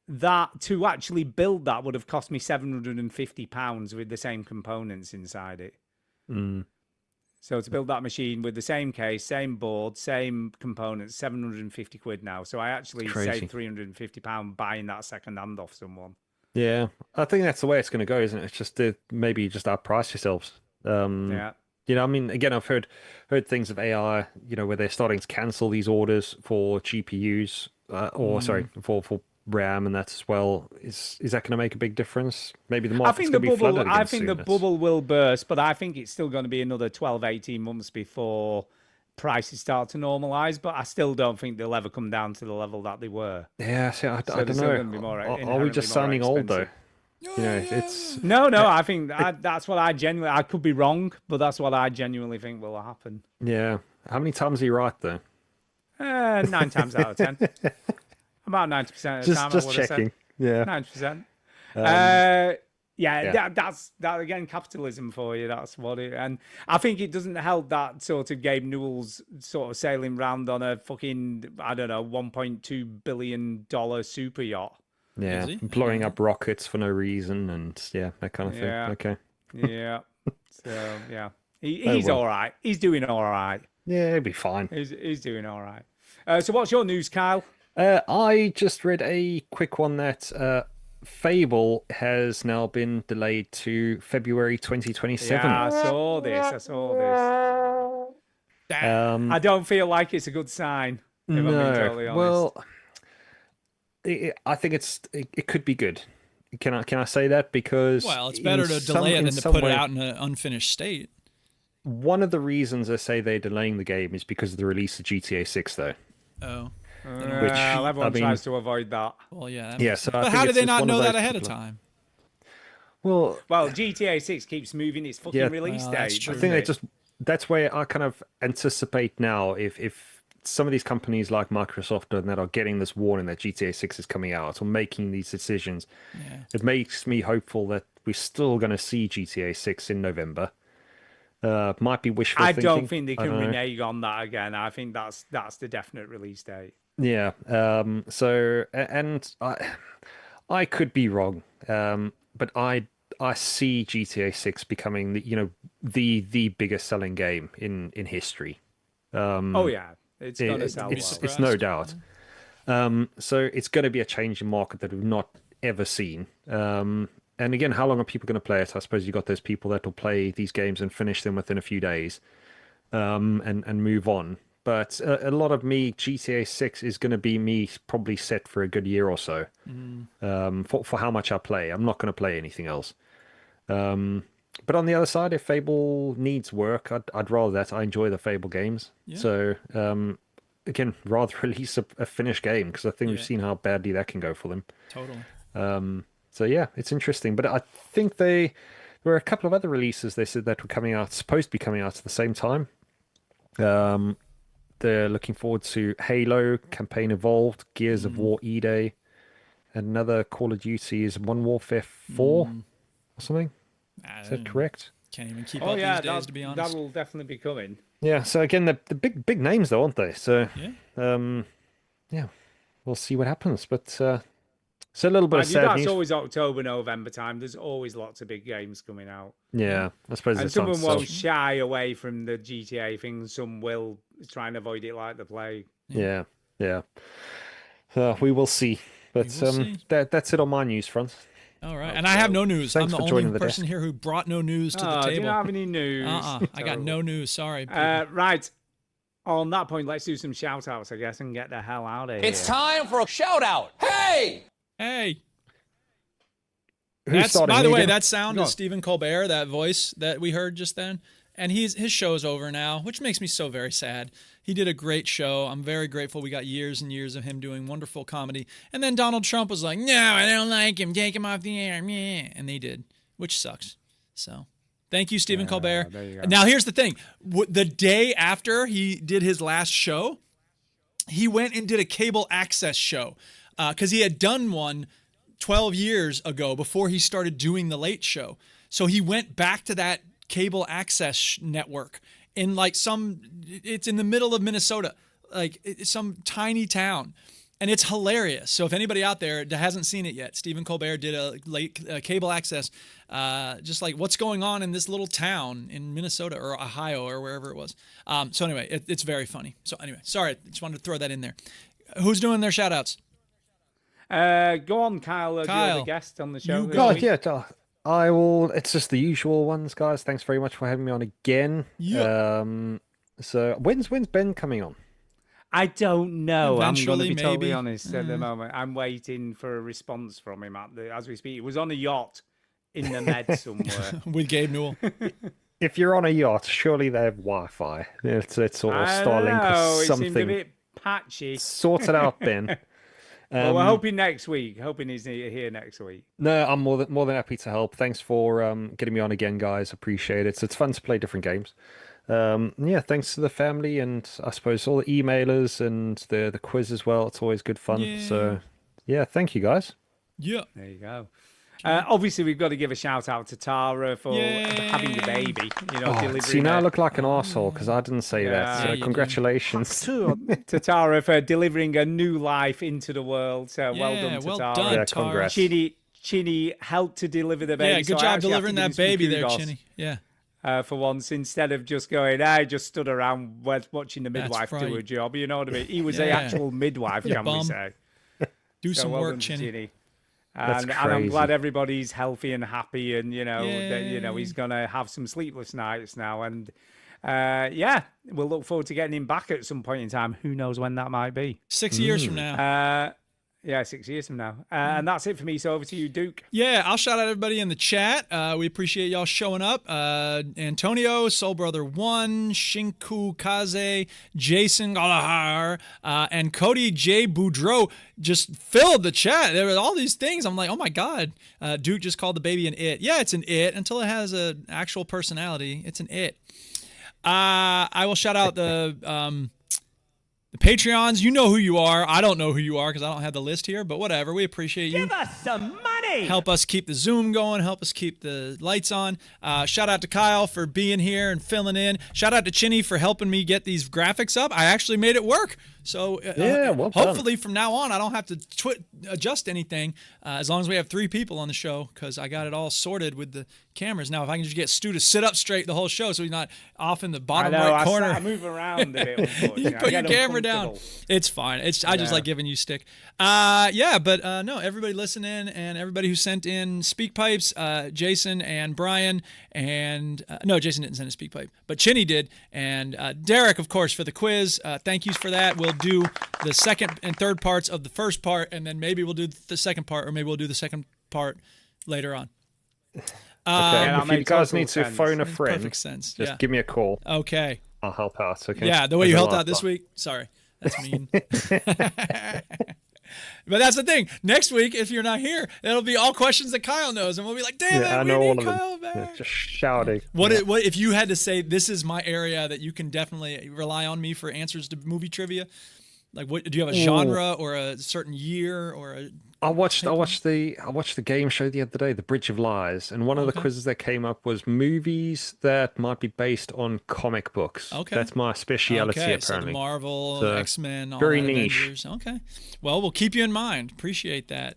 That to actually build that would have cost me £750 with the same components inside it. So to build that machine with the same case, same board, same components, £750 now. So I actually saved £350 buying that second hand off someone. Yeah, I think that's the way it's going to go, isn't it? It's just maybe just outprice yourselves. Yeah. You know, I mean, again, I've heard things of AI, you know, where they're starting to cancel these orders for GPUs, sorry, for RAM and that as well. Is that going to make a big difference? Maybe the market's going to be flooded again I think the bubble will burst, but I think it's still going to be another 12, 18 months before prices start to normalize. But I still don't think they'll ever come down to the level that they were. Yeah, see, I don't they're still know. gonna be more Are we just inherently more sounding old though? expensive. You know, it's No, I think that's what I could be wrong, but that's what I genuinely think will happen. yeah. How many times are you right though? 9 times out of 10. About 90% of the time. Just checking. Yeah. 90%. That's again, capitalism for you. That's what it. And I think it doesn't help that sort of Gabe Newell's sort of sailing round on a fucking, I don't know, $1.2 billion super yacht. Yeah, blowing up rockets for no reason, and that kind of thing. Yeah. Okay. Yeah. So yeah, he's all right. He's doing all right. Yeah, he'll be fine. He's doing all right. So what's your news, Kyle? I just read a quick one that Fable has now been delayed to February 2027. Yeah, I saw this. I don't feel like it's a good sign. If I'm being totally honest. Well, I think it could be good. Can I say that? Because it's better to delay it than to put it out in an unfinished state. One of the reasons I say they're delaying the game is because of the release of GTA 6, though. Oh. Everyone tries to avoid that. Well, yeah. But how did they not know that ahead of time? Well, GTA 6 keeps moving its fucking release date. I think that's where I kind of anticipate now if some of these companies like Microsoft and that are getting this warning that GTA 6 is coming out or making these decisions. Yeah. It makes me hopeful that we're still going to see GTA 6 in November. Might be wishful thinking. I don't think they can renege on that again. I think that's the definite release date. Yeah. So, and I could be wrong, but I see GTA 6 becoming the biggest selling game in history. Oh yeah, it's gonna sell well. It's no doubt. So it's going to be a change in market that we've not ever seen. And again, how long are people going to play it? I suppose you've got those people that will play these games and finish them within a few days, and move on. But a lot of GTA 6 is going to be me probably set for a good year or so. For how much I play. I'm not going to play anything else. But on the other side, if Fable needs work, I'd rather that. I enjoy the Fable games. Yeah. So, again, rather release a finished game, because I think we've seen how badly that can go for them. Totally. So, yeah, it's interesting. But I think there were a couple of other releases they said that were supposed to be coming out at the same time. They're looking forward to Halo, Campaign Evolved, Gears of War E-Day, and another Call of Duty is Modern Warfare 4 or something. Is that correct? Can't even keep up these days, to be honest. That will definitely be coming. Yeah, so again, the big names though, aren't they? So, we'll see what happens. But it's a little bit of sad that's news. always October, November time. There's always lots of big games coming out. Yeah, I suppose. And some of them won't shy away from the GTA thing. Some will try and avoid it like the plague. Yeah. We will see. But that's it on my news front. All right, and I have no news. Thanks I'm the for joining only the person desk. here who brought no news to the table. Do you not have any news? I got no news. Sorry. Right. On that point, let's do some shout-outs, I guess, and get the hell out of here. It's time for a shout-out. Hey! By the way, that sound is Stephen Colbert, that voice that we heard just then. And his show is over now, which makes me so very sad. He did a great show. I'm very grateful. We got years and years of him doing wonderful comedy. And then Donald Trump was like, no, I don't like him. Take him off the air. And they did, which sucks. So thank you, Stephen Colbert. Now, here's the thing. The day after he did his last show, he went and did a cable access show because he had done one 12 years ago before he started doing The Late Show. So he went back to that cable access network in it's in the middle of Minnesota, like some tiny town. and it's hilarious. So if anybody out there that hasn't seen it yet, Stephen Colbert did a cable access, just like what's going on in this little town in Minnesota or Ohio or wherever it was. So anyway, it's very funny. So anyway, sorry, just wanted to throw that in there. Who's doing their shout outs? Go on, Kyle. You're the guest on the show. I will. It's just the usual ones, guys. Thanks very much for having me on again. Yeah. So when's Ben coming on? I don't know. Eventually, I'm going to be totally maybe. honest at the moment. I'm waiting for a response from him as we speak. He was on a yacht in the Med somewhere. With Gabe Newell. If you're on a yacht, surely they have Wi-Fi. It's sort of Starlink or something. It seemed a bit patchy. Sort it out, Ben. Well, we're hoping next week. Hoping he's here next week. No, I'm more than happy to help. Thanks for getting me on again, guys. Appreciate it. It's fun to play different games. Yeah, thanks to the family and I suppose all the emailers and the quiz as well. It's always good fun. Yeah. So yeah, thank you guys. Yeah. There you go. Obviously, we've got to give a shout out to Tara for having the baby. Delivering. See, now I look like an arsehole because I didn't say that. So congratulations to Tara for delivering a new life into the world. So well done to Tara. Done, Tara. Congrats. Chinny helped to deliver the baby. Yeah, good job delivering that baby there, Chinny. Yeah. For once, instead of just going, I just stood around watching the midwife do her job. You know what I mean? He was the actual midwife, can we say? Do some work, Chinny. Chinny. And I'm glad everybody's healthy and happy, and that he's gonna have some sleepless nights now. And we'll look forward to getting him back at some point in time. Who knows when that might be? 6 years from now. 6 years from now. And that's it for me. So over to you, Duke. Yeah, I'll shout out everybody in the chat. We appreciate y'all showing up. Antonio, Soul Brother 1, Shinku Kaze, Jason Galahar, and Cody J. Boudreau just filled the chat. There were all these things. I'm like, oh my God. Duke just called the baby an it. Yeah, it's an it until it has an actual personality. It's an it. I will shout out the Patreons. You know who you are. I don't know who you are because I don't have the list here, but whatever. We appreciate you. Give us some money. Help us keep the Zoom going. Help us keep the lights on. Shout out to Kyle for being here and filling in. Shout out to Chinny for helping me get these graphics up. I actually made it work. So hopefully from now on, I don't have to adjust anything as long as we have 3 people on the show because I got it all sorted with the cameras. Now, if I can just get Stu to sit up straight the whole show so he's not off in the bottom right corner. I move around a bit. You put your camera down. It's fine. I just like giving you stick. No, everybody listening and everybody who sent in speak pipes, Jason and Brian, and no, Jason didn't send a speak pipe, but Chinny did, and Derek, of course, for the quiz. Thank yous for that. We'll do the second and third parts of the first part, and then maybe we'll do the second part, or maybe we'll do the second part later on. If you guys need to phone a friend, perfect sense. Just give me a call. Okay. I'll help out. Okay. Yeah, the way you helped out this week. Sorry, that's mean. But that's the thing. Next week, if you're not here, it'll be all questions that Kyle knows, and we'll be like, "Damn it, I we know need all of Kyle them. back." Just shouting. What if you had to say, "This is my area that you can definitely rely on me for answers to movie trivia"? Like, what do you have a genre or a certain year or a? I watched the game show the other day, The Bridge of Lies, and one of the quizzes that came up was movies that might be based on comic books. Okay, that's my speciality apparently. So the Marvel, X-Men, all very that niche. Avengers. Okay, well, we'll keep you in mind. Appreciate that.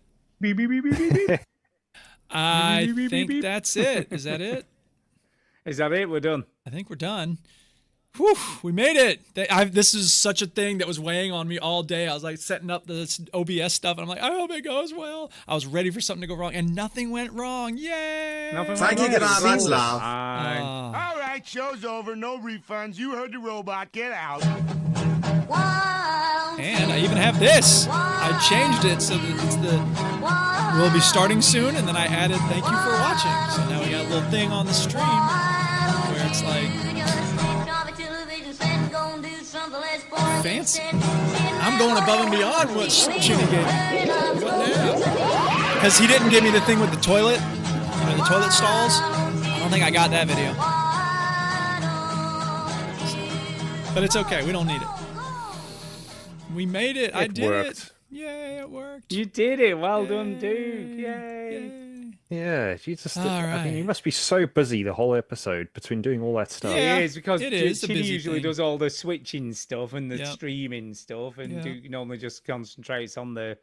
I think that's it. Is that it? Is that it? We're done. I think we're done. Whew, we made it. This is such a thing that was weighing on me all day. I was like setting up this OBS stuff, and I'm like, I hope it goes well. I was ready for something to go wrong, and nothing went wrong. Yay! All right, show's over. No refunds. You heard the robot. Get out. And I even have this. I changed it so that it's we'll be starting soon, and then I added thank you for watching. So now we got a little thing on the stream where it's like fancy. I'm going above and beyond what Chinny gave me. What now? Because he didn't give me the thing with the toilet, the toilet stalls. I don't think I got that video. But it's okay. We don't need it. We made it. I did it. Yay, it worked. You did it. Well done, Duke. Yay. Yeah, you just. All I mean, you right. must be so busy the whole episode between doing all that stuff. Yeah, It is because it is a Chinny busy usually thing. does all the switching stuff and the Yep. streaming stuff, and Yeah. normally just concentrates on the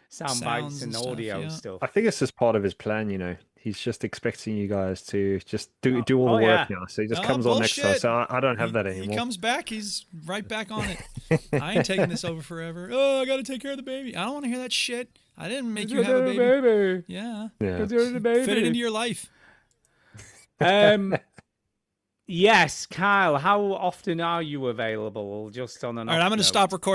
sound Sounds bites and and stuff, audio yeah. stuff. I think it's just part of his plan, you know. He's just expecting you guys to just do all oh, the work yeah. now. So he just Oh, comes on next time. bullshit. So I don't have that He anymore. comes back, he's right back on it. I ain't taking this over forever. Oh, I got to take care of the baby. I don't want to hear that shit. I didn't make you have a baby. Yeah. Yeah. Fit it into your life. Yes, Kyle, how often are you available? Just on an All right, I'm off going to note? stop recording.